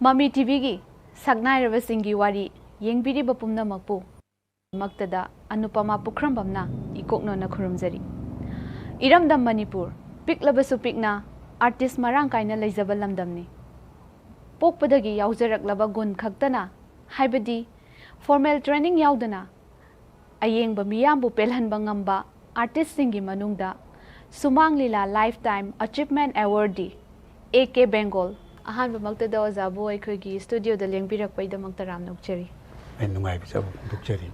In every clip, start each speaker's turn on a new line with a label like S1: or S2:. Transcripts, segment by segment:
S1: ꯃꯃꯤ ꯇꯤꯚꯤꯒꯤ ꯁꯛꯅꯥꯏꯔꯕꯁꯤꯡꯒꯤ ꯋꯥꯔꯤ ꯌꯦꯡꯕꯤꯔꯤꯕ ꯄꯨꯝꯅꯃꯛꯄꯨ ꯃꯛꯇꯗ ꯑꯅꯨꯄꯃꯥ ꯄꯨꯈ꯭ꯔꯝꯕꯝꯅ ꯏꯀꯣꯛꯅꯣꯅ ꯈꯨꯔꯨꯝꯖꯔꯤ꯫ ꯏꯔꯝꯗꯝ ꯃꯅꯤꯄꯨꯔ ꯄꯤꯛꯂꯕꯁꯨ ꯄꯤꯛꯅ ꯑꯥꯔꯇꯤꯁ ꯃꯔꯥꯡ ꯀꯥꯏꯅ ꯂꯩꯖꯕ ꯂꯝꯗꯝꯅꯤ꯫ ꯄꯣꯛꯄꯗꯒꯤ ꯌꯥꯎꯖꯔꯛꯂꯕ ꯒꯨꯟ ꯈꯛꯇꯅ ꯍꯥꯏꯕꯗꯤ ꯐꯣꯔꯃꯦꯜ ꯇ꯭ꯔꯦꯅꯤꯡ ꯌꯥꯎꯗꯅ ꯑꯌꯦꯡꯕ ꯃꯤꯌꯥꯝꯕꯨ ꯄꯦꯜꯍꯟꯕ ꯉꯝꯕ ꯑꯥꯔꯇꯤꯁꯁꯤꯡꯒꯤ ꯃꯅꯨꯡꯗ ꯁꯨꯃꯥꯡ ꯂꯤꯂꯥ ꯂꯥꯏꯐꯇꯥꯏꯝ ꯑꯆꯤꯞꯃꯦꯟꯠ ꯑꯦꯋꯥꯔꯗꯤ AK ꯕꯦꯡꯒꯣꯜ ꯑꯍꯥꯟꯕꯃꯛꯇꯗ ꯑꯣꯖꯥꯕꯨ ꯑꯩꯈꯣꯏꯒꯤ ꯁ꯭ꯇꯨꯗꯤꯑꯣꯗ ꯂꯦꯡꯕꯤꯔꯛꯄꯩꯗꯃꯛꯇ ꯌꯥꯝꯅ ꯅꯣꯛꯆꯔꯤ꯫
S2: ꯑꯩ ꯅꯨꯡꯉꯥꯏꯕ ꯐꯣꯡꯗꯣꯛꯆꯔꯤ꯫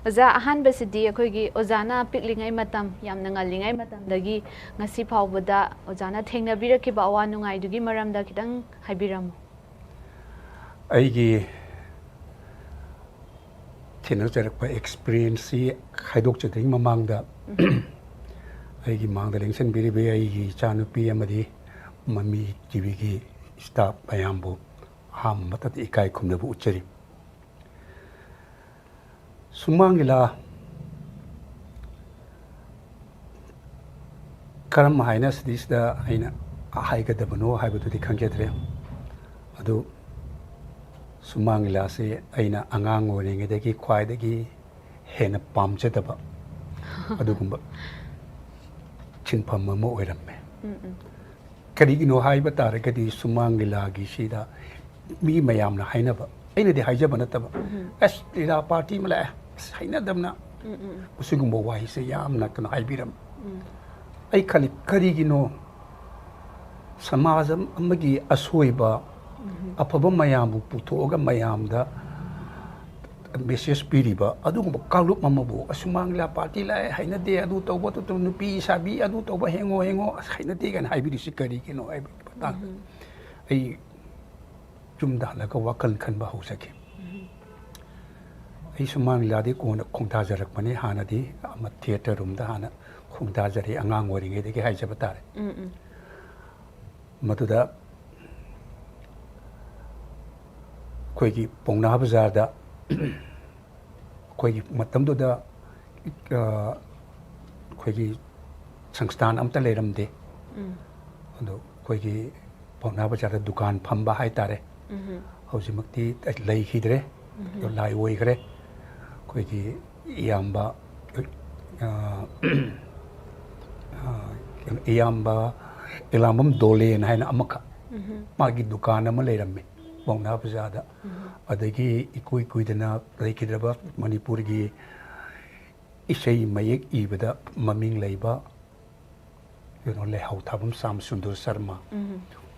S1: ꯑꯣꯖꯥ ꯑꯍꯥꯟꯕꯁꯤꯗꯤ ꯑꯩꯈꯣꯏꯒꯤ ꯑꯣꯖꯥꯅ ꯄꯤꯛꯂꯤꯉꯩ ꯃꯇꯝ ꯌꯥꯝꯅ ꯉꯜꯂꯤꯉꯩ ꯃꯇꯝꯗꯒꯤ ꯉꯁꯤ ꯐꯥꯎꯕꯗ ꯑꯣꯖꯥꯅ ꯊꯦꯡꯅꯕꯤꯔꯛꯈꯤꯕ ꯑꯋꯥ ꯅꯨꯡꯉꯥꯏꯗꯨꯒꯤ ꯃꯔꯝꯗ ꯈꯤꯇꯪ ꯍꯥꯏꯕꯤꯔꯝꯃꯨ꯫
S2: ꯑꯩꯒꯤ ꯊꯦꯡꯅꯖꯔꯛꯄ ꯑꯦꯛꯁꯄꯤꯔꯤꯌꯦꯟꯁꯁꯤ ꯍꯥꯏꯗꯣꯛꯆꯗ꯭ꯔꯤꯉꯩ ꯃꯃꯥꯡꯗ ꯑꯩꯒꯤ ꯃꯥꯡꯗ ꯂꯦꯡꯁꯤꯟꯕꯤꯔꯤꯕ ꯑꯩꯒꯤ ꯏꯆꯥꯅꯨꯄꯤ ꯑꯃꯗꯤ ꯃꯃꯤ ꯇꯤꯚꯤꯒꯤ ꯁ꯭ꯇꯥꯐ ꯃꯌꯥꯝꯕꯨ ꯑꯍꯥꯟꯕ ꯃꯛꯇꯗ ꯏꯀꯥꯏ ꯈꯨꯝꯅꯕ ꯎꯠꯆꯔꯤ꯫ ꯁꯨꯃꯥꯡ ꯂꯤꯂꯥ ꯀꯔꯝ ꯍꯥꯏꯅ ꯁꯤꯗꯩꯁꯤꯗ ꯑꯩꯅ ꯍꯥꯏꯒꯗꯕꯅꯣ ꯍꯥꯏꯕꯗꯨꯗꯤ ꯈꯪꯖꯗ꯭ꯔꯦ꯫ ꯑꯗꯨ ꯁꯨꯃꯥꯡ ꯂꯤꯂꯥꯁꯤ ꯑꯩꯅ ꯑꯉꯥꯡ ꯑꯣꯏꯔꯤꯉꯩꯗꯒꯤ ꯈ꯭ꯋꯥꯏꯗꯒꯤ ꯍꯦꯟꯅ ꯄꯥꯝꯖꯗꯕ ꯑꯗꯨꯒꯨꯝꯕ ꯁꯤꯟꯐꯝ ꯑꯃ ꯑꯣꯏꯔꯝꯃꯦ꯫ ꯀꯔꯤꯒꯤꯅꯣ ꯍꯥꯏꯕ ꯇꯥꯔꯒꯗꯤ ꯁꯨꯃꯥꯡ ꯂꯤꯂꯥꯒꯤ ꯁꯤꯗ ꯃꯤ ꯃꯌꯥꯝꯅ ꯍꯥꯏꯅꯕ ꯑꯩꯅꯗꯤ ꯍꯥꯏꯖꯕ ꯅꯠꯇꯕ ꯑꯁ ꯂꯤꯂꯥ ꯄꯥꯔꯇꯤ ꯑꯃ ꯂꯥꯛꯑꯦ ꯑꯁ ꯍꯩꯅꯗꯕꯅ ꯑꯁꯤꯒꯨꯝꯕ ꯋꯥꯍꯩꯁꯦ ꯌꯥꯝꯅ ꯍꯥꯏꯕꯤꯔꯝꯃꯤ꯫ ꯑꯩ ꯈꯜꯂꯤ ꯀꯔꯤꯒꯤꯅꯣ ꯁꯃꯥꯖ ꯑꯃꯒꯤ ꯑꯁꯣꯏꯕ ꯑꯐꯕ ꯃꯌꯥꯝꯕꯨ ꯄꯨꯊꯣꯛꯑꯒ ꯃꯌꯥꯝꯗ ꯃꯦꯁꯦꯖ ꯄꯤꯔꯤꯕ ꯑꯗꯨꯒꯨꯝꯕ ꯀꯥꯡꯂꯨꯞ ꯑꯃꯕꯨ ꯑꯁꯨꯃꯥꯡ ꯂꯤꯂꯥ ꯄꯥꯔꯇꯤ ꯂꯥꯛꯑꯦ ꯍꯩꯅꯗꯦ ꯑꯗꯨ ꯇꯧꯕ ꯅꯨꯄꯤ ꯁꯥꯕꯤ ꯑꯗꯨ ꯇꯧꯕ ꯍꯦꯡꯉꯣ ꯑꯁ ꯍꯩꯅꯗꯦ ꯀꯥꯏꯅ ꯍꯥꯏꯕꯤꯔꯤꯁꯤ ꯀꯔꯤꯒꯤꯅꯣ ꯍꯥꯏꯕꯒꯤ ꯃꯇꯥꯡꯗ ꯑꯩ ꯌꯨꯝꯗ ꯍꯜꯂꯒ ꯋꯥꯈꯜ ꯈꯟꯕ ꯍꯧꯖꯈꯤ꯫ ꯑꯩ ꯁꯨꯃꯥꯡ ꯂꯤꯂꯥꯗꯤ ꯀꯣꯟꯅ ꯈꯣꯡꯗꯥꯖꯔꯛꯄꯅꯤ ꯍꯥꯟꯅꯗꯤ ꯑꯃ ꯊꯤꯌꯦꯇꯔ ꯔꯨꯝꯗ ꯍꯥꯟꯅ ꯈꯣꯡꯗꯥꯖꯔꯤ ꯑꯉꯥꯡ ꯑꯣꯏꯔꯤꯉꯩꯗꯒꯤ ꯍꯥꯏꯖꯕ ꯇꯥꯔꯦ꯫ ꯃꯗꯨꯗ ꯑꯩꯈꯣꯏꯒꯤ ꯄꯥꯎꯅꯥ ꯕꯖꯥꯔꯗ ꯑꯩꯈꯣꯏꯒꯤ ꯃꯇꯝꯗꯨꯗ ꯑꯩꯈꯣꯏꯒꯤ ꯁꯪꯁꯊꯥꯟ ꯑꯝꯇ ꯂꯩꯔꯝꯗꯦ꯫ ꯑꯗꯣ ꯑꯩꯈꯣꯏꯒꯤ ꯄꯥꯎꯅꯥ ꯕꯖꯥꯔꯗ ꯗꯨꯀꯥꯟ ꯐꯝꯕ ꯍꯥꯏꯇꯥꯔꯦ꯫ ꯍꯧꯖꯤꯛꯃꯛꯇꯤ ꯂꯩꯈꯤꯗ꯭ꯔꯦ ꯂꯥꯏ ꯑꯣꯏꯈ꯭ꯔꯦ꯫ ꯑꯩꯈꯣꯏꯒꯤ ꯏꯌꯥꯝꯕ ꯑꯦꯂꯥꯝꯕꯝ ꯗꯣꯂꯦꯟ ꯍꯥꯏꯅ ꯑꯃꯈꯛ ꯃꯥꯒꯤ ꯗꯨꯀꯥꯟ ꯑꯃ ꯂꯩꯔꯝꯃꯤ ꯄꯥꯎꯅꯥ ꯕꯖꯥꯔꯗ꯫ ꯑꯗꯒꯤ ꯏꯀꯨꯏ ꯀꯨꯏꯗꯅ ꯂꯩꯈꯤꯗ꯭ꯔꯕ ꯃꯅꯤꯄꯨꯔꯒꯤ ꯏꯁꯩ ꯃꯌꯦꯛ ꯏꯕꯗ ꯃꯃꯤꯡ ꯂꯩꯕ ꯂꯩꯍꯥꯎ ꯊꯥꯕꯝ ꯁ꯭ꯌꯥꯝ ꯁꯨꯟꯗꯔ ꯁꯔꯃ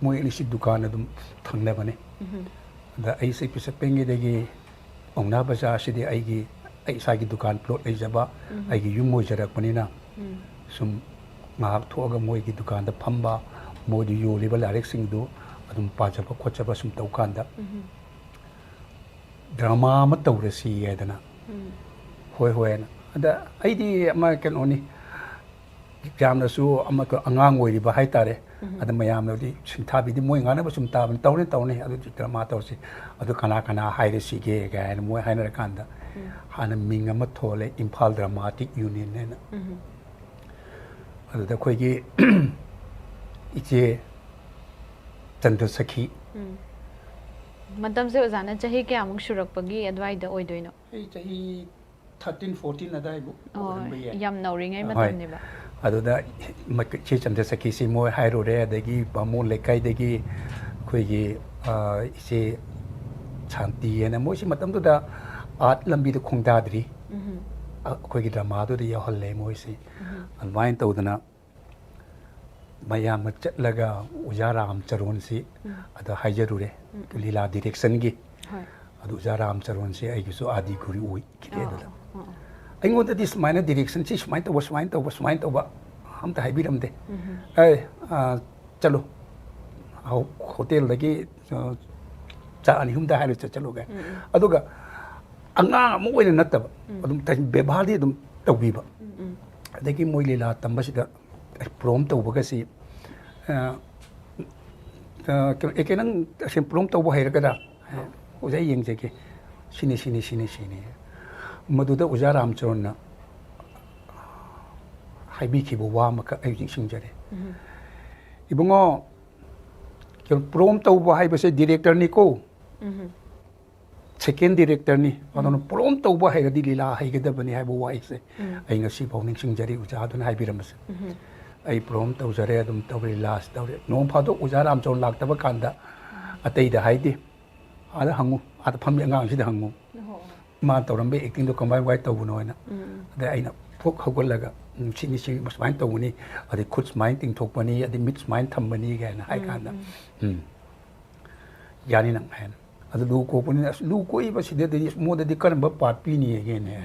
S2: ꯃꯣꯏ ꯑꯅꯤꯁꯤ ꯗꯨꯀꯥꯟ ꯑꯗꯨꯝ ꯊꯪꯅꯕꯅꯤ꯫ ꯑꯗ ꯑꯩꯁꯦ ꯄꯤꯁꯛ ꯄꯤꯛꯏꯉꯩꯗꯒꯤ ꯄꯥꯎꯅꯥ ꯕꯖꯥꯔꯁꯤꯗꯤ ꯑꯩ ꯏꯁꯥꯒꯤ ꯗꯨꯀꯥꯟ ꯄ꯭ꯂꯣꯠ ꯂꯩꯖꯕ ꯑꯩꯒꯤ ꯌꯨꯝ ꯑꯣꯏꯖꯔꯛꯄꯅꯤꯅ ꯁꯨꯝ ꯉꯥꯏꯍꯥꯛ ꯊꯣꯛꯑꯒ ꯃꯣꯏꯒꯤ ꯗꯨꯀꯥꯟꯗ ꯐꯝꯕ ꯃꯣꯏꯗ ꯌꯣꯜꯂꯤꯕ ꯂꯥꯏꯔꯤꯛꯁꯤꯡꯗꯨ ꯑꯗꯨꯝ ꯄꯥꯖꯕ ꯈꯣꯠꯆꯕ ꯁꯨꯝ ꯇꯧꯀꯥꯟꯗ ꯗ꯭ꯔꯃꯥ ꯑꯃ ꯇꯧꯔꯁꯤ ꯍꯥꯏꯗꯅ ꯍꯣꯏ ꯍꯥꯏꯅ ꯑꯗ ꯑꯩꯗꯤ ꯑꯃ ꯀꯩꯅꯣꯅꯤ ꯌꯥꯝꯅꯁꯨ ꯑꯉꯥꯡ ꯑꯣꯏꯔꯤꯕ ꯍꯥꯏꯇꯥꯔꯦ꯫ ꯑꯗ ꯃꯌꯥꯝꯅꯗꯤ ꯁꯤꯡꯊꯥꯕꯤꯗꯤ ꯃꯣꯏ ꯉꯥꯡꯅꯕ ꯁꯨꯝ ꯇꯥꯕꯅꯤ ꯇꯧꯅꯤ ꯑꯗꯨꯗꯤ ꯗ꯭ꯔꯃꯥ ꯇꯧꯔꯁꯤ ꯑꯗꯨ ꯀꯅꯥ ꯍꯥꯏꯔꯁꯤꯒꯦ ꯀꯥꯏꯅ ꯃꯣꯏ ꯍꯥꯏꯅꯔꯀꯥꯟꯗ ꯍꯥꯟꯅ ꯃꯤꯡ ꯑꯃ ꯊꯣꯜꯂꯦ ꯏꯝꯐꯥꯜ ꯗ꯭ꯔꯃꯥꯇꯤꯛ ꯌꯨꯅꯤꯌꯟ ꯍꯥꯏꯅ꯫ ꯑꯗꯨꯗ ꯑꯩꯈꯣꯏꯒꯤ ꯏꯆꯦ ꯆꯟꯗ꯭ꯔꯁꯈꯤ
S1: ꯃꯇꯝꯁꯦ ꯑꯣꯖꯥꯅ ꯆꯍꯤ ꯀꯌꯥꯃꯨꯛ ꯁꯨꯔꯛꯄꯒꯤ ꯑꯗꯨꯋꯥꯏꯗ ꯑꯣꯏꯗꯣꯏꯅꯣ?
S2: ꯑꯩ ꯆꯍꯤ 13-14 ꯑꯗꯥꯏꯕꯨ ꯑꯣꯏꯔꯝꯕ ꯌꯥꯏ꯫
S1: ꯌꯥꯝ ꯅꯧꯔꯤꯉꯩ ꯃꯇꯝꯅꯦꯕ꯫
S2: ꯑꯗꯨꯗ ꯏꯆꯦ ꯆꯟꯗ꯭ꯔꯁꯈꯤꯁꯤ ꯃꯣꯏ ꯍꯥꯏꯔꯨꯔꯦ ꯑꯗꯒꯤ ꯕꯥꯃꯣꯟ ꯂꯩꯀꯥꯏꯗꯒꯤ ꯑꯩꯈꯣꯏꯒꯤ ꯏꯆꯦ ꯁꯥꯟꯇꯤ ꯍꯥꯏꯅ ꯃꯣꯏꯁꯤ ꯃꯇꯝꯗꯨꯗ ꯑꯥꯔꯠ ꯂꯝꯕꯤꯗ ꯈꯣꯡꯗꯥꯗ꯭ꯔꯤ ꯑꯩꯈꯣꯏꯒꯤ ꯗ꯭ꯔꯃꯥꯗꯨꯗ ꯌꯥꯎꯍꯜꯂꯦ ꯃꯣꯏꯁꯤ꯫ ꯑꯗꯨꯃꯥꯏꯅ ꯇꯧꯗꯅ ꯃꯌꯥꯝꯅ ꯆꯠꯂꯒ ꯑꯣꯖꯥ ꯔꯥꯝ ꯆꯔꯣꯟꯁꯤ ꯑꯗ ꯍꯥꯏꯖꯔꯨꯔꯦ ꯂꯤꯂꯥ ꯗꯤꯔꯦꯛꯁꯟꯒꯤ꯫ ꯑꯗꯨ ꯑꯣꯖꯥ ꯔꯥꯝ ꯆꯔꯣꯟꯁꯤ ꯑꯩꯒꯤꯁꯨ ꯑꯥꯗꯤ ꯒꯨꯔꯨ ꯑꯣꯏꯈꯤꯗꯦ ꯑꯗꯨꯗ ꯑꯩꯉꯣꯟꯗꯗꯤ ꯁꯨꯃꯥꯏꯅ ꯗꯤꯔꯦꯛꯁꯟꯁꯤ ꯁꯨꯃꯥꯏꯅ ꯇꯧꯕ ꯑꯝꯇ ꯍꯥꯏꯕꯤꯔꯝꯗꯦ꯫ ꯆꯠꯂꯣ ꯍꯣꯇꯦꯜꯗꯒꯤ ꯆꯥꯛ 2-3 ꯍꯥꯏꯔ ꯆꯠꯂꯨꯒꯦ ꯑꯗꯨꯒ ꯑꯉꯥꯡ ꯑꯃ ꯑꯣꯏꯅ ꯅꯠꯇꯕ ꯑꯗꯨꯝ ꯕꯦꯕꯥꯔꯗꯤ ꯑꯗꯨꯝ ꯇꯧꯕꯤꯕ꯫ ꯑꯗꯒꯤ ꯃꯣꯏ ꯂꯤꯂꯥ ꯇꯝꯕꯁꯤꯗ ꯄ꯭ꯔꯣꯝ ꯇꯧꯕꯒꯁꯤ ꯅꯪ ꯄ꯭ꯔꯣꯝ ꯇꯧꯕ ꯍꯩꯔꯒꯗ꯭ꯔꯥ ꯑꯣꯖꯥ ꯌꯦꯡꯖꯒꯦ ꯁꯤꯅꯤ ꯃꯗꯨꯗ ꯑꯣꯖꯥ ꯔꯥꯝꯆꯔꯟꯅ ꯍꯥꯏꯕꯤꯈꯤꯕ ꯋꯥ ꯑꯃꯈꯛ ꯑꯩ ꯅꯤꯡꯁꯤꯡꯖꯔꯦ꯫ ꯏꯕꯨꯡꯉꯣ โปรมตัวว่าให้ไปเสียดีเรคเตอร์นี่กูsecond director ni adon prom to ba hai ga dilila hai ga dabani hai bo wai se ai nga si phone sing jari uja adon hai biram se ai prom to jare adum to ri last to no pha do uja ram chon lak ta ba kan da atai da hai di ada hangu ada pham yang ngang si da hangu ma to ram be acting do combine wai to bu no na da ai na phok hau la ga si ni si mas main to ni adi khut main ting thok bani adi mid main tham bani ga na hai kan da yani nang han ಅದು ಲೂಕೋ ಪುನಿ ಲೂಕೋ ಈ ಬಸಿದೆ the ಮೋದದಿ ಕರಂಬ pot ಪಿನಿ ಹೇಗೇನೆ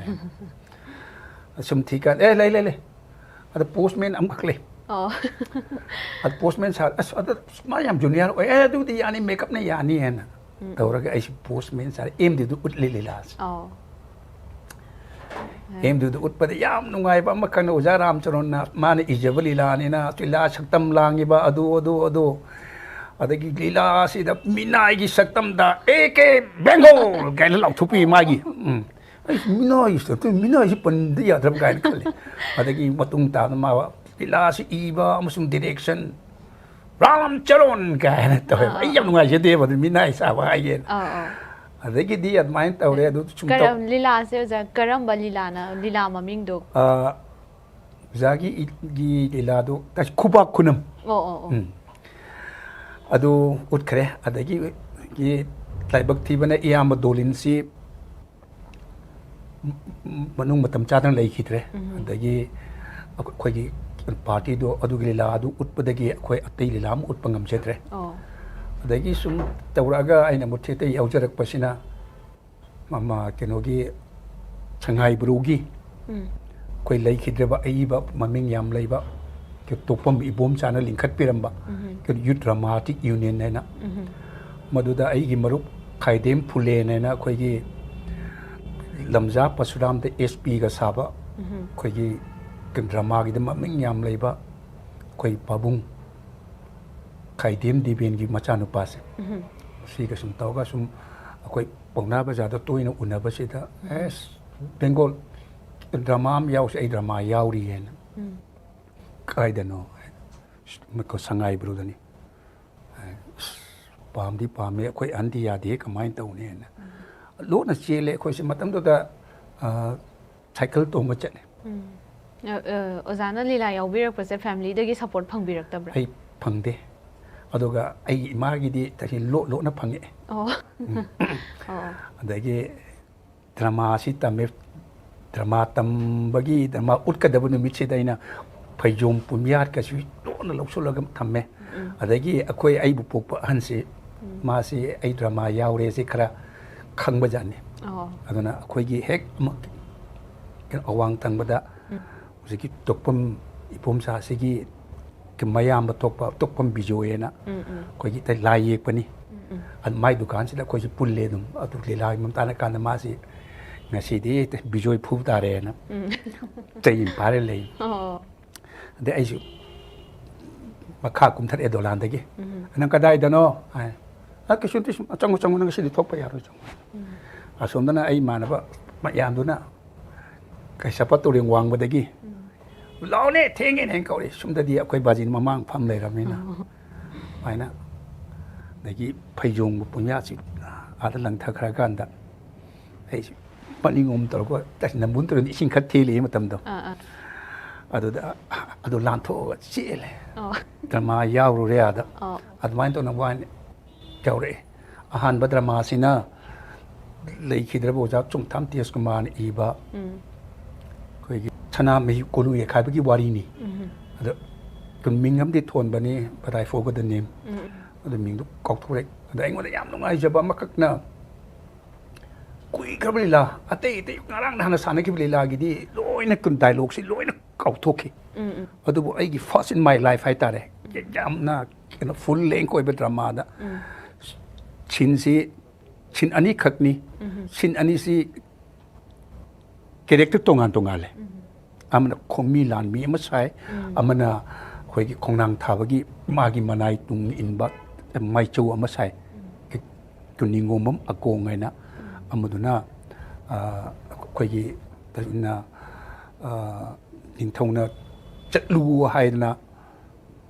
S2: some ಥಿಕಾ ಲೈ ಲೈ ಲೈ ಅದು postman ಅಮ್ಕಲೆ ಅದು postman ಸಾ ಅದು ಮಾ ಯam junior ಅದು ದಿ ಯಾನಿ ಮೇಕಪ್ ನ ಯಾನಿ Hena ತವರಗ I postman saw M the ಉಟ್ ಲಿ ಲಾಸ್ ಎಂ ದಿ ಉಟ್ ಪದ ಯಾಮ್ ನುಂಗಾಯಿ ಬ ಮಕನ ಉಜಾ ರಾಮ್ ಚರಣ ಮಾನ ಇಜಬಲಿ ಲಾನಿ ನಾ ತಿಲಾ ಶಕ್ತಂ ಲಾಂಗಿ ಬ ಅದು adagi lila si da minai gi saktam da AK Bengal gai lau thupi magi minai sto tu minai si pandi ya dram gai kale adagi matung ta ma lila si iba amasung direction ram charon gai na to ai yam ngai je de ba minai sa ba ai yen adagi di admain ta re du chum to
S1: karam lila se ja karam ba lila na lila maming do
S2: zagi gi lila do ta khuba khunam ಅದು ಉತ್ಕರೆ ಅದಕ್ಕೆ ಈ ಲೈಬಕ್ ಥೀಬನ ಇಯಾಮ ದೋಲಿನ್ಸಿ ಮನುಂಗ್ ಮತಂ ಚಾದನ ಲೈಖಿದ್ರೆ ಅದಕ್ಕೆ ಅಖೋಗಿ ಪಾರ್ಟಿದು ಅದುಗೆ ಲೀಲಾ ಅದು ಉತ್ಪದಗೆ ಅಖೋಯ್ Attai Leela ಅಮ ಉತ್ಪ ngam ಅದಕ್ಕೆ ಸುಮ್ ತವರಾಗ ಐನ ಮುಥೆತೆ ಯಾವಜರಕ್ ಪಸಿನ ಮಮ್ಮ ಕೆನೋಗಿ ಸಂಘಾಯಿ ಬ್ರೂಗಿ ಅಖೋಯ್ ಲೈಖಿದ್ರೆಬ ಐಬ ಮಮಿಂಗ್ yam ಲೈಬ topam ibom chana lingkhat piramba ke youth dramatic union naina maduda ai gi marup khaidem phule naina khoi gi lamja pasuram de sp ga saba khoi gi drama gi de maming yam leiba khoi pabung khaidem diben gi machanu pas si ga sum taw ga sum khoi pongna ba ja da toina una ba si da es bengal drama am yaw sai drama yaw ri hen kaidano mako sangai brudani pamdi pame koi andi ya de kamai tawne na lo na chele khoi se matam do da cycle to ma chane
S1: ozana lila yawbirak pase family dagi support phangbirak tabra
S2: ai phangde adoga ai ma gi di ta lo na phange adagi drama si tame drama tambagi drama utkadabu numit se daina phayom pumyat ka sui lona lausulagam thamme adagi akoi ai bu pokpa hanse ma si ai drama yaure se khara khangba jani aduna akoi gi hek ken awang tangbada usiki tokpam ipom sa se gi kemayam ba tokpam bijoena koi gi tai lai yek pani an mai dukan sida koi si pulle dum atu le lai mam tana kan ma si ngasi di bijoi phu tare na chain pare le de aisu makha kum thar e dolan dagi anang kadai dano ai ka shunti chang nang si thok pa yaro chang asom dana ai manaba ma yam duna kai sapat tu ring wang badagi law ne thenge ne kauri sum da di akoi bajin mamang pham le ramina aina dagi phayong bu punya si ada lang thakra kan da ai pani ngom tor ko ta namun tur ni sing khat theli matam do adu lan tho chile drama yaw re ada admain to na wan kaure ahan ba drama sina lei khidra bo ja chung tham ts kuman iba koi chana me kolu ye khai gi wari ni adu kun mingam di thon bani but I forgot the name adu ming du kok thore adu ai ngona yam ngai jaba makak na kui khabrila ate te ngarang na sana kibrila gi di loina kun dialogue si loina kautoki adubu ai gi first in my life hai tare jamna kena full length koi be drama da chin ani khakni chin ani si character tongan le amana khomi lan mi ma sai amana khoi gi khongnang thabagi magi manai tung in ba mai chu ama sai kuningomam akongai na amaduna khoi gi na ning thong na chatlu hai na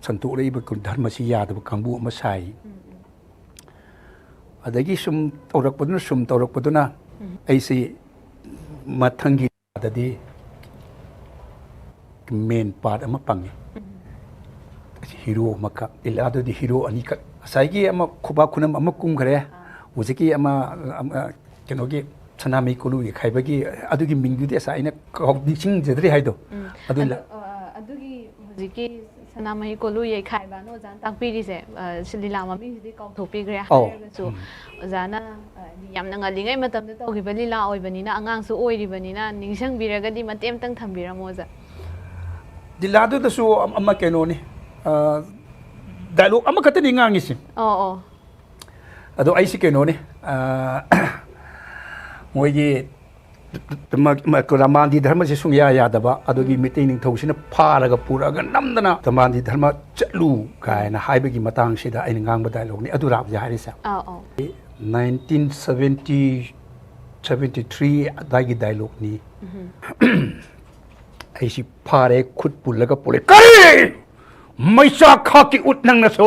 S2: สันตุเลยบุคคลธรรมสิยาตบุคคลบุมาใส่แต่กี้ซุ่มตรกปตุนะซุ่มตรกปตุนะไอ้สิมาทั้งกีแต่ดีเมนปาดมาปังฮีโร่มาค่ะอีลาดูดีฮีโร่อันนี้ก็ใส่กี้มาคุบาคุณมาคุ้มกันเลยอุจกี้มาแค่นกี้ชนะไม่คนรู้ใครบ้างกี้อันนี้มิงดูดีใส่เนี่ยเขาดิชิงจะได้ให้ดูอันนี้ละ
S1: อันนี้อุจกี้ชนะไม่คนรู้ใครบ้างโน้จันตั้งปีที่เสสิลิลามามีสิกองถูกปีกระยะสู้จานะยามนั่งลิงไงมาตั้งแต่ตัวกี่ปีลิลาโอ้ยบันนี้นะอ่างสู้โอ้ยดีบันนี้นะนิ่งช่างบีระก็ดีมาเต็มตั้งทำบีระโมจ้ะ
S2: ดิลาดูแต่สู้อามาแค่โน่นี่ได้ลูกอามาคัตติงางงี้สิ
S1: อ๋อ
S2: อะดูไอซิแค่โน่นี่มวยยี่มาก็รามันดีธรรมะเสสุงยาดบ้าอะดูกี่มิตรนิ่งทุ่งสินะพาแล้วก็ปูระกันน้ำนะธรรมะดีธรรมะจัดลูกายนะหายไปกี่มาตั้งสิดาไอ้งางบัดได้ลูกนี่อะดูรับยาให้สิ
S1: อ๋อ
S2: 1973ได้กี่ได้ลูกนี่ไอ้สิพาเรขุดปุ่นแล้วก็ปุ่นเลยกันไม่ทราบข้ากี่อุดนังนะโซ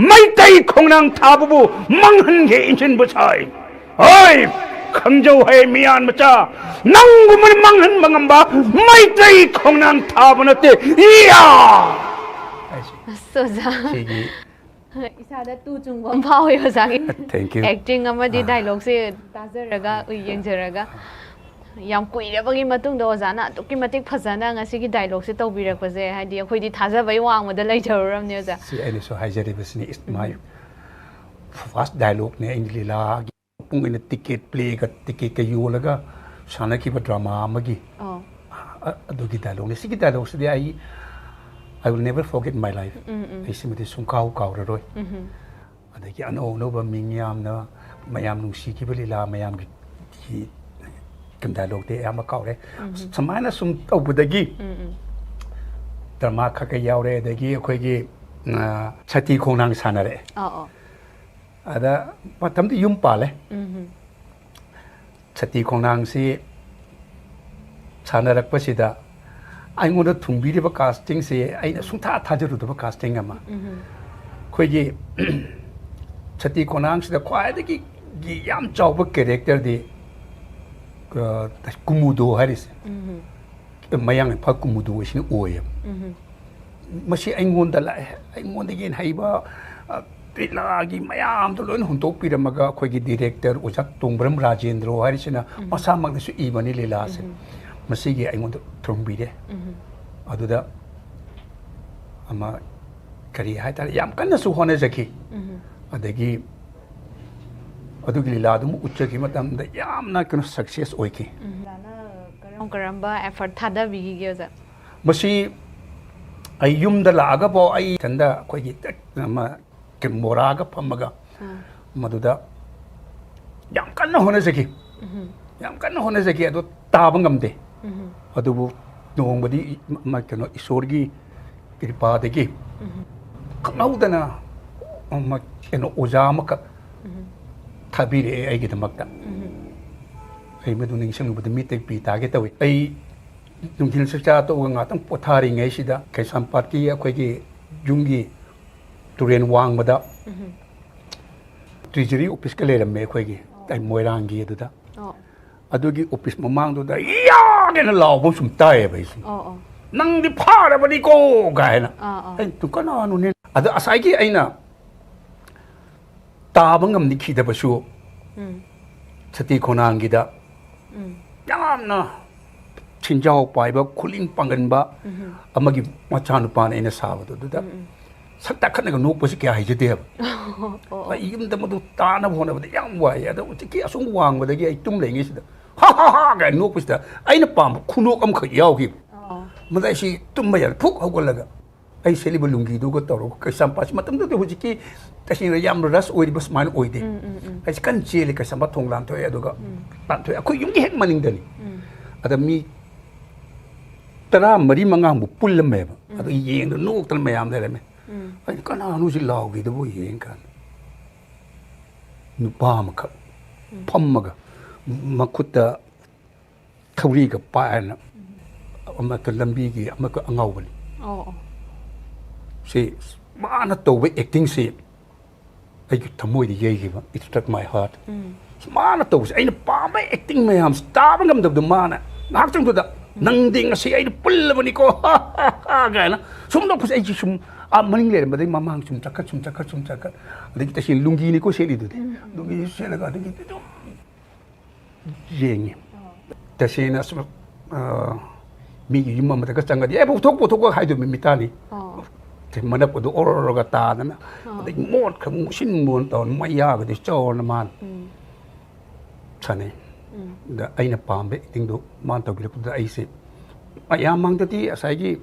S2: ไม่ใจของนางทาบูมังหันเหอินเชนบุษายเฮ้ยขังเจ้าให้มีอันมาจ้านังกูมันมังหันบังอัมบาไม่ใจของนางทาบุนเตยา
S1: สุดจ้าอีสานได้ตู้จุงบอมเผาอยู่สังอี
S2: Thank you
S1: acting อามาดีได้ลกสิตาเจรกะยังเจรกะยามคุยเรื่องบางทีมาตุ้งโดนจานะตุกิมาติกพัฒนางั้นสิกิได้ลกสิต้องบีรักภาษาให้ดีคุยดีท่าจะไปวางมาได้เลยเจอเรื่องนี้จ้ะ
S2: สิไอ้นี่สุดท้ายจะได้เป็นสิ่งที่มาfirst dialogue เนี่ยอินลีลาปุ่งอินติเกตเพลย์กับติเกตกับยูแล้วก็ชานะคิดว่าดราม่าเมื่อกี้ดูกี่ dialogue เนี่ยสิกี่ dialogue สิเดียI will never forget my life ไอ้สิ่งที่สุ่งข้าวเก่าเลยด้วยแต่กี่อันโอ้โนบะมิงยามนะมายามนุ่งสีกิบลีลามายามที่กันได้ลูกเดียมาเก่าเลยสมัยนั้นสุ่งเอาบุตรกี้แต่มาข้าก็ยาวเลยเด็กกี้คุยกี้ชาติคงนางสานอะไรada ว่าทำที่ยุ่มป่าเลยชาติคงนางสิสานอะไรก็สิดาไอ้งูนั้นทุ่งบีดีบัก casting สิไอ้สุ่งท่าท่าจะรู้ตัวบัก casting อะมาคุยกี้ชาติคงนางสิดาควายเด็กกี้ยามเจ้าบัก character ดีกุมุดูฮาริสมายังพักกุมุดูสิโอ้ยไม่ใช่ไอ้งูนั่นแหละไอ้งูที่กินให้บ้าติดลากีมายามตัวนั้นหุ่นโตปีรมากะคุยกับดีเรคเตอร์อุจักตุงบรมราเจนดร์ฮาริสนะมาสามักนี่สุอีมันนี่ลีลาสิมาสิกี้ไอ้งูตรงบีเดอะดูดะอามาคดีให้ตายามกันนะสุขอนสักทีอะเด็กกี้อะดูลีลาดูมุอุจจคิมาทำได้ยามนะกัน success โอ้ยกี้
S1: กระบะ effort ทัดได้บีกี่จ้ะ
S2: มาสิไอ้ยุ่มดลาก็พอไอ้ฉันได้คุยกับมาเก็บโมราก็พอมากมาดูดะยามกันนะหัวนี่สักทียามกันนะหัวนี่สักทีอะดูตาบังกำเดอะดูบุโน้องบดีมาเกี่ยวกับอิสโอร์กีกิริปาเด็กกี้ขนาดนั้นมาเกี่ยวกับโอจามกับทบีเรไอ้กิจมักตะไอ้เมื่อดูนิ่งเชิงบุตรมีเต็มปีตาเกตเอาไอ้ยุ่งที่ศึกษาตัวงาต้องปวดทาริงไงสิดาแค่สัมผัสกี้คุยกี้ยุ่งกี้ตุเรียนวางมาดะทรีจรีออฟฟิศก็เลยทำเมย์คุยกี้ไอ้มวยรังกี้ดูดะอะดูกี้ออฟฟิศมามั่งดูดะยาแกนั่นเราผมสุ่มตายไปสินั่งดิพาแล้ววันนี้ก็ไงนะไอ้ตุกันน่ะนู่นนี่อะดูอาศัยกี้ไอ้น่ะตาบังกำนี่คิดแต่ประชูสติคนนางกิดะยามนะชินเจ้าไปแบบคุลิงปังกันบ้าอามากิมาชานุปานเองสาวตัวดูดะสักแต่ขันก็นุกไปสิแกให้จะเดียบไอ้ยิ่งแต่มาดูตาหน้าพวกนั้นยังไหวอะแต่ว่าจะแกส่งวางมาแต่แกไอ้ตุ้มเหลงงี้สิฮ่าฮ่าฮ่าแกนุกไปสิไอ้น่ะปามคุณนุกอำขยาวกิมันได้สิตุ้มไม่อยากพุกเขาก็เลยไอ้เซลิบลุงกีดูก็ต่อก็สัมผัสมาตั้งแต่หัวจิกี้แต่สิ่งระยำรัสโอยดิบสมานโอยดิไอ้กันเจลิก็สัมผัสทงลานตัวเองดูก็ตันตัวเองคุยยุ่งแหกมันนิ่งเดินอาจจะมีตระมรีมังงาบุปุลละเมบอาจจะยิงตัวนูกตัวเมียมได้เลยไหมไอ้ก็น่ารู้สิลาวกีดูว่ายิงกันนุปามกับพัมมกับมาคุตะทวีกับป้ายนะมาตัวลำบีกีมาก็เงาบลีสิ mana tawbe acting si ai thamoi di yei giba it struck my heart mana taw ai na pa mai acting mayam star ngam dab mana ngak chang da nang ding si ai pul bani ko ga na sum do ai sum a maning le ma dai mamang sum chakat adi ta sin lungi ni ko se li du lungi se la ga di to yeng ta sin as mi gi ma ma ta ka chang ga di ai bu thok ko hai du mi ta ni thì mà nó có đồ oro cái ta nó thì một cái xin muốn tao mấy ya cái cho nó man cho nên đó ai nó bám bị tiếng đó man tao bị cái ai sẽ ai mang tới thì sai cái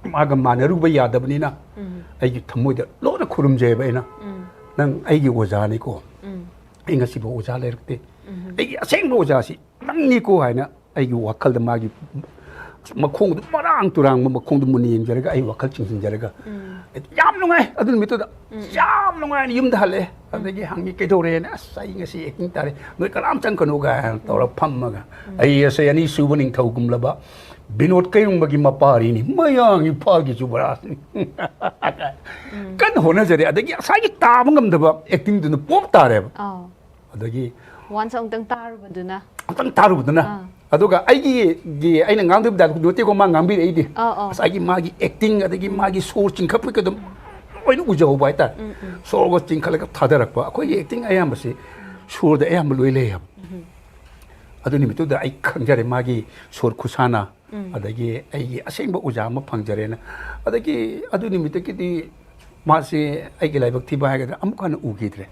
S2: mà cái mà nó rút bây giờ đó bên na ai cái thằng mồi đó lỗ nó khurum dễ vậy na năng ai cái oza này cô ai ngay xí bộ oza lấy được thế ai sáng bộ oza xí năng ní cô hay na ai cái wakal đó mà cái mà không được mà đang turang mà không được muốn nhìn cái ai wakal chinh cái yam luôn ngay ở đây đó yam luôn ngay yếm thal đấy ở đây cái hàng cái đồ này sai ngay xí cái ta đấy người cái làm chẳng cần oga tao là pham mà ai say anh suy vấn thâu cũng là ba binod cái mà cái mà pari ni mấy ang cái pari cái chú bara cái hồi nãy giờ đấy ở đây cái sai cái ta mà ngâm được acting đó nó pop ta đấy ở đây cái
S1: one song tăng ta rồi đó na
S2: tăng ta rồi đó na aduga ai aina ngang du da du ko ma ngang bi ai di sai gi ma gi acting adagi ma gi soul ching khap ka dum oi nu ujo bai ta soul go ching khala ka thadarak pa ko acting ai am se sur da ai am loi le ham aduni mi tu da ai khang jare ma gi sur khusana adagi ai gi aseng ba uja ma phang jare na adagi aduni mi te ki di ma se ai gi lai bak thi ba ga am kan u gi tre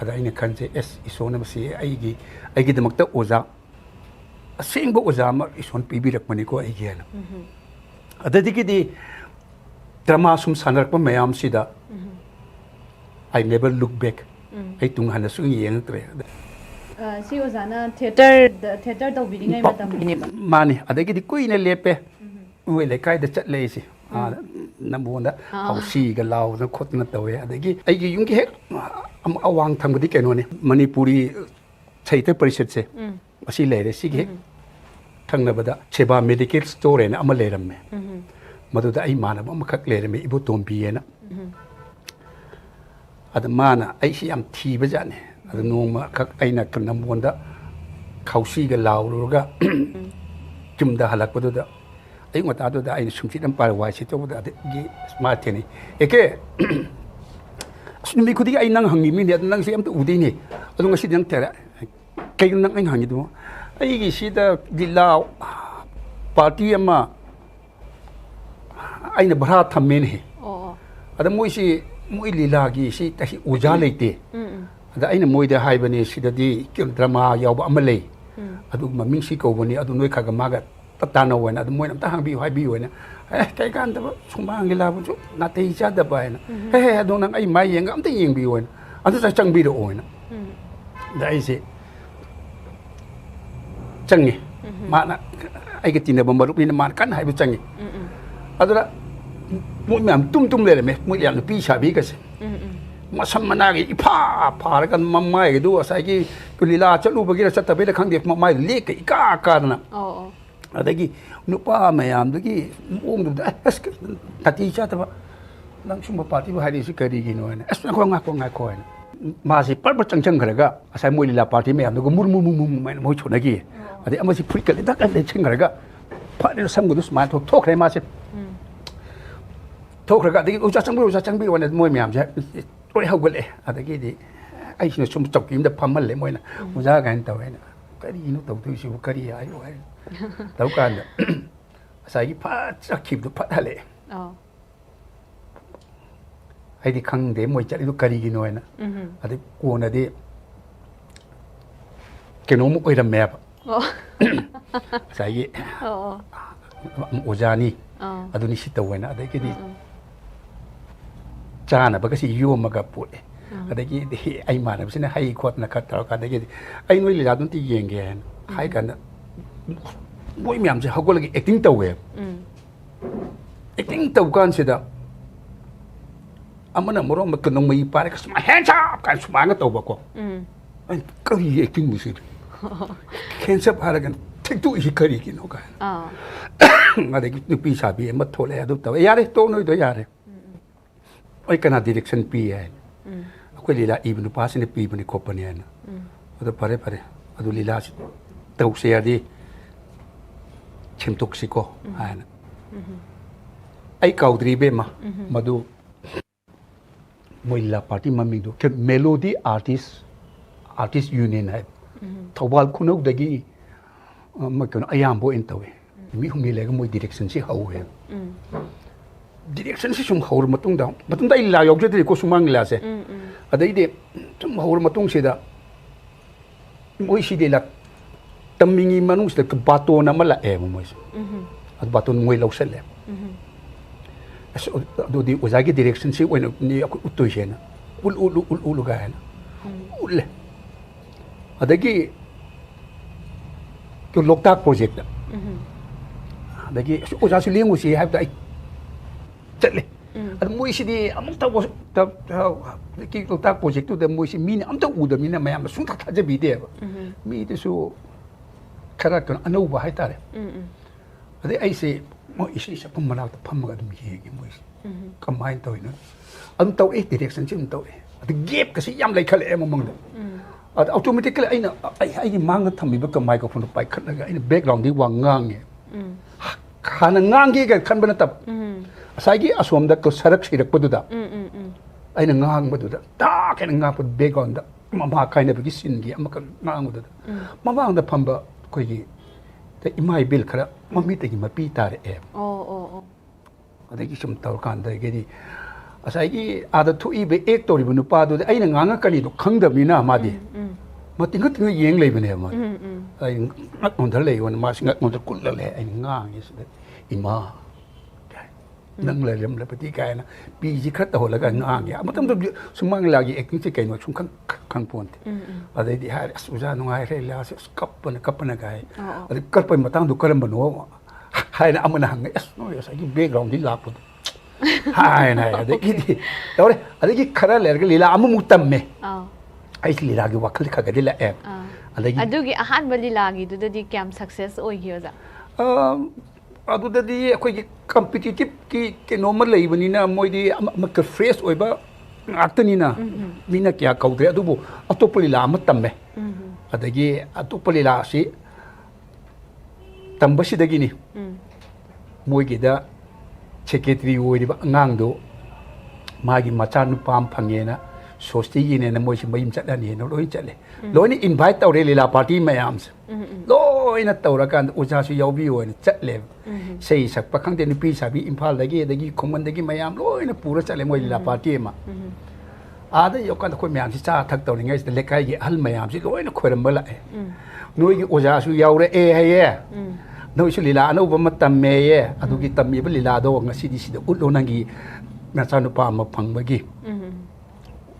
S2: ada ina khan se es isona ma se ai gi damak ta oza asing bo uzama ison pibirak mani ko ai gena adadi ki di drama sum sanar pa mayam sida I never look back ai tung hana sung yeng tre
S1: si ozana theater to bi ngai matam ni
S2: mani adagi di kui ne lepe we le kai da chat le si namunda hausi ga law na khot na tawe adagi ai gi yung ki he am awang thang di keno ni manipuri chaite parishad se asi le re si ge thang na bada cheba medical store na ama le ram me madu da ai mana ma khak le me ibu tom bi na ad mana ai si am thi ba ja ne ad no ma khak ai na kan nam won da khausi ga law ru ga chum da halak ba da ai ngota da ai sum si dam par wa si to da gi smart ni eke asmi khudi ai nang hangi mi ne nang si am tu udi ni adu ngasi dang tera cái năng anh hàng như đó, ấy cái gì đó đi lao party mà anh là bả tham men hết, ada mỗi lila cái gì ta si uja lấy thế, ada anh là mỗi đó hai bên này si đó đi kiểu drama giàu bả malay, ada mà mình si câu bên này ada nuôi khá cái maga tata nào vậy, ada mỗi năm ta hàng bi hai bi vậy, cái đó chúng ta hàng lila vậy, nát thấy cha đó vậy, ada năng anh mai yang, am thấy yang bi vậy, ada sa chẳng bi đó vậy, đấy gì changi mana ai cái tin bom baru ni man kan hai bu changi adura mu mi am tum le me mu lian pi cha bi ka se ma sam mana gi pha ra kan mam mai gi du sai gi kulila chalu ba gi sa ta be la khang de ma mai le kai ka na adagi nu pa me am du gi ong du as ta ti cha ta ba nang sum pa ti ba hai si ka ri gi no na as ko nga ko na ma si par ba chang khara ga asai mu lila party me am du mur mai mo chona gi अरे अमसी foot के तक ले छिंगरगा फाने संग दुस मान थोक रे मासे थोकरगा दि उजा चंगबि वन मोय म्याम जे ओय हगले अदगी दि ai sino sum tok kim da phamal le moina uja gan tawena kari nu tau tu si kari ai oi tau kan sai gi pha chakip du phat hale ai di khang de moi chali du kari gi noina ade ko na de ke no mu oi ram map sai ojani aduni si tawena adagi di chana ba kasi yu maga pu adagi di ai mana sina hai khot na khat ka adagi ai noi la dun ti yenge hai kan moi myam je hagol gi acting tawe acting taw kan sida amana morom ma kanong mai pare ka sma hands up kan sma nga taw ba ko ai ka acting mu si cancer paragan take to hikari ki no ka adagi nupi sabi ma thole adu taw yare to noi do yare ไอ้ขนาด direction ปีไอ้คุยลีลาอีบนุภาสินปีบันคบปนเนี่ยนะಅದು ಪರೆ ಪರೆ ಅದು ಲೀಲಾ ತೌಸಿಯಾದಿ ಚಿಂತುಕ್ಸಿಕೋ ಆಯನ I ಕೌದ್ರಿ ಬೇಮ ಮದು ಮೊಯ್ಲಾ party ಮಮ್ಮಿದು ಕೆ melody artist union ಹೈ ಥೌಬಾಲ್ ಖುನೌದಗಿ ಮಕನ ಅಯಾಂಬೋ ಎಂತವೆ ಮಿ ಹುಮಿಲೆಗ ಮೊಯ್ ಡಿರೆಕ್ಷನ್ ಸಿ ಹೌವೆ ಡಿರೆಕ್ಷನ್ ಸಿ ಸುಮ್ ಹೌರ್ ಮತುಂದ ಇಲ್ಲ ಯೋಗ್ಯತೆ ಕೋ ಸುಮಂಗ್ ಲಾಸೆ ಅದೈದೆ ಸುಮ್ ಹೌರ್ ಮತುಂಗ್ ಸಿದ moi si de la tamingi manung sa ka bato na mala mo si at bato moi law sel so do di uzagi direction si when ni ako utoy siya na ul ga na ul adagi to lokta project na adagi uza si lingu si have dai chat le at moi si di among taw ki lokta project to the moi si min am taw uda min na mayam sung ta je bi de ba mi de so kara kan anu ba hai tare ade ai se mo isi sa pum mana ta pham ga dum ye gi moi combine to ina am taw e direction sim taw e ade gap ka si yam lai khale em mong de at automatically ai gi mang na thami ba ka microphone pai khat ga ina background di wang ngang ye khana ngang gi ga khan bana tab asagi asom da ko sarak sirak paduda aina ngang paduda ta ka ngang pad background da mama kaina bagi sin gi amaka ngang da mama ang da phamba ko gi te imai bil khara mami te gi mapi tare e adagi sum taw kan da gi di asagi ada thu i be ek tori bu nu pa du aina ngang ka ni do khang da mi na ma di ma ting ting yeng lei bane ma ai ngat on da lei wan ma singat on da kul la le ai ngang is ima nang le lem le pati kai na pi ji khat ho la ga ngang ya matam do sumang la gi acting se kai no sum khang pon adai di har suja no ngai re la se kap na kai adai kar pai matang du karam bano hai na amana hang es no ya sai background di la pu hai na adai ki di tore adai ki khara le ga lila amu mutam me ai lila gi wakal kha ga di la app adai
S1: adugi ahan bali lagi du di cam success oi gi oza
S2: adudadi akhoi competitive ki normal leibani na moidi amak fresh oiba atani na mina kya kaudre adubu atopoli la amattamme adagi atopoli la si tambashi dagi ni moigi da secretary oiba ngangdo magi macha nu pam phangena society gi ne na moisi mayim chatani no loi chatle loi invite tawre lila party mayam loi na tawra kan uja su yaubi oina chatle sei sak pakhang de nupi sabi imphal dagi khomman dagi mayam loi na pura chatle moi lila party ma ada yokan ko mayam si cha thak tawni ngai le kai gi hal mayam si loi na khoram bala noi gi uja su yaure e haye noi su lila anu ba matam me ye adu gi tammi ba lila do ngasi di si de ulo nangi na cha nu pa ma phang bagi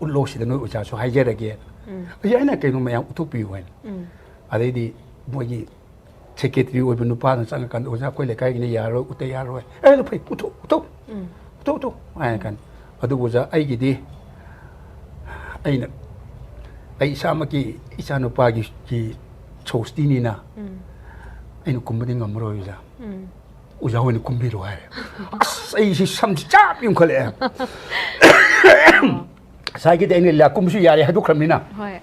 S2: ulo si de noi uja su haije rage ai na kai no mayam utupi wen adai di moi gi secretary oi benu pa na sang kan oja koi le kai ni yaro utai yaro ai lo phai utu ai kan adu oja ai gi di ai na ai sama ki isa no pa gi chosti ni na ai no kumbi ngam ro ya oja ho ni kumbi ro ai ai si sam chap yum khale sai gi de ni la kum su yare ha du khram ni na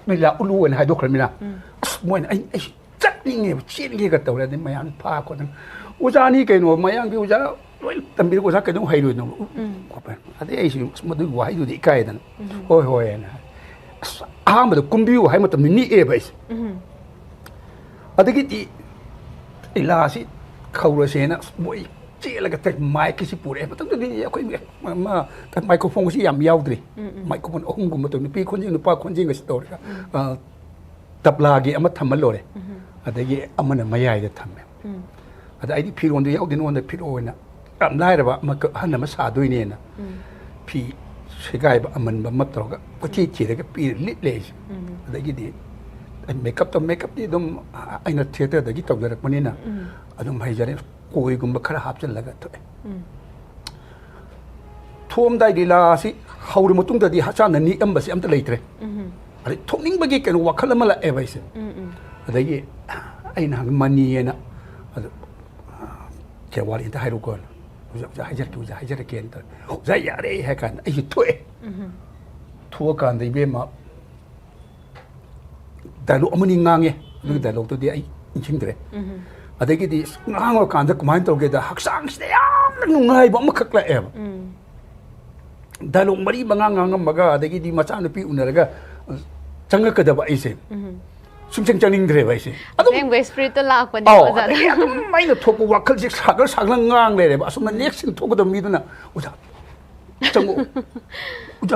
S2: ni la ulu wen ha du khram ni na moi aiนี่ไงชิ้นนี้ก็ตัวเลยไม่อันพาคนนั้นอุจานี่กันหนูไม่ยังที่อุจาตั้มบิดอุจากันต้องให้ดูหนูก็เป็นอะไรไอ้สิ่งมาดูว่าให้ดูดีกันนั่นโอ้ยนะมาดูคุมบิวให้มาตั้มนี่ไปสิอะไรกี่ทีไอ้ลาสิเขาเลยเสียนะมวยเจ๊แล้วก็แต่ไมค์กี่สิปูเลยมาตั้งตัวนี้คุยมาแต่ไมโครโฟนก็สิยามยาวดิไมโครโฟนองค์กูมาตัวนี้พี่คนจริงหนูป้าคนจริงก็สตอรี่ตับลากีอามาทำมันเลยadagi amana mayai da thamme ada ai phi ron de yaw din on da phi ro na am lai ra ba ma han ma sa doi ne na phi sigai ba aman ba mat ro ga ko chi chi da ga pi lit le adagi di makeup to makeup di dum ai na theater da gi taw da rak mani na adum hai jare koi gum ba khara hap chan laga to thom dai di la si hauri mutung da di ha cha na ni am ba si am ta leitre ari thomning ba gi kan wa khala mala e bai se adagi ai na mani na adu ke wali ta hairu kon จะให้จะเกณฑ์ตัวจะอย่าได้ให้กันไอ้ยุ่ยทั่วกันในเบี้ยมาแต่ลูกมันยังงไงลูกแต่ลูกตัวเดียไอ้ชิงเลยอะไรกี่ดีงางว่าการจะกุมารตัวเกดหักสังเสียนุ่งไงบ่มาขักเลยแต่ลูกมันนี่บางงางมาก็อะไรกี่ดีมาจ้างในปีอุ่นอะไรก็จังก็กระดับไอ้เสมสุ่มจังนิ่งเลยไอ้เสม
S1: เรื่องเวสปริตลากปนิ
S2: โอ้ไม่ก็ทุกวักเขาจะสักงางเลยบ่สมนั้นเน็กซินทุกตัวมีตัวน่ะอุจจัง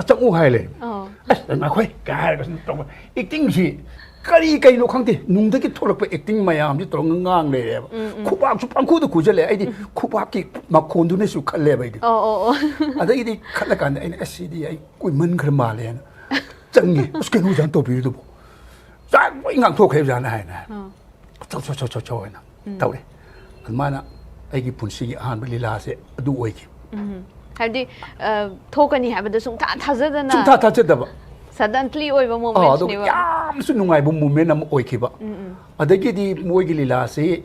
S2: จังให้เลยแต่มาค่อยกายก็ตรงอีกติ้งสิกะลีไก่ลูกขังที่นุ่งตะกี้ทุรกไปอีกติ้งมายามที่ตรงงางเลยคู่ปากสุปังคู่ตัวคู่จะเลยไอ้ดิคู่ปากที่มาคนดูในสุขเลยไปดิอะไรดิขัดละกันไอ้เอสซีดีไอ้กุยมันขึ้นมาเลยนะจังงี้สกินหูจันตัวพี่ตัวบ่จ้าไม่งางทุกข์ให้จานให้นะโชนะเท่าเลยอันมานะไอ้กี่ปุ่นสีอาหารไปลีลาเสดูไอ้กี่
S1: 하디 토건이 하면도 좀 타타즈다나
S2: 좀 타타즈다 봐
S1: suddenly 오이바 모멘트니와
S2: 야 무슨 농아이 본 모멘트 남 오이키바 아데기디 모이길라세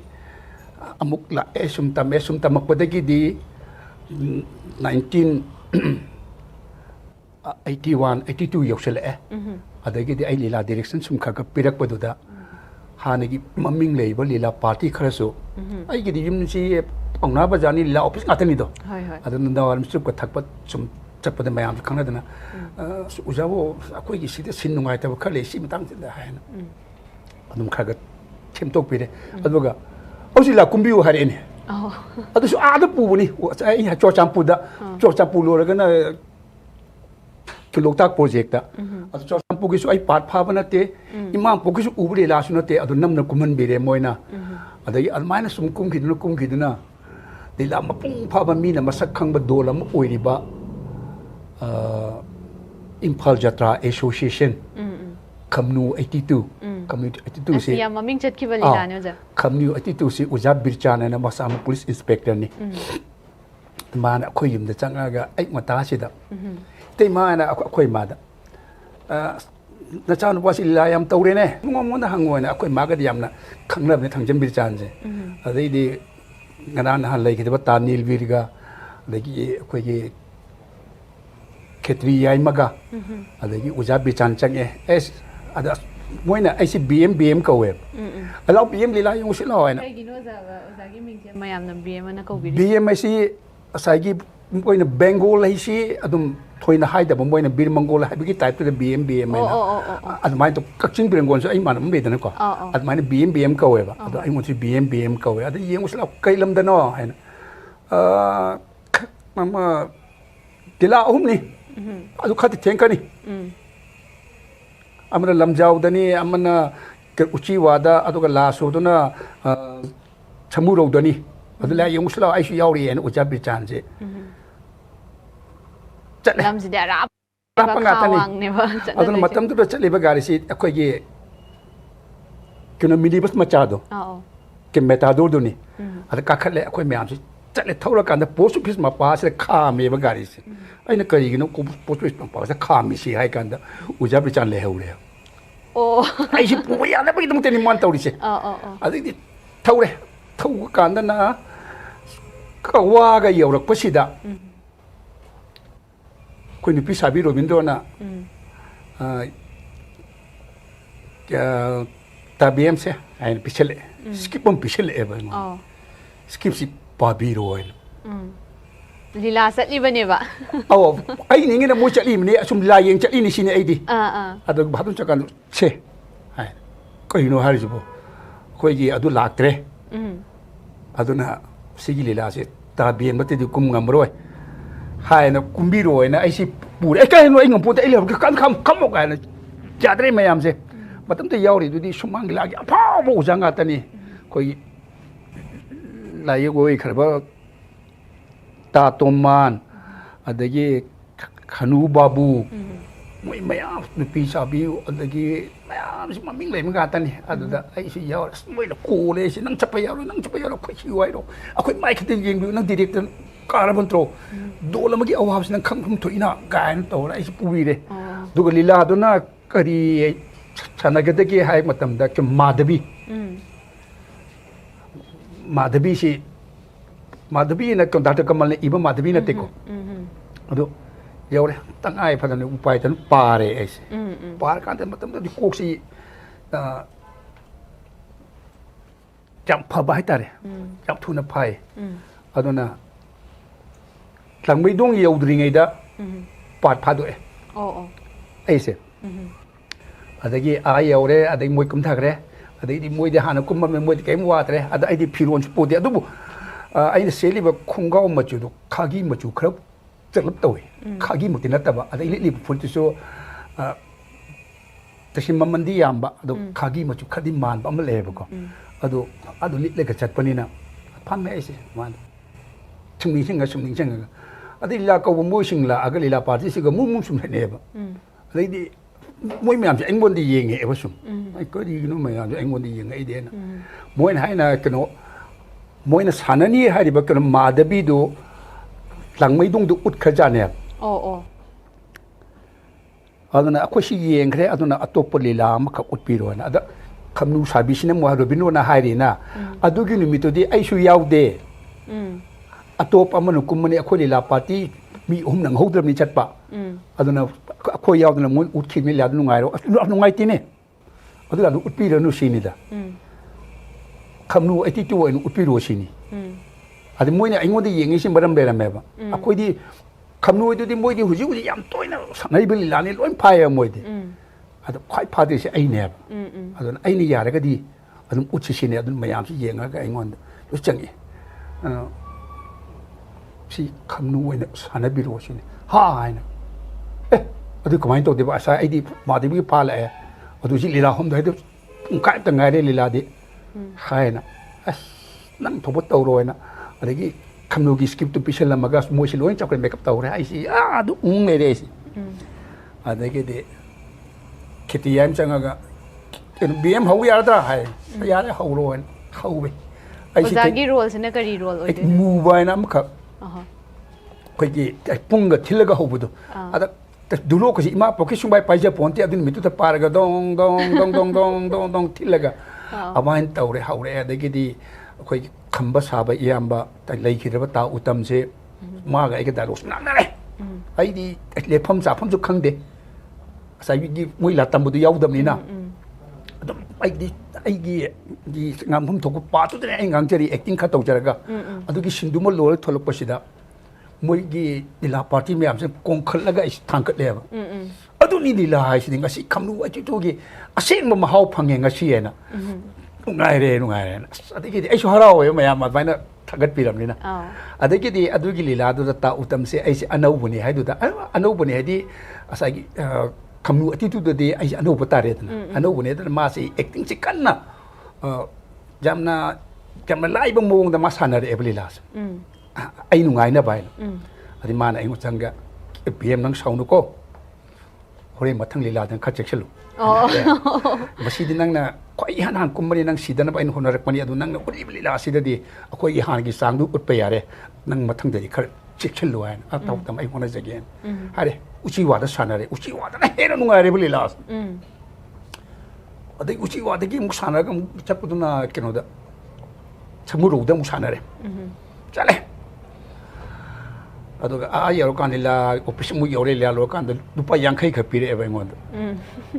S2: 아묵라 에숨타 막바데기디 1981 82 역설에 아데기디 아이 릴라 디렉션 숨 카가 피락바도다 하나기 맘밍 레이버 릴라 파티 크라소 아이기디 임시 ông bà già ni là office ngắt ni do, ada nanda walam strip ko thakpat sum chapade mayam khangna dana, ujawo akoi gi sida sin nungai ta khale si matang da haina, adum khaga chem tok pire, aduga, ausi la kumbiu hare ni, adu su ada pu ni, ai ha cho champu lo ra kana kiloktak project da, adu cho champu gi su ai part pha bana te, imam pu gi su ubri la su na te, adu nam na kuman bire moina, adai almaina sum kum khiduna di la mapung pa ba mi na masak khang ba dolam oiriba Impal Jatra Association Kamnu 82 Community 82 se
S1: ya maming chat ki bali la ne ja
S2: Kamnu 82 se Ujab Birchana na masama police inspector ni mana khoi yum da changa ga ai mata si da te mana khoi ma da na chan wa si la yam tawre ne ngom na hangoi na khoi ma ga yam na khanglab ne thangjam Birchan je adai di ngana han lai ki ba Tanil Virga lagi khoi gi Ketri yai maga adagi Ujab Birchan change es ada moina ai si BM ka web alau BM lila yung si law na
S1: ai gino za gi ming je mayam na BM na ko bi
S2: BM ai si asai gi moina Bengal ai si adum thoina hai da moina Bir Mongol hai bi type to BM na ad mai to kakching Bengal so ai man am be da ko ad mai BM ka web ad ai mo si BM ka web ad yung si law kai lam da no hai na mama tila ni adu khati tengkani amana lamjau dani amana uchi wada aduga laso duna chamuro dani adula yungsla ai shi yauri en Ujab Birchan je
S1: lamji da rap
S2: khawang
S1: ne ba
S2: aduna matam tu chali ba gari si akoi ge kino minibus machado ke metador duni ada kakhale akoi myam si chale thawra kan da post office ma pa se kha me ba gari si aina kari gino ko post office ma pa se kha mi si hai kan da Ujab Birchan le haure ai si pu ya na ba dum teni man tawri se adi di thawre thaw kan da na ka wa ga yaurak pa si da ko ni pi sabi Robindo na ta BM se ai pi chele skip on pi chele e ba skip si pa bi roil
S1: lila sat li bane ba
S2: aw ai ni ngina mo chali ni asum la yeng chali ni sini ai di adu bhatun chakan che ai ko ino hari jibo ko gi adu laktre adu na sigi lila se ta bien mate di kum ngam roi hai na kumbi roi na ai si pu ai kai no ai ngam pu ta ai le kan kam mo ga na ja dre mayam se matam te yauri du di sumang la gi pa bo janga ta ni ko la ye go i kharba ta toman adagi khanu babu moi mayam nupi sabi adagi mayam si maming le mga tani aduda ai si yaw moi la ko le si nang chapa yaw ko si wai ro akoi mai khati yeng bi nang director karabon tro do la magi awab nang kham khum thoina gain to la ai si puwi le duga lila do na kari chanagade hai matam da ke madhabi si มาดบีนะตอนดาตกำมันเลยอีบมาดบีนะติโกಅದು ಯಾವ್ರೆ ತಂಗಾಯ ಪದನೆ ಉಪಾಯ ತನ್ ಪಾರೆ ಐಸೆ ಪಾರ ಕಾಂತ ಮತ್ತೊಂದು ಕೋಕ್ಸಿ jump ಬಾಯ್ತಾರೆ jump ಥೂನ Pai ಅದನ್ನ ಸಂಬೈದೋಂ ಯೌದ್ರಿङೈದ pot ಫಾದೋe ಐಸೆ ಅದಗಿ ಆ ಯಾವ್ರೆ ಅದಗಿ ಮೊಯ್ ಕುಮ್ತಾಗ್ರೆ ಅದಗಿ ಮೊಯ್ದೆ ಹಾನ ಕುಮ್ಮೆ ಮೊಯ್ದೆ came ವಾತ್ರೆ ಅದ ID ಫಿರೋನ್ ಸ್ಪೋದೆ ಅದುಬು ಐನ ಸೇಲಿಬ ಖುಂಗಾವ್ ಮಚುದು ಖಾಗಿ ಮಚು ಖರಬ್ ಚಲಪ್ ತವೆ ಖಾಗಿ ಮುತಿ ನತ್ತಬ ಅದ ಇಲ್ಲಿ ಫುಲ್ತಿಸು ತಶಿ ಮಮ್ಮಂದಿ ಯಾಂಬ ಅದು ಖಾಗಿ ಮಚು ಖದಿ ಮಾನ್ಬ ಅಮ ಲೇಬಕೋ ಅದು ಲಿಟ್ಲೆಗ ಚಟ್ಪನಿನ ಫಾಮ್ಮೆ ಐಸೆ ಮಾನ್ ಸುಮ್ನಿಂಗ ಅದು ಇಲ್ಲ ಕವು ಮೋಯ್ಸಿಂಗ್ಲ ಆಗಲಿ ಇಲ್ಲ ಪಾರ್ಟಿಸಿಗ ಮುಮ್ ಸುಮ್ನೆನೇಬ ಅದೈದಿ ಮೊಯ್ ಮ್ಯಾಮ್ಸೆ ಐಂಗೊಂದಿ ಯೇಂಗೆ ಎಬ ಸುಮ್ ಐ ಕರಿಗಿನೋ ಮಯಾಮ್ಸೆ ಐಂಗೊಂದಿ ಯೇಂಗೆ ಐದೇನ ಮೊಯ್ನ ಹೈನ ಕನೋ ಮೊಯ್ನ ಸಾನನಿ ಹಾರಿಬ ಕನೋ ಮಾದಬಿದು ꯂꯥꯡꯃꯩꯗꯣꯡꯗ ꯎꯠꯈ꯭ꯔꯖꯥꯠꯅꯦ ꯑꯗꯨꯅ ꯑꯩꯈꯣꯏꯁꯤ ꯌꯦꯡꯈ꯭ꯔꯦ ꯑꯗꯨꯅ ꯑꯇꯣꯞꯄ ꯂꯤꯂꯥ ꯑꯃꯈꯛ ꯎꯠꯄꯤꯔꯣꯅ ꯑꯗ ꯈꯝꯅꯨ ꯁꯥꯕꯤꯁꯤꯅ ꯔꯣꯕꯤꯅꯣꯅ ꯍꯥꯏꯔꯤꯅ ꯑꯗꯨꯒꯤ ꯅꯨꯃꯤꯠꯇꯨꯗꯤ ꯑꯩꯁꯨ ꯌꯥꯎꯗꯦ ꯑꯇꯣꯞꯄ ꯑꯃꯅ ꯀꯨꯝꯕꯅꯤ ꯑꯩꯈꯣꯏ ꯂꯤꯂꯥ ꯄꯥꯔꯇꯤ ꯃꯤ 3 ꯅꯪꯍꯧꯗ꯭ꯔꯕꯅꯤ ꯆꯠꯄ ꯑꯗꯨꯅ ꯑꯩꯈꯣꯏ ꯌꯥꯎꯗꯅ ꯃꯣꯏ ꯎꯠꯈꯤꯕ ꯂꯤꯂꯥꯗꯨ ꯅꯨꯡꯉꯥꯏꯔꯣ ꯅꯨꯡꯉꯥꯏꯇꯦꯅꯦ ꯑꯗꯨꯒ ꯑꯗꯨ ꯎꯠꯄꯤꯔꯅꯨ ꯁꯤꯅꯤꯗ ꯈꯝꯅꯨ 82 ꯑꯣꯏꯅ ꯎꯠꯄꯤꯔꯣ ꯁꯤꯅꯤ ಅದು ಮೊಯ್ನ ಐಂಗೊಂದ ಯೆಂಗಿಸಿ ಮರಂ ಬೇರಮೇಬ ಅಕೋಯ್ದಿ ಖಮ್ನೋಯ್ದುದಿ ಮೊಯ್ದಿ ಹುಜಿ ಯಾಮ್ ತೋಯ್ನ ಸನೈಬ ಲೀಲಾನಿ ಲೋಯ್ನ ಫಾಯ ಮೊಯ್ದಿ ಅದು ಖಾಯ್ ಫಾದಿಸಿ ಐನೇಬ ಅದನ್ನ ಐನಿ ಯಾರಗದಿ ಅದನ್ನ ಉಚ್ಚಿಸಿನೆ ಅದನ್ನ ಮಯಾಮ್ಸಿ ಯೆಂಗಾಗ ಐಂಗೊಂದ ಲುಚಂಗಿ ಸಿ ಖಮ್ನು ಒಯ್ನ ಸನಬಿರೋ ಸಿನೆ ಹಾ ಐನ ಅದು ಕಮೈನ್ ತೋದಿಬ ಅಸ ಐದಿ ಮಾದಿಬಿ ಫಾಲಾ ಅದು ಸಿ ಲೀಲಾ ಹೊಂದ ಐದು ಕಾಯ್ ತಂಗಾರೆ ಲೀಲಾದಿ ಹಾಯನ ಅಸ್ ನಂ ಥೊಬ ತೌರೋಯ್ನ ಅದಕ್ಕೆ ಖಮ್ನುಗಿ ಸ್ಕಿಪ್ಟು ಪಿಸಲ್ಲಮಗ ಮೋಸಿ ಲೋಯ್ನ ಚಾಕ್ರೆ ಮೇಕಪ್ ತೌರೆ ಐಸಿ ಅದು ಲೇರೇಸಿ ಅದಕ್ಕೆ ಖಿತಿ ಯಾಮ್ ಚಂಗಾಗ BM ಹೌ ಯಾರದ್ರ ಹೈ ಯಾರೇ ಹೌರೋನ್ ಹೌವೆ
S1: ಐಸಿ ಜಾಗಿ ರೋಲ್ಸ್ನ ಕರಿ ರೋಲ್ ಒಯ್ದೆ
S2: ಮೂವೈನ ಅಮಕ ಖೊಯ್ಗಿ ಪುಂಗ ಥಿಲ್ಲಗ ಹೌಬುದು ಅದ ದುಲೋ ಕಸಿ ಇಮಾ ಪೊಕೆ ಸುಂಬೈ ಪೈಜ ಪೊಂತಿ ಅದನ್ನ ಮಿತುತ ಪಾರಗ ದೊಂಗ್ ದೊಂಗ್ ದೊಂಗ್ ದೊಂಗ್ ದೊಂಗ್ ದೊಂಗ್ ದೊಂಗ್ ಥಿಲ್ಲಗ ಅಮಾನ್ ತೌರೆ ಹೌರೆ ಅದಕ್ಕೆ ಅಖೋಯ್ ಖಂಬ ಸಾಬ ಇಯಾಂಬ ಲೈಖಿರಬ ತಾ ಉತ್ತಮ್ಸೆ ಮಾಗ ಐಗೆ ದಾರೋಸ್ ನಾನರೆ ಐದಿ ಲೆಫಮ್ ಸಾಫಮ್ಸು ಖಂಗ್ದೆ ಅಸೈಗಿ ಮೊಯ್ಲಾ ತಮ್ಮದು ಯಾವ್ದಮ್ನಿನಾ ಅದಂ ಐಗಿ ngam thok pa tu de ngang cheri acting kha tau jaraga adugi sinduma lol tholopasida moigi dila party me amse kong khallaga is thangkat leba adu ni dila hai si ngasi khamnu wa tu gi aseng ma hau phange ngasi ena ngai re adigi ai su harao ye mayam ma baina thagat piram ni na adigi di adugi lila du ta utam se ai si anau buni hai du da anau buni hai di asagi khamnu attitude de ai anau patare na anau buni da ma si acting si kanna jamna lai bang mong da ma sanare eblila ai nu ngai na bai adi mana ai ngchanga pm nang saunu ko hore mathang lila dan kha cheksalu masidi nang na khoi han kummani nang sidana bai honarak mani adu nang na uri lila sidadi akoi han gi sangdu utpa yare nang mathang deri khar cheksalu ai a taw tam ai hona jagen hare uchi wa da sanare uchi wa da hera nu ngai re lila adai uchi wa da gi mu sanara ga chapuduna keno da chamuru da mu sanare chale aduga yaro kan lila office mu yore lila lo kan lupa yankai kha pire e ngon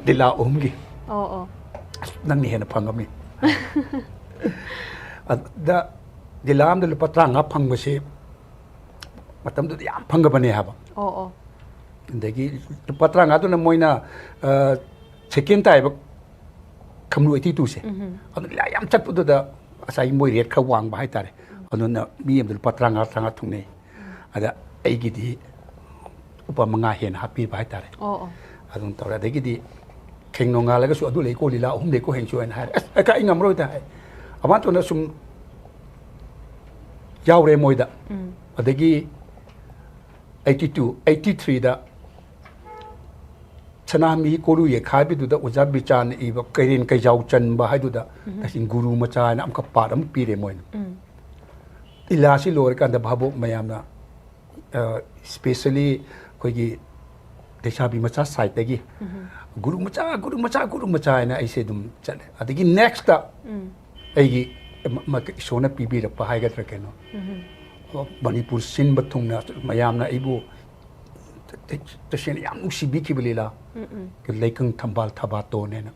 S2: lila omgi nang ni hena phangami da dilam da lupa tranga phangmase matam du yam phangabane haba ndagi lupa tranga du na moina second time khamnu 82 se adu lila yam chakpu da asai moi ret kha wang ba hai tare adu na mi am lupa tranga thungne ada aigidi upa manga hen happy bai tare adun tawra degidi khengno nga laga su adu lei ko lila hum de ko heng chuan har ka ingam roi ta awan to na sum yawre moida adagi 82 83 da chanami koru ye khabi du da ujab bichan i ba kairin kai jaw chan ba haidu da tasin guru macha na am ka param pire moin ila si lor kan da bhabo mayam na especially koigi deshabi macha side tagi guru macha na aise dum chale adigi next ta aigi ma sona pibi ra pa haiga tra keno มณีปุรสินบัตุงนะมายามนะไอ้บุแต่เช่นยามนุสิบิคิบลีลาก็เลยกังทำบาลทบาโตเนี่ยนะ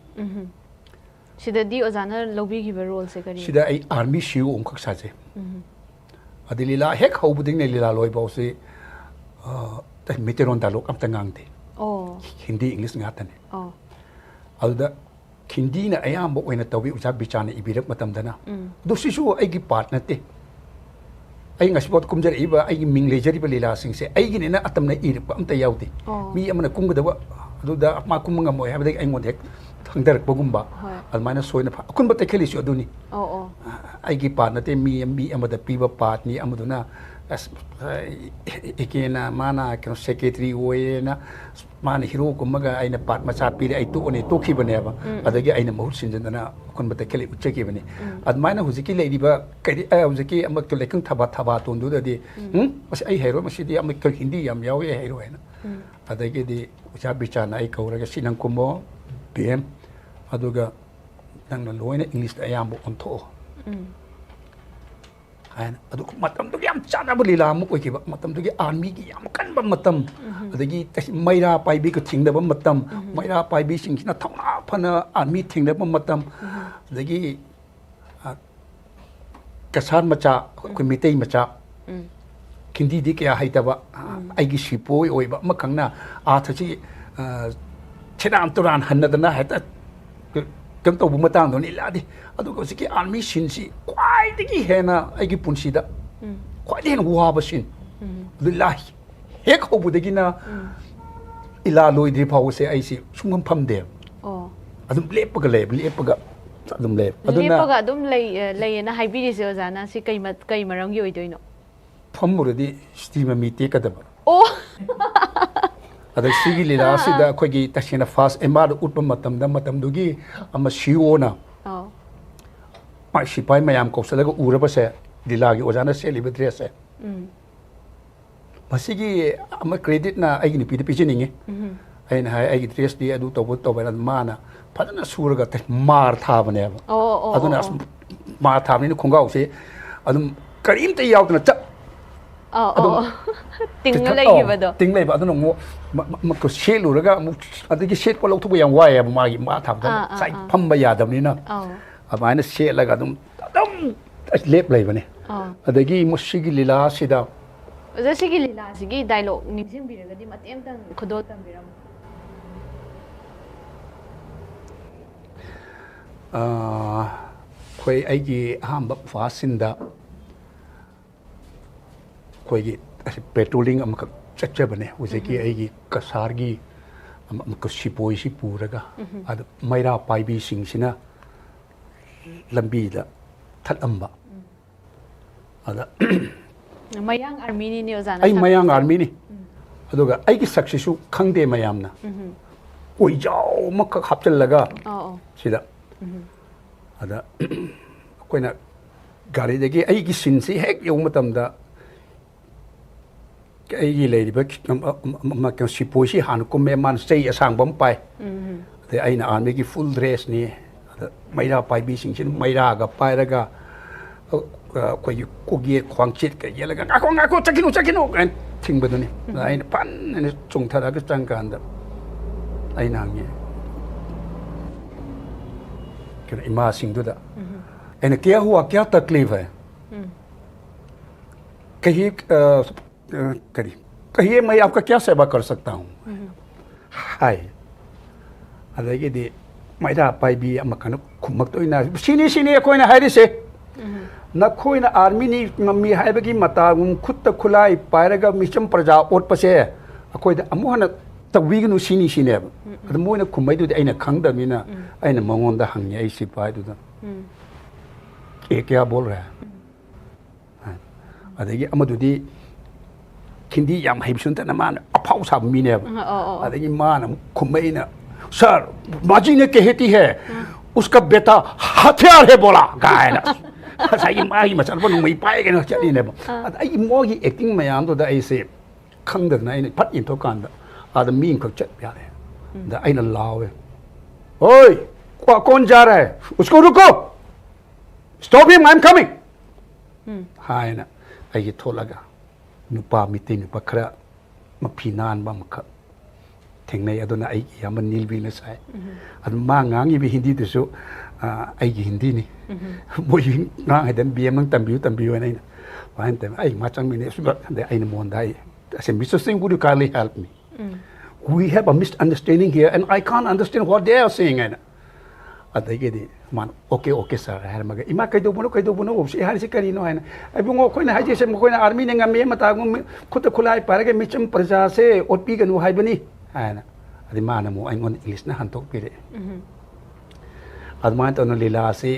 S1: สิดาดีอาจารย์เราบีกี่เป็นโรลเสกรี
S2: สิดาไอ้อาร์มีชิวองค์ขักษาเจอดีลีลาเฮกเขาบุดิ้งในลีลาลอยบอกสิแต่ไม่เจริญดาลกอัมตังงังเตฮินดีอังกฤษงัดนั่นเองเอาละฮินดีนะไอ้ยามบอกว่าเนี่ยตัววิอุจารบิจารณ์อีบิรักมาทำด้นะดูสิชัวไอ้กี่ปาร์ตนั่นเองไอ้งัสปอตคุมจารีบะไอ้กิมิงเลจารีบะลีลาสิงเสไอ้กิเนี่ยนะอัตมนะอีริบะอัมตายาวติมีอันนั้นคุ้มก็ได้ว่าดูดามาคุ้มมึงงมวยฮะไม่ได้ไอ้งวดเด็กทางเด็กปกุมบะอัลมานะสวยนะพะคุณบัตรเคลิสิอดูนี่ไอ้กี่ปาร์ตนั่นเองมีอันบัตรปีบะปาร์ตนี่อันบัตรนะเอกนะมานะแค่เซกเรตรีโวยนะมานะฮิโร่กุมมะกะไอ้นะปาร์ตมาชาปีไอ้ตัวนี่ตัวขี้บันเนี่ยบะอะไรก็ไอ้นะมหุสินจันทนะคุณบัตรเคลิอุจเจกีบันนี่อัลมานะหุสิกิเลยดีบะก็หุสิกิอันบัตรเล็กขังทบาตุนดูดีมาสิไอ้ฮีโร่มาสิดีอันบัตรฮินดียามยาวไอ้ฮีโร่นะอะไรก็ดีอุจาบิจารณ์ไอ้เขาเรียกสินังคุมโมบีเอ็มอะไรก็นั่งนั่งลอยนะอังกฤษไอ้ยามบุอันโตaduh matam tu yang cara berlila muk oi kiba matam tu army ki yam kan ba matam adagi maira pai bi ko thingda ba matam maira pai bi sing na thona phana army thingda ba matam adagi kasan macha ko mitei macha kindi di kya haita ba ai gi sipoi oi ba makangna a thachi chedam turan hanadana hata kan to bu matang do ni la di adu ko siki army sin si kwai digi hena ai gi punsi da kwai den wa ba sin lillahi hek ho bu digi na ila loi di phaw se ai si sungam pham de adum lep ga adum lep
S1: aduna lep ga adum lei na hai bi se oza na si kai marang gi oi doi no
S2: pham mu di steam mi te ka da
S1: o
S2: ada sigi lila sida khoi gi tashina fast emar utpa matam dugi ama shiona ma sipai mayam ko salaga ura ba se lila gi ojana se libe dress se masigi ama credit na ai ni pi ninge ai na ai gi dress di adu to ba mana phadana suraga ta mar tha bane aduna mar tha ni khongau se adum karim te yaw na cha
S1: ting lei gi ba do
S2: ting lei ba aduna ngo ma ko shelu raga adagi shet ko lok thu yang wa ya ma gi ma tham kan sai pham ba ya dam ni na amana shet laga dum lep lei bane adagi musigi lila sida
S1: sigi lila sigi dialogue ningsing bi raga di matem tang khodo tam biram
S2: khoi ai gi ham ba fa sinda khoi gi patrolling अमक चचबने उजेकी एगी कसारगी अमक सिपोई सि पुरगा अद मैरा पाइबी सिंगसिना लंबी दा थलंबा अद
S1: मयांग आर्मी नि ओजाना
S2: आई मयांग आर्मी नि अदुगा एगी सक्सेसु खंगदे मयामना ओइ जाओ मक हापचल लगा सिदा अद कोइना गाड़ी देगी एगी सिनसि हेक यो मतमदाไอ้ยี่เลยดิเพื่อมาเกี่ยวสิบปีสิหันก็แม่มันใส่สั่งบ่มไปแต่ไอ้น่ะอ่านไม่กี่ full dress นี่ไม่ได้ไปบีสิ่งเช่นไม่ได้กับไปแล้วก็คุยกูเกียร์ควางชิดกันเยอะแล้วก็งากูจักกินกันทิ้งไปตัวนี้ไอ้น่ะปั้นไอ้น่ะจงทาราก็จังกันแบบไอ้นางเนี่ยก็ไอ้มาสิ่งตัวเด้อไอ้น่ะเกี่ยวหัวเกี่ยวตะกลีบहै कहीं कहिए मैं आपका क्या सेवा कर सकता हूँ हाय अदगी दी मैदा पाइबी अमकन खुमक तो इना सिनी कोइना हाइरिसे नखोइना आर्मी नि मम्मी हाइबगी मतागुम खुत्त खुलाई पाइरगा मिचम प्रजा ओटपसे अखोइदा अमुहन तवीगनु सिनी अद मोइना खुमैदु अइना खंगदमिना अइना मंगोंदा हंगे आई सिपाइदुदा ए क्या बोल रहा है अदगी अमदुदी खिंदी याम हाइबसुन तना मान अफाउ साब मीने अदगी मान खुमैना सर माजी ने कहती है उसका बेटा हथियार है बोला गायना साई माई मचन बन मई पाए के न चली ने आई मोगी एक्टिंग मयाम तो द ऐसे खंगदना आई फट इन तो कांद आद मीन ख चट यारे द आई न लावे ओए कौन जा रहा है उसको रुको stop him I am coming hi ना ꯑꯩꯒꯤ ꯊꯣꯛꯂꯒ ꯅꯨꯄꯥ ꯃꯤꯇꯩ ꯅꯨꯄꯥ ꯈꯔ ꯃꯐꯤ ꯅꯥꯟꯕ ꯑꯃꯈꯛ ꯊꯦꯡꯅꯩ ꯑꯗꯨꯅ ꯑꯩꯒꯤ ꯏꯌꯥꯝꯕ ꯅꯤꯜꯕꯤꯅ ꯁꯥꯏ ꯑꯗꯨ ꯃꯥ ꯉꯥꯡꯉꯤꯕ ꯍꯤꯟꯗꯤꯗꯨꯁꯨ ꯑꯩꯒꯤ ꯍꯤꯟꯗꯤꯅꯤ ꯃꯣꯏꯁꯨ ꯉꯥꯡꯉꯩꯗꯅ ꯕꯤ ꯑꯦꯝ ꯇꯝꯕꯤꯌꯨ ꯍꯥꯏꯅ ꯑꯩꯅ ꯁꯨꯃꯥꯏꯅ ꯇꯧꯋꯦ ꯑꯩ ꯃꯥ ꯆꯪꯃꯤꯟꯅꯩ ꯑꯗꯩ ꯑꯩꯅ ꯃꯉꯣꯟꯗ ꯑꯩ Mr. Singh, would you kindly help me? We have a misunderstanding here and I can't understand what they are saying. Adagidi man okay sir harmaga ima kaidobuno si hari se karino haina abungo khoina haje se khoina army ne ngame matagum khuta khulai parage michum praja se otpi ganu haibani haina adi mana mo aingon english na hantok pire adman to no lila se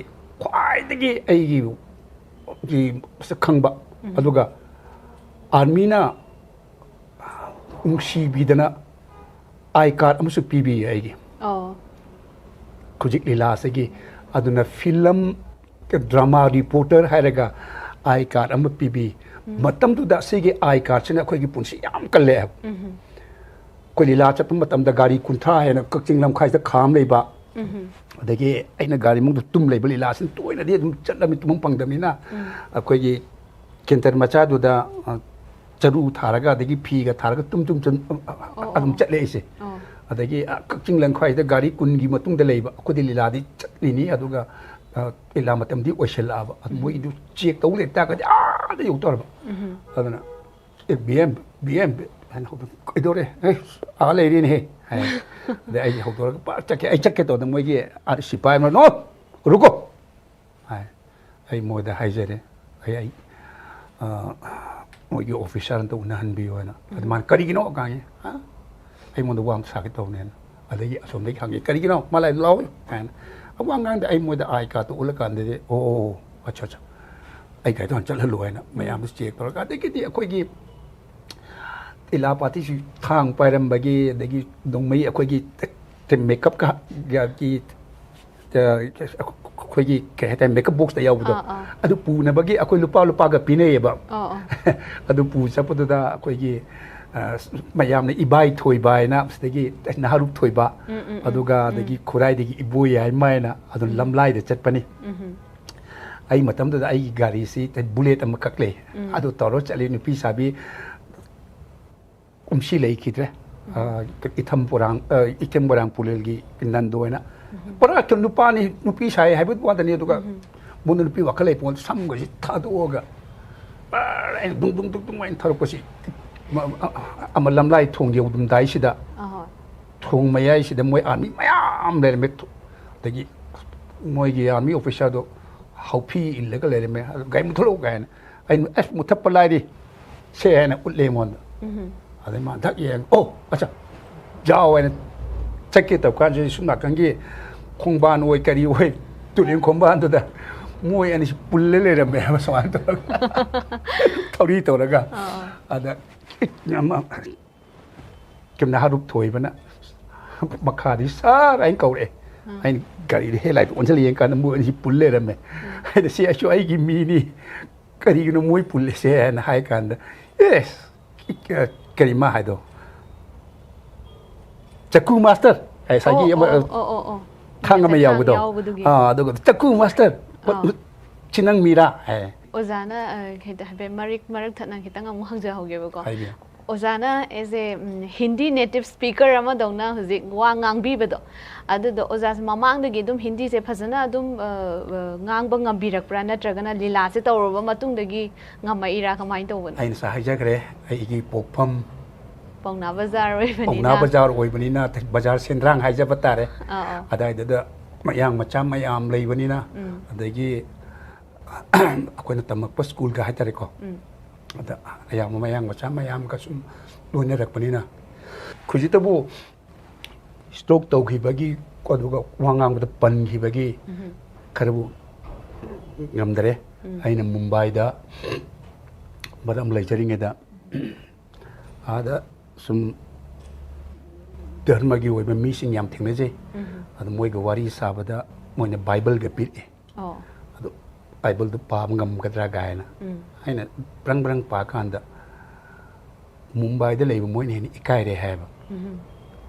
S2: khwai dagi ai gi sakhangba aduga army na ungsi bidana I card amusu PB aigi Kujik lila segi aduna film drama reporter hairaga I card am PB matam tu da segi I card sina khoi gi punsi yam kalle ko lila chap matam da gari kuntha hai na kakching lam khai da kham leiba adagi aina gari mung tum leiba lila sin toina di dum chatlami tum pangdami na khoi gi kenter macha du da charu tharaga adagi phi ga tharaga tum adum chatle ise adagi kakching lang khwai da gari kun gi matung da leiba khodi lila di chatni aduga ila matam di oishel aba moi du check tau le ta ka da yu tor ba adana bm han ho idore a le ri ne hai da ai ho tor pa check to da moi gi ar sipai ma no ruko ai moi da hai jere ai moi gi officer to na han bi wa na adman kari gi no ka nge ai mo da wam sa ki to ne adagi asom dai khang gi kari gi no malai law kan awang ngang da ai mo da ai ka to ula kan de acha ai kai don chal haloi na mayam check to ka de ki ti akoi gi ila pati si thang pairam bagi adagi dong mai akoi gi te makeup ka ga gi khoi gi ke ta makeup box da yaw do adu pu na bagi akoi lupa ga pinei ba adu pu sa pu da akoi gi mayam na ibai thoi bai na sdagi na harup thoi ba aduga dagi khurai dagi iboi ai mai na adu lamlai da chatpani ai matam da ai gari si te bullet am kakle adu toro chali ni pi sabi umsi lei khidre itham porang pulel gi pindan doina pora ken nupani nupi sai haibut wadani aduga mun nupi wakale pon sam go si thadu ga dung mai tharok si ama lamlai thong yau dum dai sida thong mayai sida moi army mayam le me tagi moi gi army officer do haupi in le ga le me gai mu tholo ga ai as mu thapalai di se na utle mon adai ma dak yang acha jaw ai check it up kan ji sumna kan gi khongban oi kari oi tulin khongban do da moi ani pulle le me ma sawan to thori to ga ada nyama kimna harup thoi bana makha di sar ai kau re ai gari he lai on chali kan mu ani pulle re me ai de sia chu ai gi mi ni kari no moi pulle se na hai kan yes kari ma hai do chaku master ai sa gi khang ma yaw do do chaku master chinang mira ai
S1: Ozana khita be marik thatna khitang amu hangja hoge ba ko Ozana as a Hindi native speaker ama dongna huzik wa ngangbi ba do adu do Ozas mamang de dum Hindi se phajana dum ngang ba ngambirak pra natragana lila se tawroba matung dagi ngamai ira kamai tawban
S2: ai sa haja kare ai gi pokpham
S1: Paungna bazar
S2: oi bani na bazar sendrang haja batare adai da mayang macham mayam lei bani na adagi akoina tamakpa school ga hatare ko ada ayam mayang mayam ka sum lone rakpani na khujita bu stroke to gi bagi ko duga wangang da pan gi bagi kharabu ngamdare aina Mumbai da madam lecturing da ada sum dharma gi oi ba mi sing yam thengna je ada moi ga wari sabada moina bible ga pir Bible du pa ngam kadra gaina aina brang pa kanda Mumbai da lei moi ne ikai re ha ba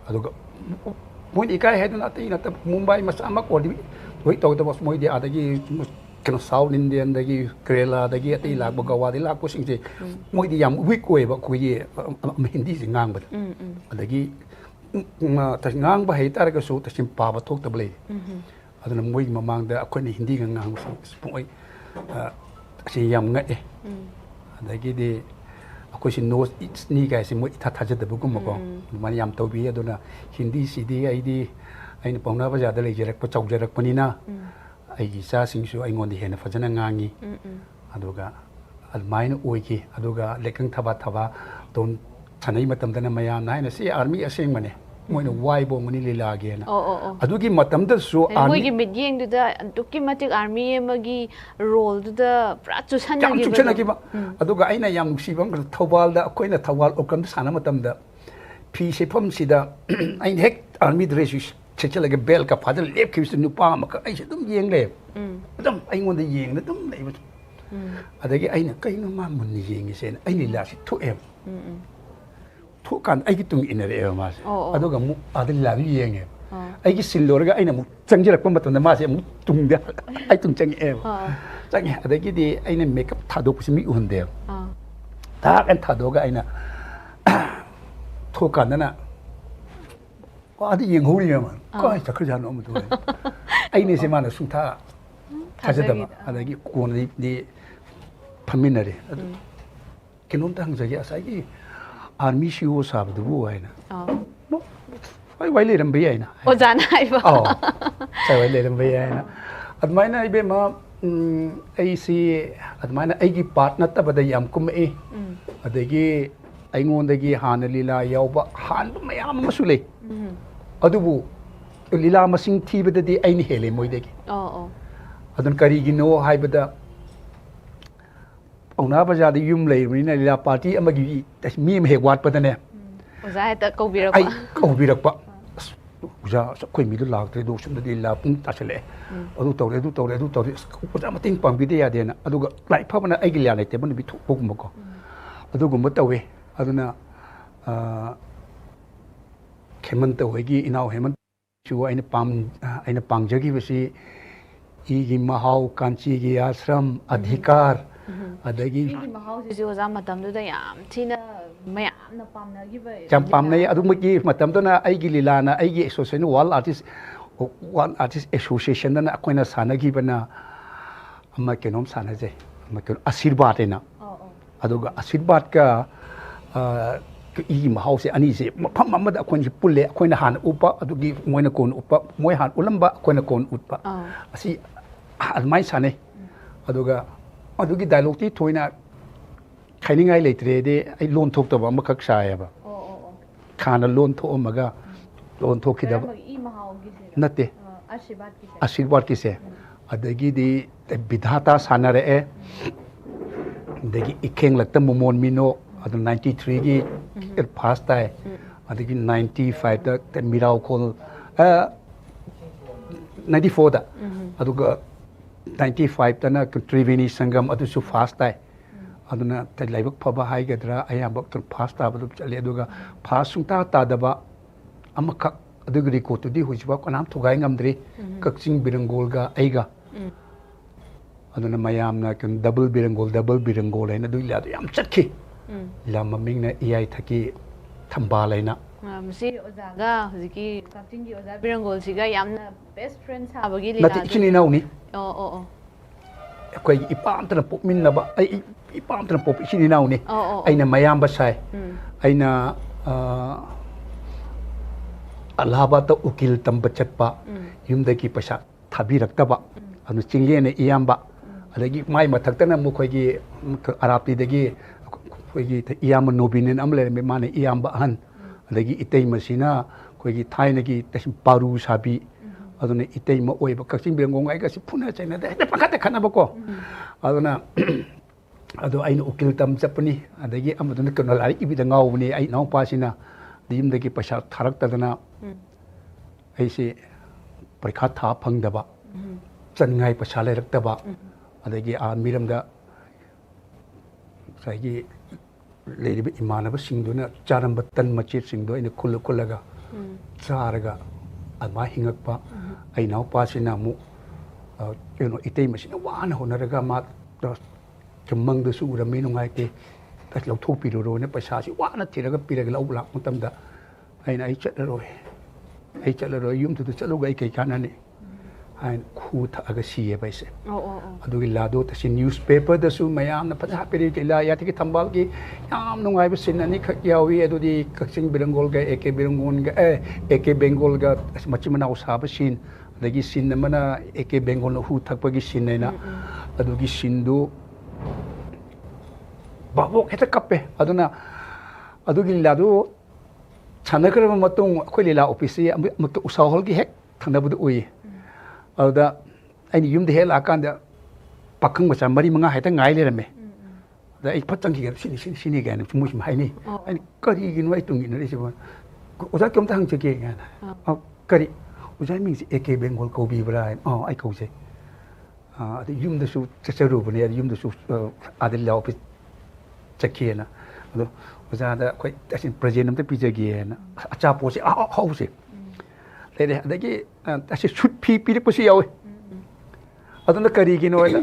S2: aduga moi ikai ha na ti na ta Mumbai mas ama ko di hoi to da bos moi di adagi kena South Indian dagi Kerala dagi ati lak bagawa di lak pusing je moi di yam week koi ba koi ye Hindi sing ngang ba adagi ta ngang ba hei tar ga su ta sim pa ba thok ta ble aduna moi mamang da akhoi ni Hindi ngang su poi si yam nga e adagi di akhoi si no ni ga si moi tha tha je da bu kum ko man yam to bi aduna Hindi si di ai di ai ni pongna ba ja da le je rak pa chau je rak pani na aigi sa singsu aingon di hena fajana ngangi aduga almaina oiki aduga lekang thaba don thanai matam dana maya nai na si army aseng mane moina wai bo mani lila ge na adugi matam da su
S1: army moigi midyeng du da duki matik army magi role du da pra chu sanna gi
S2: ba aduga aina yam nuksi bam thawal da koina thawal okam sana matam da phi sefam sida ain hek army dress chechala ge bel ka father lep ki nu pa ma ka ai dum yeng le dum ai ngon de yeng na dum nei ba adagi ai na kai no ma mun ni yeng sen ai ni la si thu em thu kan ai ki tung in re ma aduga mu adil la bi yeng e ai ki sil lor ga ai na mu chang jirak pa matam na ma se mu tung de ai tung chang em chang adagi di ai na makeup tha do pu mi un de ta kan tha do ga ai na thu kan na 아디 영호리야만 거의 다 그러지 않으면 돼. 아이네 세만은 숭타 가져다봐. 아다기 고는 네 판민나리. 걔놈 당자기 아사기 아미시오 사브도 뭐하이나. 뭐 와이레름 베야이나.
S1: 오잖아 이거.
S2: 와이레름 베야이나. admaina ibe ma aisi admaina aigi partner tabada yam kumai adagi aingondagi hana lila yauba han mayam masule adubu lila masing thibadadi aini hele moidegi adun karigino haibada auna bazada yum leirina lila party amagi mi me hewat padane
S1: oza ta kobirak
S2: ai kobirak pa uja koi mi du lak tre do sum de la pung ta chale adu tawre uja mating pang bi de ya de na aduga lai phabana ai gi la nei te bon bi thu pok mo ko adugu ma tawe aduna khemant hoigi inau hemant chu aina pangjagi basi igi mahau kanchi gi ashram adhikar adagi
S1: mahau ji oza matam du da yam thina mayam na pamna gi ba
S2: jam pamnai adu magi matam to na aigi lilana aigi association wall artist association na akoina sana gi bana amma kenom sana je amma ken asirbat ena aduga asirbat ka igi mahau se ani se pham amada akoin ji pulle akoina han upa adugi moina kon upa moi han ulamba akoina kon utpa asi almai sane aduga adugi dialogue ti thoina khainingai leitre de ai lon thok taba amakak sai ba khana lon tho amaga lon thok khidaba
S1: i mahau gi se
S2: nate
S1: ashirbat
S2: ki se adagi di bidhata sanare e degi ikeng lakta momon mino adu 93 gi past tai adagi 95 da mirau khol 94 da aduga 95 tana Triveni Sangam adu su fast tai aduna tai laibak phaba hai gadra ayabak tur fast ta badu chale aduga fast sungta ta daba amaka aduga ri ko tu di hujba kanam thugai ngamdri kakching birangol ga aiga aduna mayamna kan double birangol haina duila yam chatki lam maming na ai thaki thamba laina
S1: masi ozaga hujiki kakching gi oza birangol siga yamna best friend sabagi lila
S2: nati chini nauni
S1: oh
S2: koi ipam tana pop min na ba ai ipam tana pop chini nauni aina mayam ba sai aina alhaba ta ukil tamba chatpa yumdagi paisa thabirakta ba anu chingle ne iyamba adagi mai mathaktana mu khoi gi arapi dagi khoi gi iyama nobinen amle me mane iyamba han adagi itei masina khoi gi thaina gi tasim paru sabi aduna itei ma oiba kakching birangong ai ga si phuna chaina de pakata khana ba ko aduna ado aina ukil tam chapani adagi amaduna kono lari ibida ngawni ai naw pasina dim dagi paisa tharak tadana ai se parikha tha phangdaba changai paisa lerakta adagi miramda saigi leiriba imanaba singduna charamba tan machit singdo ina kullaga charaga alma hingakpa ai naw pasina mu ꯀꯩꯅꯣ ꯏꯇꯩ ꯃꯁꯤꯅ ꯋꯥꯅ ꯍꯣꯠꯅꯔꯒ ꯃꯥ ꯃꯪꯗꯁꯨ ꯎꯔꯝꯃꯤ ꯅꯨꯡꯉꯥꯏꯇꯦ ꯂꯧꯊꯣꯛꯄꯤꯔꯨꯔꯣꯅ ꯄꯩꯁꯥꯁꯤ ꯋꯥꯅ ꯊꯤꯔꯒ ꯄꯤꯔꯒ ꯂꯧꯕ ꯂꯥꯛꯄ ꯃꯇꯝꯗ ꯑꯩ ꯆꯠꯂꯔꯣꯏ ꯌꯨꯝꯗꯨꯗ ꯆꯠꯂꯨꯒ ꯑꯩ ꯀꯩ ꯀꯥꯟꯅꯅꯤ ꯍꯥꯏꯅ ꯈꯨ ꯊꯛꯑꯒ ꯁꯤꯌꯦꯕ ꯑꯩꯁꯦ ꯑꯗꯨꯒꯤ ꯂꯤꯂꯥꯗꯣ ꯇꯁꯤ ꯅ꯭ꯌꯨꯁ ꯄꯦꯄꯔꯗꯁꯨ ꯃꯌꯥꯝꯅ ꯐꯖꯅ ꯍꯥꯞꯄꯤꯔꯤ ꯂꯤꯂꯥ ꯌꯥꯊꯤꯒꯤ ꯊꯝꯕꯥꯜꯒꯤ ꯌꯥꯝ ꯅꯨꯡꯉꯥꯏꯕ ꯁꯤꯟ ꯑꯅꯤꯈꯛ ꯌꯥꯎꯏ ꯑꯗꯨꯗꯤ ꯀꯛꯆꯤꯡ ꯕꯤꯔꯪꯒꯣꯜꯒ AK ꯕꯦꯡꯒꯣꯜꯒ ꯃꯆꯤꯟ ꯃꯅꯥꯎ ꯁꯥꯕ ꯁꯤꯟ ꯑꯗꯒꯤ ꯁꯤꯟ ꯑꯃꯅ AK ꯕꯦꯡꯒꯣꯜꯅ ꯍꯨ ꯊꯛꯄꯒꯤ ꯁꯤꯟ ꯍꯥꯏꯅ ꯑꯗꯨꯒꯤ ꯁꯤꯟꯗꯨ ꯕꯥꯕꯣꯛ ꯍꯦꯛꯇ ꯀꯞꯄꯦ ꯑꯗꯨꯅ ꯑꯗꯨꯒꯤ ꯂꯤꯂꯥꯗꯨ ꯁꯥꯟꯅꯈ꯭ꯔꯕ ꯃꯇꯨꯡ ꯑꯩꯈꯣꯏ ꯂꯤꯂꯥ ꯑꯣꯐꯤꯁꯁꯤ ꯑꯃꯨꯛꯇ ꯎꯁꯥ ꯍꯣꯜꯒꯤ ꯍꯦꯛ ꯊꯪꯅꯕꯗ ꯎꯏ ꯑꯗꯨꯗ ꯑꯩꯅ ꯌꯨꯝꯗ ꯍꯦꯛ ꯂꯥꯛꯑꯀꯥꯟꯗ ꯄꯥꯈꯪ ꯃꯆꯥ 4-5 ꯍꯦꯛꯇ ꯉꯥꯏ ꯂꯩꯔꯝꯃꯦ ꯑꯗ ꯑꯩ ꯐꯠ ꯆꯪꯈꯤꯒꯦ ꯁꯤꯅꯤ ꯀꯥꯏꯅ ꯃꯣꯏ ꯁꯨꯝ ꯍꯥꯏꯅꯩ ꯑꯩꯅ ꯀꯔꯤꯒꯤꯅꯣ ꯑꯩ ꯇꯨꯡ ꯏꯟꯅꯔꯤꯁꯤꯕꯣ ꯑꯣꯖꯥ ꯀꯩꯝꯇ ꯍꯪꯖꯒꯦ ꯀꯥꯏꯅ ꯀꯔꯤ ꯑꯣꯖꯥ ꯃꯤꯡꯁꯦ AK ꯕꯦꯡꯒꯣꯜ ꯀꯧꯕꯤꯕ꯭ꯔꯥ ꯍꯥꯏꯅ ꯑꯩ ꯀꯧꯖꯩ ꯑꯗ ꯌꯨꯝꯗꯁꯨ ꯆꯠꯆꯔꯨꯕꯅꯦ ꯑꯗ ꯌꯨꯝꯗꯁꯨ ꯑꯥꯗ ꯂꯤꯂꯥ ꯑꯣꯐꯤꯁ ꯆꯠꯈꯤꯑꯅ ꯑꯗꯣ ꯑꯣꯖꯥꯗ ꯑꯩꯈꯣꯏ ꯇꯁꯦꯡ ꯄ꯭ꯔꯖꯦꯟ ꯑꯝꯇ ꯄꯤꯖꯒꯦꯅ ꯑꯆꯥꯄꯣꯠꯁꯦ ꯑꯍꯥꯎꯕꯁꯦ ꯂꯩꯔꯦ ꯑꯗꯒꯤ ꯑꯁꯤ ꯁꯨꯠ ꯐꯤ ꯄꯤꯔꯛꯄꯁꯨ ꯌꯥꯎꯏ ꯑꯗꯨꯅ ꯀꯔꯤꯒꯤꯅꯣ ꯍꯥꯏꯅ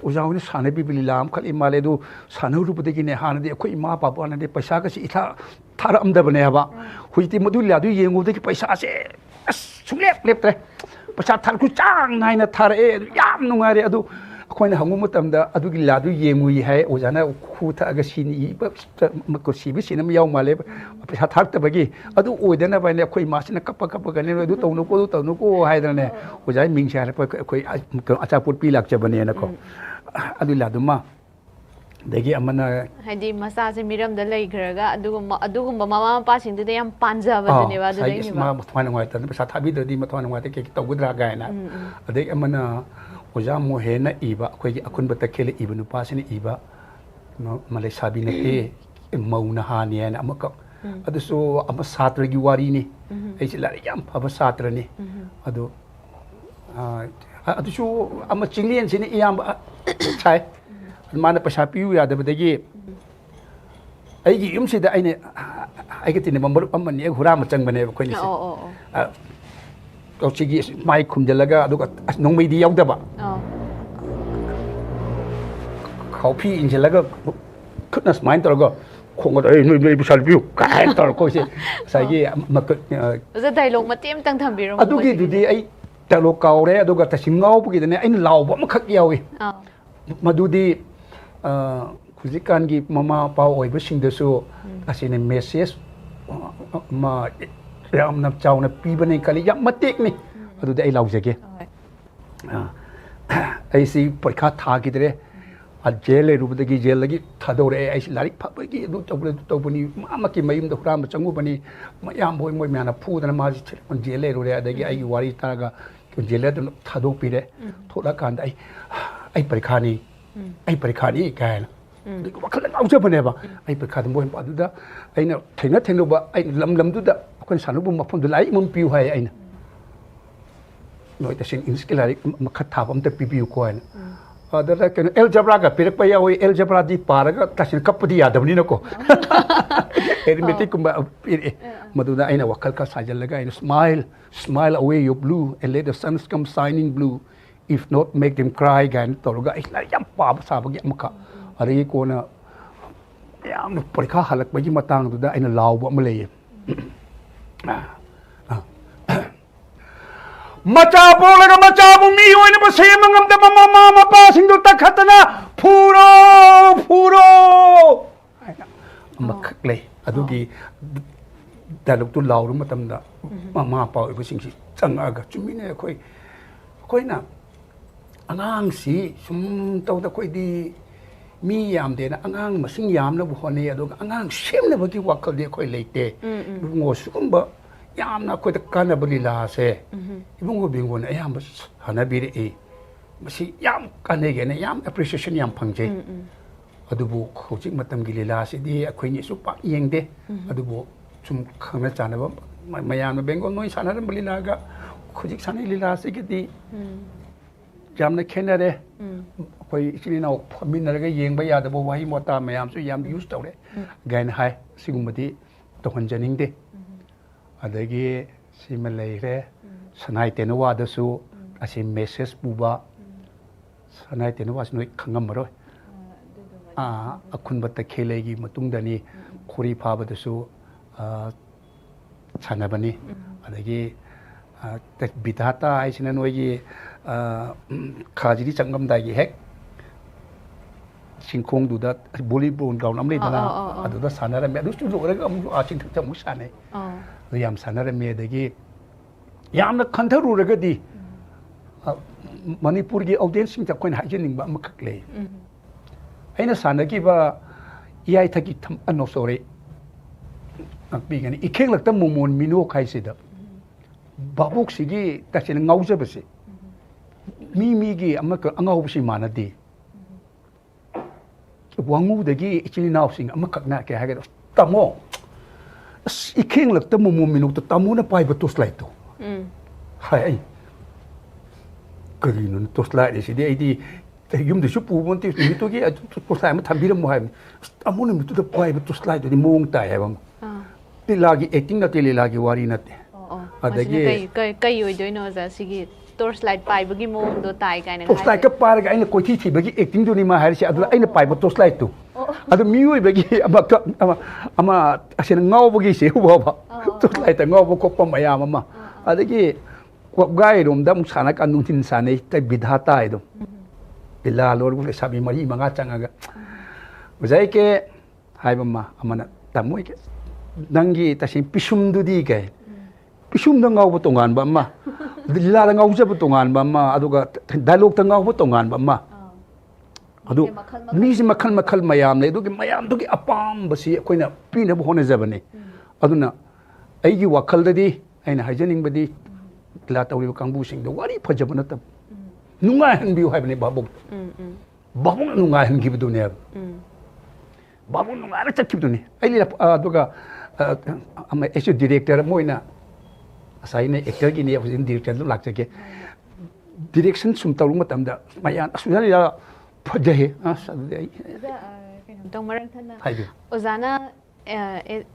S2: ꯑꯣꯖꯥ ꯍꯣꯏꯅ ꯁꯥꯟꯅꯕꯤꯕ ꯂꯤꯂꯥ ꯑꯃꯈꯛ ꯃꯥꯜꯂꯦ ꯑꯗꯨ ꯁꯥꯟꯅꯔꯨꯕꯗꯒꯤꯅꯦ ꯍꯥꯟꯅꯗꯤ ꯑꯩꯈꯣꯏ ꯏꯃꯥ ꯕꯕꯥꯅꯗꯤ ꯄꯩꯁꯥꯒꯁꯤ ꯊꯥꯔꯛꯑꯝꯗꯕꯅꯦꯕ ꯍꯧꯖꯤꯛꯇꯤ ꯃꯗꯨ ꯂꯤꯂꯥꯗꯨ ꯌꯦꯡꯉꯨꯕꯗꯒꯤ ꯄꯩꯁꯥꯁꯦ ꯁꯨꯡꯂꯦꯞ ꯂꯦꯞꯇ꯭ꯔꯦ ꯄꯩꯁꯥ ꯊꯥꯔꯛꯄꯁꯨ ꯆꯥꯡ नायꯅ ꯊꯥꯔꯛꯑꯦ ꯑꯗꯨ ꯌꯥꯝ ꯅꯨꯡꯉꯥꯏꯔꯦ ꯑꯗꯨ ꯑꯩꯈꯣꯏꯅ ꯍꯪꯕ ꯃꯇꯝꯗ ꯑꯗꯨꯒꯤ ꯂꯤꯂꯥꯗꯨ ꯌꯦꯡꯉꯨꯏ ꯍꯥꯏ ꯑꯣꯖꯥꯅ ꯈꯨ ꯊꯛꯑꯒ ꯁꯤꯕ ꯁꯤꯟ ꯑꯃ ꯌꯥꯎ ꯃꯥꯜꯂꯦ ꯄꯩꯁꯥ ꯊꯥꯔꯛꯇꯕꯒꯤ ꯑꯗꯨ ꯑꯣꯏꯗꯅꯕ ꯍꯥꯏꯅ ꯑꯩꯈꯣꯏ ꯏꯃꯥꯁꯤꯅ ꯀꯞꯄꯒꯅꯦ ꯑꯗꯨ ꯇꯧꯅꯨꯀꯣ ꯍꯥꯏꯗꯅꯅꯦ ꯑꯣꯖꯥꯒꯤ ꯃꯤꯡꯁꯦ ꯍꯥꯏꯔꯛꯄ ꯑꯩꯈꯣꯏ ꯑꯆꯥꯄꯣꯠ ꯄꯤ ꯂꯥꯛꯆꯕꯅꯦꯅꯀꯣ ꯑꯗꯨ ꯂꯤꯂꯥꯗꯨꯃ ꯑꯗꯒꯤ ꯑꯃꯅ
S1: ꯍꯥꯏꯗꯤ ꯃꯆꯥꯁꯦ ꯃꯤꯔꯝꯗ ꯂꯩꯈ꯭ꯔꯒ ꯑꯗꯨꯒꯨꯝꯕ ꯃꯃꯥ ꯃꯄꯥꯁꯤꯡꯗꯨꯗ ꯌꯥꯝ ꯄꯥꯟꯖꯕꯗꯨꯅꯦꯕ ꯑꯗꯨꯗꯩꯅꯦꯕ
S2: ꯃꯊ꯭ꯋꯥꯏ ꯅꯨꯡꯉꯥꯏꯇꯗꯅ ꯄꯩꯁꯥ ꯊꯥꯕꯤꯗ꯭ꯔꯗꯤ ꯃꯊ꯭ꯋꯥꯏ ꯅꯨꯡꯉꯥꯏꯇꯦ ꯀꯩ ꯇꯧꯒꯗ꯭ꯔꯥ ꯀꯥꯏꯅ ꯑꯗꯒꯤ ꯑꯃꯅ ꯑꯣꯖꯥ ꯃꯣꯍꯦꯟꯅ ꯏꯕ ꯑꯩꯈꯣꯏꯒꯤ ꯑꯈꯨꯟꯕ ꯇꯈꯦꯜ ꯏꯕ ꯅꯨꯄꯥꯁꯤꯅ ꯏꯕ ꯃꯂꯩꯁꯥꯕꯤ ꯅꯠꯇꯦ ꯃꯧ ꯅꯍꯥꯅꯤ ꯍꯥꯏꯅ ꯑꯃꯈꯛ ꯑꯗꯨꯁꯨ ꯑꯃ ꯁꯥꯇ꯭ꯔꯒꯤ ꯋꯥꯔꯤꯅꯤ ꯑꯩꯁꯦ ꯂꯥꯏꯔꯤꯛ ꯌꯥꯝ ꯐꯕ ꯁꯥꯇ꯭ꯔꯅꯤ ꯑꯗꯨ ꯑꯗꯨꯁꯨ ꯑꯃ ꯆꯤꯡꯂꯦꯟꯁꯤꯅ ꯏꯌꯥꯝꯕ ꯁꯥꯏ ꯃꯥꯅ ꯄꯩꯁꯥ ꯄꯤꯌꯨ ꯌꯥꯗꯕꯗꯒꯤ ꯑꯩꯒꯤ ꯌꯨꯝꯁꯤꯗ ꯑꯩꯒ ꯇꯤꯟꯅꯕ ꯃꯔꯨꯞ ꯑꯃꯅꯤ ꯍꯨꯔꯥꯟꯕ ꯆꯪꯕꯅꯦꯕ ꯑꯩꯈꯣꯏꯅꯤꯁꯦ ꯀꯧꯆꯤꯒꯤ ꯃꯥꯏ ꯈꯨꯝꯖꯤꯜꯂꯒ ꯑꯗꯨꯒ ꯅꯣꯡꯃꯩꯗꯤ ꯌꯥꯎꯗꯕ ꯈꯥꯎꯐꯤ ꯏꯟꯁꯤꯜꯂꯒ ꯈꯨꯠꯅ ꯁꯨꯃꯥꯏꯅ ꯇꯧꯔꯒ ꯈꯣꯡꯒꯗ ꯅꯣꯏ ꯄꯩꯁꯥ ꯄꯤꯌꯨ ꯀꯥꯏꯅ ꯇꯧꯔ ꯑꯩꯈꯣꯏꯁꯦ ꯉꯁꯥꯏꯒꯤ
S1: ꯑꯣꯖꯥ ꯗꯥꯏꯂꯣꯛ ꯃꯇꯦꯛ ꯑꯃꯇꯪ ꯊꯝꯕꯤꯔꯝꯃꯣ
S2: ꯑꯗꯨꯒꯤꯗꯨꯗꯤ ꯑꯩ ꯗꯥꯏꯂꯣꯛ ꯀꯥꯎꯔꯦ ꯑꯗꯨꯒ ꯇꯁꯦꯡ ꯉꯥꯎꯕꯒꯤꯗꯅꯦ ꯑꯩꯅ ꯂꯥꯎꯕ ꯑꯃꯈꯛ ꯌꯥꯎꯏ ꯃꯗꯨꯗꯤ ꯍꯧꯖꯤꯛꯀꯥꯟꯒꯤ ꯃꯃꯥ ꯃꯄꯥ ꯑꯣꯏꯕꯁꯤꯡꯗꯁꯨ ꯑꯁꯤꯅ ꯃꯦꯁꯦꯖ ꯑꯃ ꯌꯥꯝꯅ ꯆꯥꯎꯅ ꯄꯤꯕꯅꯤ ꯈꯜꯂꯤ ꯌꯥꯝ ꯃꯇꯦꯛꯅꯤ ꯑꯗꯨꯗꯤ ꯑꯩ ꯂꯥꯎꯖꯒꯦ ꯑꯩꯁꯤ ꯄꯔꯤꯈꯥ ꯊꯥꯈꯤꯗ꯭ꯔꯦ ꯖꯦꯜ ꯂꯩꯔꯨꯕꯗꯒꯤ ꯖꯦꯜꯗꯒꯤ ꯊꯥꯗꯣꯔꯛꯑꯦ ꯑꯩꯁꯤ ꯂꯥꯏꯔꯤꯛ ꯐꯕꯒꯤ ꯑꯗꯨ ꯇꯧꯕꯅꯤ ꯃꯥꯃꯛꯀꯤ ꯃꯌꯨꯝꯗ ꯍꯨꯔꯥꯟꯕ ꯆꯪꯉꯨꯕꯅꯤ ꯃꯌꯥꯝꯕ ꯍꯣꯏ ꯃꯣꯏ ꯃꯌꯥꯝꯅ ꯐꯨꯗꯅ ꯃꯥꯁꯤ ꯖꯦꯜ ꯂꯩꯔꯨꯔꯦ ꯑꯗꯒꯤ ꯑꯩꯒꯤ ꯋꯥꯔꯤ ꯇꯥꯔꯒ ꯖꯦꯂꯔꯗ ꯊꯥꯗꯣꯛꯄꯤꯔꯦ ꯊꯣꯛꯂꯛꯀꯥꯟꯗ ꯑꯩ ꯄꯔꯤꯈꯥꯅꯤ ꯀꯥꯏꯅ ꯋꯥꯈꯜꯗ ꯉꯥꯎꯖꯕꯅꯦꯕ ꯑꯩ ꯄꯔꯤꯈꯥꯗ ꯃꯣꯏ ꯑꯗꯨꯗ ꯑꯩꯅ ꯊꯦꯡꯅꯕ ꯑꯩꯅ ꯂꯝꯗꯨꯗ ꯑꯩꯈꯣꯏꯅ ꯁꯥꯟꯅꯕ ꯃꯐꯝꯗꯨ ꯂꯥꯏꯔꯤꯛ ꯑꯃ ꯄꯤꯌꯨ ꯍꯥꯏ ꯑꯩꯅ ꯅꯣꯏ ꯇꯁꯦꯡ ꯏꯪꯂꯤꯁꯀꯤ ꯂꯥꯏꯔꯤꯛ ꯃꯈꯥ ꯊꯥꯕ ꯑꯝꯇ ꯄꯤꯕꯤꯌꯨꯀꯣ ꯍꯥꯏꯅ ꯑꯗꯨꯗ ꯀꯩꯅꯣ ꯑꯦꯜꯖꯕ꯭ꯔꯥꯒ ꯄꯤꯔꯛꯄ ꯌꯥꯎꯏ ꯑꯦꯜꯖꯕ꯭ꯔꯥꯗꯤ ꯄꯥꯔꯒ ꯇꯁꯦꯡ ꯀꯞꯄꯗꯤ ꯌꯥꯗꯕꯅꯤꯅꯀꯣ ꯑꯦꯔꯤꯃꯦꯇꯤꯛꯀꯨꯝꯕ ꯄꯤꯔꯛꯑꯦ ꯃꯗꯨꯗ ꯑꯩꯅ ꯋꯥꯈꯜ ꯈꯔ ꯁꯥꯖꯜꯂꯒ ꯑꯩꯅ smile away your blue and let the sun's come shining blue if not make them cry गाइन तौरगा आई लाइक याम पाब साबगी अमका अरे कोना याम परीक्षा हलकबगी मतांगदुदा आइना लावब अम लेये मचा पोलगा मचाबु मी होइना बसेमंगम द ममा मपा सिंदु तखतना फूरो आइना अमखक ले अदुगी डायलॉग तु लावरु मतमदा ममा पा ओइबसिंगसि चंगागा चुमिने अखोइना ꯑꯉꯥꯡꯁꯤ ꯁꯨꯝ ꯇꯧꯗ ꯑꯩꯈꯣꯏꯗꯤ ꯃꯤ ꯌꯥꯝꯗꯦꯅ ꯑꯉꯥꯡ ꯃꯁꯤꯡ ꯌꯥꯝꯅꯕ ꯍꯣꯠꯅꯩ ꯑꯗꯨꯒ ꯑꯉꯥꯡ ꯁꯦꯝꯅꯕꯒꯤ ꯋꯥꯈꯜꯗꯤ ꯑꯩꯈꯣꯏ ꯂꯩꯇꯦ ꯏꯕꯨꯡꯉꯣ ꯁꯤꯒꯨꯝꯕ ꯌꯥꯝꯅ ꯑꯩꯈꯣꯏꯗ ꯀꯥꯟꯅꯕ ꯂꯤꯂꯥꯁꯦ ꯏꯕꯨꯡꯉꯣ ꯕꯦꯡꯒꯣꯟꯅ ꯑꯌꯥꯝꯕ ꯁꯥꯟꯅꯕꯤꯔꯛꯏ ꯃꯁꯤ ꯌꯥꯝ ꯀꯥꯟꯅꯩꯒꯦꯅ ꯌꯥꯝ ꯑꯦꯄ꯭ꯔꯤꯁꯤꯌꯦꯁꯟ ꯌꯥꯝ ꯐꯪꯖꯩ ꯑꯗꯨꯕꯨ ꯍꯧꯖꯤꯛ ꯃꯇꯝꯒꯤ ꯂꯤꯂꯥꯁꯤꯗꯤ ꯑꯩꯈꯣꯏꯅꯁꯨ ꯄꯥꯛ ꯌꯦꯡꯗꯦ ꯑꯗꯨꯕꯨ ꯁꯨꯝ ꯈꯪꯅ ꯆꯥꯟꯅꯕ ꯃꯌꯥꯝꯅ ꯕꯦꯡꯒꯣꯟ ꯅꯣꯏ ꯁꯥꯟꯅꯔꯝꯕ ꯂꯤꯂꯥꯒ ꯍꯧꯖꯤꯛ ꯁꯥꯟꯅꯩ ꯂꯤꯂꯥꯁꯤꯒꯤꯗꯤ ꯌꯥꯝꯅ ꯈꯦꯠꯅꯔꯦ ꯑꯩꯈꯣꯏ ꯏꯆꯤꯜ ꯏꯅꯥꯎ ꯐꯝꯃꯤꯟꯅꯔꯒ ꯌꯦꯡꯕ ꯌꯥꯗꯕ ꯋꯥꯍꯩ ꯋꯥꯇꯥ ꯃꯌꯥꯝꯁꯨ ꯌꯥꯝ ꯌꯨꯁ ꯇꯧꯔꯦ ꯒꯥꯏꯅ ꯍꯥꯏ ꯁꯤꯒꯨꯝꯕꯗꯤ ꯇꯧꯍꯟꯖꯅꯤꯡꯗꯦ ꯑꯗꯒꯤ ꯁꯤꯃ ꯂꯩꯔꯦ ꯁꯅꯥꯏ ꯇꯦꯅꯋꯥꯗꯁꯨ ꯑꯁꯤ ꯃꯦꯁꯦꯖ ꯄꯨꯕ ꯁꯅꯥꯏ ꯇꯦꯅꯋꯥꯁ ꯅꯣꯏ ꯈꯪꯉꯝꯃꯔꯣꯏ ꯑꯈꯨꯟꯕ ꯇꯈꯦꯜꯂꯩꯒꯤ ꯃꯇꯨꯡꯗꯅꯤ ꯈꯣꯔꯤ ꯐꯥꯕꯗꯁꯨ ꯁꯥꯟꯅꯕꯅꯤ ꯑꯗꯒꯤ ꯕꯤꯙꯥꯇꯥ ꯍꯥꯏꯁꯤꯅ ꯅꯣꯏꯒꯤ ꯈꯥꯖꯤꯔꯤ ꯆꯪꯉꯝꯗꯥꯏꯒꯤ ꯍꯦꯛ ꯆꯤꯡꯈꯣꯡꯗꯨꯗ ꯚꯣꯂꯤꯕꯣꯜ ꯒ꯭ꯔꯥꯎꯟ ꯑꯃ ꯂꯩꯗꯅ ꯑꯗꯨꯗ ꯁꯥꯟꯅꯔꯝꯃꯦ ꯑꯗꯨꯁꯨ ꯂꯣꯏꯔꯒ ꯑꯃꯨꯛ ꯆꯤꯡꯊꯛꯇ ꯑꯃꯨꯛ ꯁꯥꯟꯅꯩ ꯑꯗꯨ ꯌꯥꯝ ꯁꯥꯟꯅꯔꯝꯃꯤ ꯑꯗꯒꯤ ꯌꯥꯝꯅ ꯈꯟꯊꯔꯨꯔꯒꯗꯤ ꯃꯅꯤꯄꯨꯔꯒꯤ ꯑꯣꯗꯤꯌꯟꯁꯁꯤꯡꯗ ꯑꯩꯈꯣꯏꯅ ꯍꯥꯏꯖꯅꯤꯡꯕ ꯑꯃꯈꯛ ꯂꯩ ꯑꯩꯅ ꯁꯥꯟꯅꯈꯤꯕ ꯏꯌꯥꯏꯊꯛꯀꯤ ꯁꯣꯔꯤ ꯉꯥꯛꯄꯤꯒꯅꯤ ꯏꯈꯦꯡꯂꯛꯇ ꯃꯣꯃꯣꯟ ꯃꯤꯅꯣꯛ ꯍꯥꯏꯁꯤꯗ ꯚꯥꯕꯣꯛꯁꯤꯒꯤ ꯇꯁꯦꯡꯅ ꯉꯥꯎꯖꯕꯁꯦ ꯃꯤꯒꯤ ꯑꯉꯥꯎꯕꯁꯤ ꯃꯥꯟꯅꯗꯦ ꯋꯥꯡꯉꯨꯗꯒꯤ ꯏꯆꯤꯜ ꯏꯅꯥꯎꯁꯤꯡ ꯑꯃꯈꯛꯅ ꯀꯩ ꯍꯥꯏꯒꯗ꯭ꯔꯥ ꯇꯥꯃꯣ ꯑꯁ ꯏꯈꯦꯡꯂꯛꯇ ꯃꯣꯃꯣꯟ ꯃꯤꯅꯣꯛꯇ ꯇꯥꯃꯣꯅ ꯄꯥꯏꯕ ꯇꯣꯁꯂꯥꯏꯠꯇꯣ ꯍꯥꯏ ꯑꯩ ꯀꯔꯤꯅꯣ ꯇꯣꯁꯂꯥꯏꯠ ꯑꯁꯤꯗꯤ ꯑꯩꯗꯤ ꯌꯨꯝꯗꯁꯨ ꯄꯨꯕ ꯅꯠꯇꯦ ꯅꯨꯃꯤꯠꯇꯨꯒꯤ ꯇꯣꯁꯂꯥꯏꯠ ꯑꯃ ꯊꯝꯕꯤꯔꯝꯃꯣ ꯍꯥꯏꯕꯅꯤ ꯑꯃꯨꯛ ꯅꯨꯃꯤꯠꯇꯨꯗ ꯄꯥꯏꯕ ꯇꯣꯁꯂꯥꯏꯠꯇꯨꯗꯤ ꯃꯑꯣꯡ ꯇꯥꯏ ꯍꯥꯏꯕ ꯑꯃ ꯂꯤꯂꯥꯒꯤ ꯑꯦꯛꯇꯤꯡ ꯅꯠꯇꯦ ꯂꯤꯂꯥꯒꯤ ꯋꯥꯔꯤ ꯅꯠꯇꯦ
S1: ꯑꯗꯒꯤ ꯀꯩ ꯑꯣꯏꯗꯣꯏꯅꯣ ꯑꯣꯖꯥ ꯁꯤꯒꯤ ꯇꯣꯔꯆ ꯂꯥꯏꯠ ꯄꯥꯏꯕꯒꯤ ꯃꯑꯣꯡꯗꯣ ꯇꯥꯏ ꯀꯥꯏꯅ
S2: ꯇꯣꯁꯂꯥꯏꯠꯀ ꯄꯥꯏꯔꯒ ꯑꯩꯅ ꯀꯣꯏꯊꯤ ꯊꯤꯕꯒꯤ ꯑꯦꯛꯇꯤꯡꯗꯨꯅꯤ ꯃꯥ ꯍꯥꯏꯔꯤꯁꯦ ꯑꯗꯨꯗ ꯑꯩꯅ ꯄꯥꯏꯕ ꯇꯣꯁꯂꯥꯏꯠꯇꯨ ꯑꯗꯨ ꯃꯤꯑꯣꯏꯕꯒꯤ ꯑꯃ ꯑꯁꯤꯅ ꯉꯥꯎꯕꯒꯤꯁꯦ ꯎꯕ ꯇꯣꯁꯂꯥꯏꯠꯇ ꯉꯥꯎꯕ ꯈꯣꯠꯄ ꯃꯌꯥꯝ ꯑꯃ ꯑꯗꯒꯤ ꯀꯣꯞꯒꯥꯏꯔꯣꯝꯗ ꯑꯃꯨꯛ ꯁꯥꯟꯅꯀꯥꯟ ꯅꯨꯡꯊꯤꯟ ꯁꯥꯟꯅꯩ ꯕꯤꯙꯥꯇꯥ ꯍꯥꯏꯗꯣ ꯂꯤꯂꯥ ꯂꯣꯏꯔꯒ ꯂꯩꯁꯥꯕꯤ 4-5 ꯆꯪꯉꯒ ꯑꯣꯖꯥꯏꯀꯦ ꯍꯥꯏꯕ ꯑꯃꯅ ꯇꯥꯃꯣꯏꯒꯦ ꯅꯪꯒꯤ ꯇꯁꯦꯡ ꯄꯤꯁꯨꯝꯗꯨꯗꯤ ꯀꯩ ꯄꯤꯁꯨꯝꯗ ꯉꯥꯎꯕ ꯇꯣꯉꯥꯟꯕ ꯑꯃ ꯂꯤꯂꯥꯗ ꯉꯥꯎꯖꯕ ꯇꯣꯉꯥꯟꯕ ꯑꯃ ꯑꯗꯨꯒ ꯗꯥꯏꯂꯣꯛꯇ ꯉꯥꯎꯕ ꯇꯣꯉꯥꯟꯕ ꯑꯃ ꯑꯗꯨ ꯃꯤꯁꯤ ꯃꯈꯜ ꯃꯈꯜ ꯃꯌꯥꯝ ꯂꯩ ꯑꯗꯨꯒꯤ ꯃꯌꯥꯝꯗꯨꯒꯤ ꯑꯄꯥꯝꯕꯁꯤ ꯑꯩꯈꯣꯏꯅ ꯄꯤꯅꯕ ꯍꯣꯠꯅꯖꯕꯅꯤ ꯑꯗꯨꯅ ꯑꯩꯒꯤ ꯋꯥꯈꯜꯗꯗꯤ ꯑꯩꯅ ꯍꯥꯏꯖꯅꯤꯡꯕꯗꯤ ꯂꯤꯂꯥ ꯇꯧꯔꯤꯕ ꯀꯥꯡꯕꯨꯁꯤꯡꯗ ꯋꯥꯔꯤ ꯐꯖꯕ ꯅꯠꯇꯕ ꯅꯨꯡꯉꯥꯏꯍꯟꯕꯤꯌꯨ ꯍꯥꯏꯕꯅꯤ ꯚꯥꯕꯣꯛꯇ ꯚꯥꯕꯣꯛꯅ ꯅꯨꯡꯉꯥꯏꯍꯟꯈꯤꯕꯗꯨꯅꯦꯕ ꯚꯥꯕꯣꯛ ꯅꯨꯡꯉꯥꯏꯅ ꯆꯠꯈꯤꯕꯗꯨꯅꯤ ꯑꯩ ꯑꯗꯨꯒ ꯑꯩꯁꯨ ꯗꯤꯔꯦꯛꯇꯔ ꯑꯃ ꯑꯣꯏꯅ ꯉꯁꯥꯏꯅ ꯑꯦꯛꯇꯔꯒꯤꯅꯤ ꯍꯧꯖꯤꯛ ꯗꯤꯔꯦꯛꯇꯔꯗ ꯂꯥꯛꯆꯒꯦ ꯗꯤꯔꯦꯛꯁꯟ ꯁꯨꯝ ꯇꯧꯕ ꯃꯇꯝꯗ ꯃꯌꯥꯝ ꯑꯁꯨꯃꯥꯏꯅ ꯐꯖꯩ ꯑꯁ ꯑꯗꯨꯗꯤ ꯑꯩ
S1: ꯀꯩꯅꯣꯝꯇꯪ ꯃꯔꯛ ꯊꯠꯅ
S2: ꯍꯥꯏꯕꯤꯌꯨ
S1: ꯑꯣꯖꯥꯅ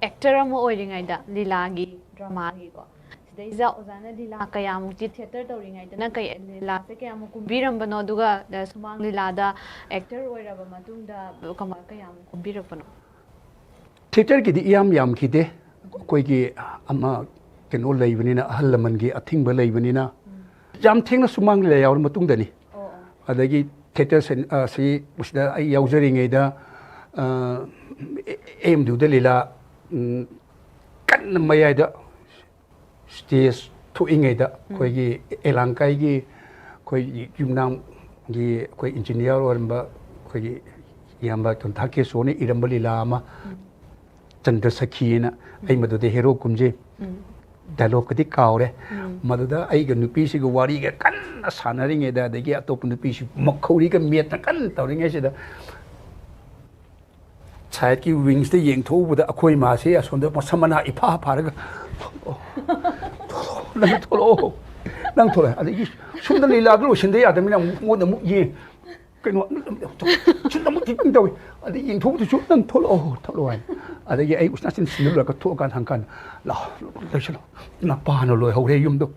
S1: ꯑꯦꯛꯇꯔ ꯑꯃ ꯑꯣꯏꯔꯤꯉꯩꯗ ꯂꯤꯂꯥꯒꯤ ꯗ꯭ꯔꯃꯥꯒꯤꯀꯣ ꯁꯤꯗꯩꯁꯤꯗ ꯑꯣꯖꯥꯅ ꯂꯤꯂꯥ ꯀꯌꯥꯃꯨꯛꯇꯤ ꯊꯤꯌꯦꯇꯔ ꯇꯧꯔꯤꯉꯩꯗꯅ ꯂꯤꯂꯥꯁꯦ ꯀꯌꯥꯃꯨꯛ ꯀꯨꯝꯕꯤꯔꯝꯕꯅꯣ ꯑꯗꯨꯒ ꯁꯨꯃꯥꯡ ꯂꯤꯂꯥꯗ ꯑꯦꯛꯇꯔ ꯑꯣꯏꯔꯕ ꯃꯇꯨꯡꯗ ꯀꯌꯥꯃꯨꯛ ꯀꯨꯝꯕꯤꯔꯛꯄꯅꯣ
S2: ꯊꯤꯌꯦꯇꯔꯒꯤꯗꯤ ꯌꯥꯝꯈꯤꯗꯦ ꯑꯩꯈꯣꯏꯒꯤ ꯑꯃ ꯀꯩꯅꯣ ꯂꯩꯕꯅꯤꯅ ꯑꯍꯜ ꯂꯃꯟꯒꯤ ꯑꯊꯤꯡꯕ ꯂꯩꯕꯅꯤನ ꯌꯥꯝ ꯊꯦꯡꯅ ꯁꯨꯃꯥꯡ ꯂꯤꯂꯥ ꯌꯥꯎꯔ ꯃꯇꯨꯡꯗꯅꯤ ꯑꯗꯒꯤ ꯊꯤꯌꯦꯇꯔ ꯁꯤꯗ ꯑꯩ ꯌꯥꯎꯖꯔꯤꯉꯩꯗ ꯑꯦꯝꯗꯨꯗ ꯂꯤꯂꯥ ꯀꯟꯅ ꯃꯌꯥꯏꯗ ꯁ꯭ꯇꯦꯖ ꯊꯣꯛꯏꯉꯩꯗ ꯑꯩꯈꯣꯏꯒꯤ ꯑꯦꯂꯥꯡꯀꯥꯏꯒꯤ ꯑꯩꯈꯣꯏꯒꯤ ꯌꯨꯝꯅꯥꯝꯒꯤ ꯑꯩꯈꯣꯏ ꯏꯟꯖꯤꯅꯤꯌꯥꯔ ꯑꯣꯏꯔꯝꯕ ꯑꯩꯈꯣꯏꯒꯤ ꯏꯌꯥꯝꯕ ꯊꯥꯀꯦꯁꯣꯔꯅ ꯏꯔꯝꯕ ꯂꯤꯂꯥ ꯑꯃ ꯆꯟꯗ꯭ꯔ ꯁꯈꯤꯅ ꯑꯩ ꯃꯗꯨꯗ ꯍꯦꯔꯣ ꯀꯨꯝꯖꯩ ꯗꯥꯏꯂꯣꯛꯀꯗꯤ ꯀꯥꯎꯔꯦ ꯃꯗꯨꯗ ꯑꯩꯒ ꯅꯨꯄꯤꯁꯤꯒ ꯋꯥꯔꯤꯒ ꯀꯟꯅ ꯁꯥꯟꯅꯔꯤꯉꯩꯗ ꯑꯗꯒꯤ ꯑꯇꯣꯞꯄ ꯅꯨꯄꯤꯁꯤ ꯃꯈꯧꯔꯤꯒ ꯃꯦꯠꯅ ꯀꯟꯅ ꯇꯧꯔꯤꯉꯩꯁꯤꯗ ꯁꯥꯏꯠꯀꯤ ꯋꯤꯡꯁꯇ ꯌꯦꯡꯊꯣꯛꯎꯕꯗ ꯑꯩꯈꯣꯏ ꯃꯥꯁꯦ ꯑꯁꯣꯝꯗ ꯃꯁꯝ ꯃꯅꯥ ꯏꯐꯥ ꯐꯥꯔꯒ ꯅꯪ ꯊꯣꯛꯂꯛꯑꯣ ꯅꯪ ꯊꯣꯛꯂꯛꯑꯦ ꯑꯗꯒꯤ ꯁꯣꯝꯗ ꯂꯤꯂꯥꯗꯨ ꯂꯣꯏꯁꯤꯟꯗ ꯌꯥꯗꯕꯅꯤꯅ ꯑꯃꯨꯛ ꯑꯃꯨꯛ ꯌꯦꯡ ꯀꯩꯅꯣ ꯁꯤꯗ ꯑꯃꯨꯛ ꯊꯤꯛꯇꯤꯡ ꯇꯧꯏ ꯑꯗꯩ ꯌꯦꯡꯊꯣꯛꯄꯗꯁꯨ ꯅꯪ ꯊꯣꯛꯂꯛꯑꯣ ꯍꯥꯏꯅ ꯑꯗꯒꯤ ꯑꯩ ꯎꯁꯅꯥꯆꯤꯟ ꯁꯤꯟꯅꯔꯨꯔꯒ ꯊꯣꯛꯑꯀꯥꯟꯗ ꯍꯪꯀꯥꯟꯗ ꯂꯥꯛꯑꯣ ꯂꯣꯏꯁꯤꯜꯂꯣ ꯅꯄꯥꯅ ꯂꯣꯏꯍꯧꯔꯦ ꯌꯨꯝꯗꯣ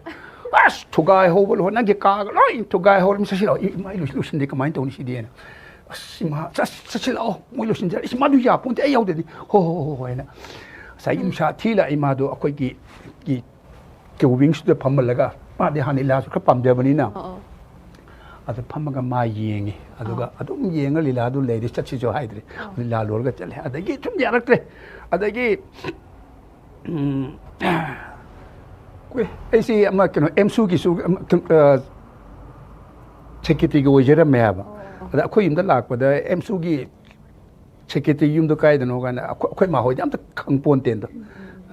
S2: ꯑꯁ ꯊꯨꯒꯥꯏ ꯍꯧꯕ ꯂꯣꯏ ꯅꯪꯒꯤ ꯀꯥꯒ ꯂꯣꯏ ꯊꯨꯒꯥꯏ ꯍꯧꯔꯦ ꯆꯠꯁꯤꯜꯂꯛꯑꯣ ꯏꯃꯥ ꯑꯩ ꯂꯣꯏꯁꯤꯟꯗꯦ ꯀꯃꯥꯏꯅ ꯇꯧꯅꯤ ꯁꯤꯗꯤꯅ ꯑꯁ ꯏꯃꯥ ꯆꯠꯁꯤꯜꯂꯛꯑꯣ ꯃꯣꯏ ꯂꯣꯏꯁꯤꯟꯖꯔꯦ ꯏꯁ ꯃꯥꯗꯨ ꯌꯥꯄꯣꯟꯇꯦ ꯑꯩ ꯌꯥꯎꯗꯗꯤ ꯍꯣ ꯍꯥꯏꯅ ꯉꯁꯥꯏꯒꯤ ꯅꯨꯡꯁꯥ ꯊꯤ ꯂꯥꯛꯏ ꯃꯥꯗꯣ ꯑꯩꯈꯣꯏꯒꯤ ꯀꯦꯋꯤꯡꯁꯤꯗ ꯐꯝꯍꯜꯂꯒ ꯃꯥꯗꯤ ꯍꯥꯟꯅ ꯂꯤꯂꯥꯁꯨ ꯈꯔ ꯄꯥꯝꯖꯕꯅꯤꯅ ꯑꯗꯨ ꯐꯝꯃꯒ ꯃꯥ ꯌꯦꯡꯉꯤ ꯑꯗꯨꯒ ꯑꯗꯨꯝ ꯌꯦꯡꯉ ꯂꯤꯂꯥꯗꯨ ꯂꯩꯔꯤ ꯆꯠꯁꯤꯁꯨ ꯍꯥꯏꯗ꯭ꯔꯦ ꯂꯤꯂꯥ ꯂꯣꯏꯔꯒ ꯆꯠꯂꯦ ꯑꯗꯒꯤ ꯁꯨꯝ ꯌꯥꯔꯛꯇ꯭ꯔꯦ ꯑꯗꯒꯤ ꯑꯩꯁꯤ ꯑꯃ ꯀꯩꯅꯣ ꯑꯦꯝꯁꯨꯒꯤꯁꯨ ꯁꯦꯀ꯭ꯔꯦꯇꯔꯤꯒ ꯑꯣꯏꯖꯔꯝꯃꯦ ꯍꯥꯏꯕ ꯑꯗ ꯑꯩꯈꯣꯏ ꯌꯨꯝꯗ ꯂꯥꯛꯄꯗ ꯑꯦꯝꯁꯨꯒꯤ ꯁꯦꯀ꯭ꯔꯦꯇꯔꯤ ꯌꯨꯝꯗꯣ ꯀꯥꯏꯗꯅꯣ ꯀꯥꯏꯅ ꯑꯩꯈꯣꯏ ꯃꯥꯍꯣꯏꯗꯤ ꯑꯝꯇ ꯈꯪꯄꯣꯟꯇꯦꯟꯗꯣ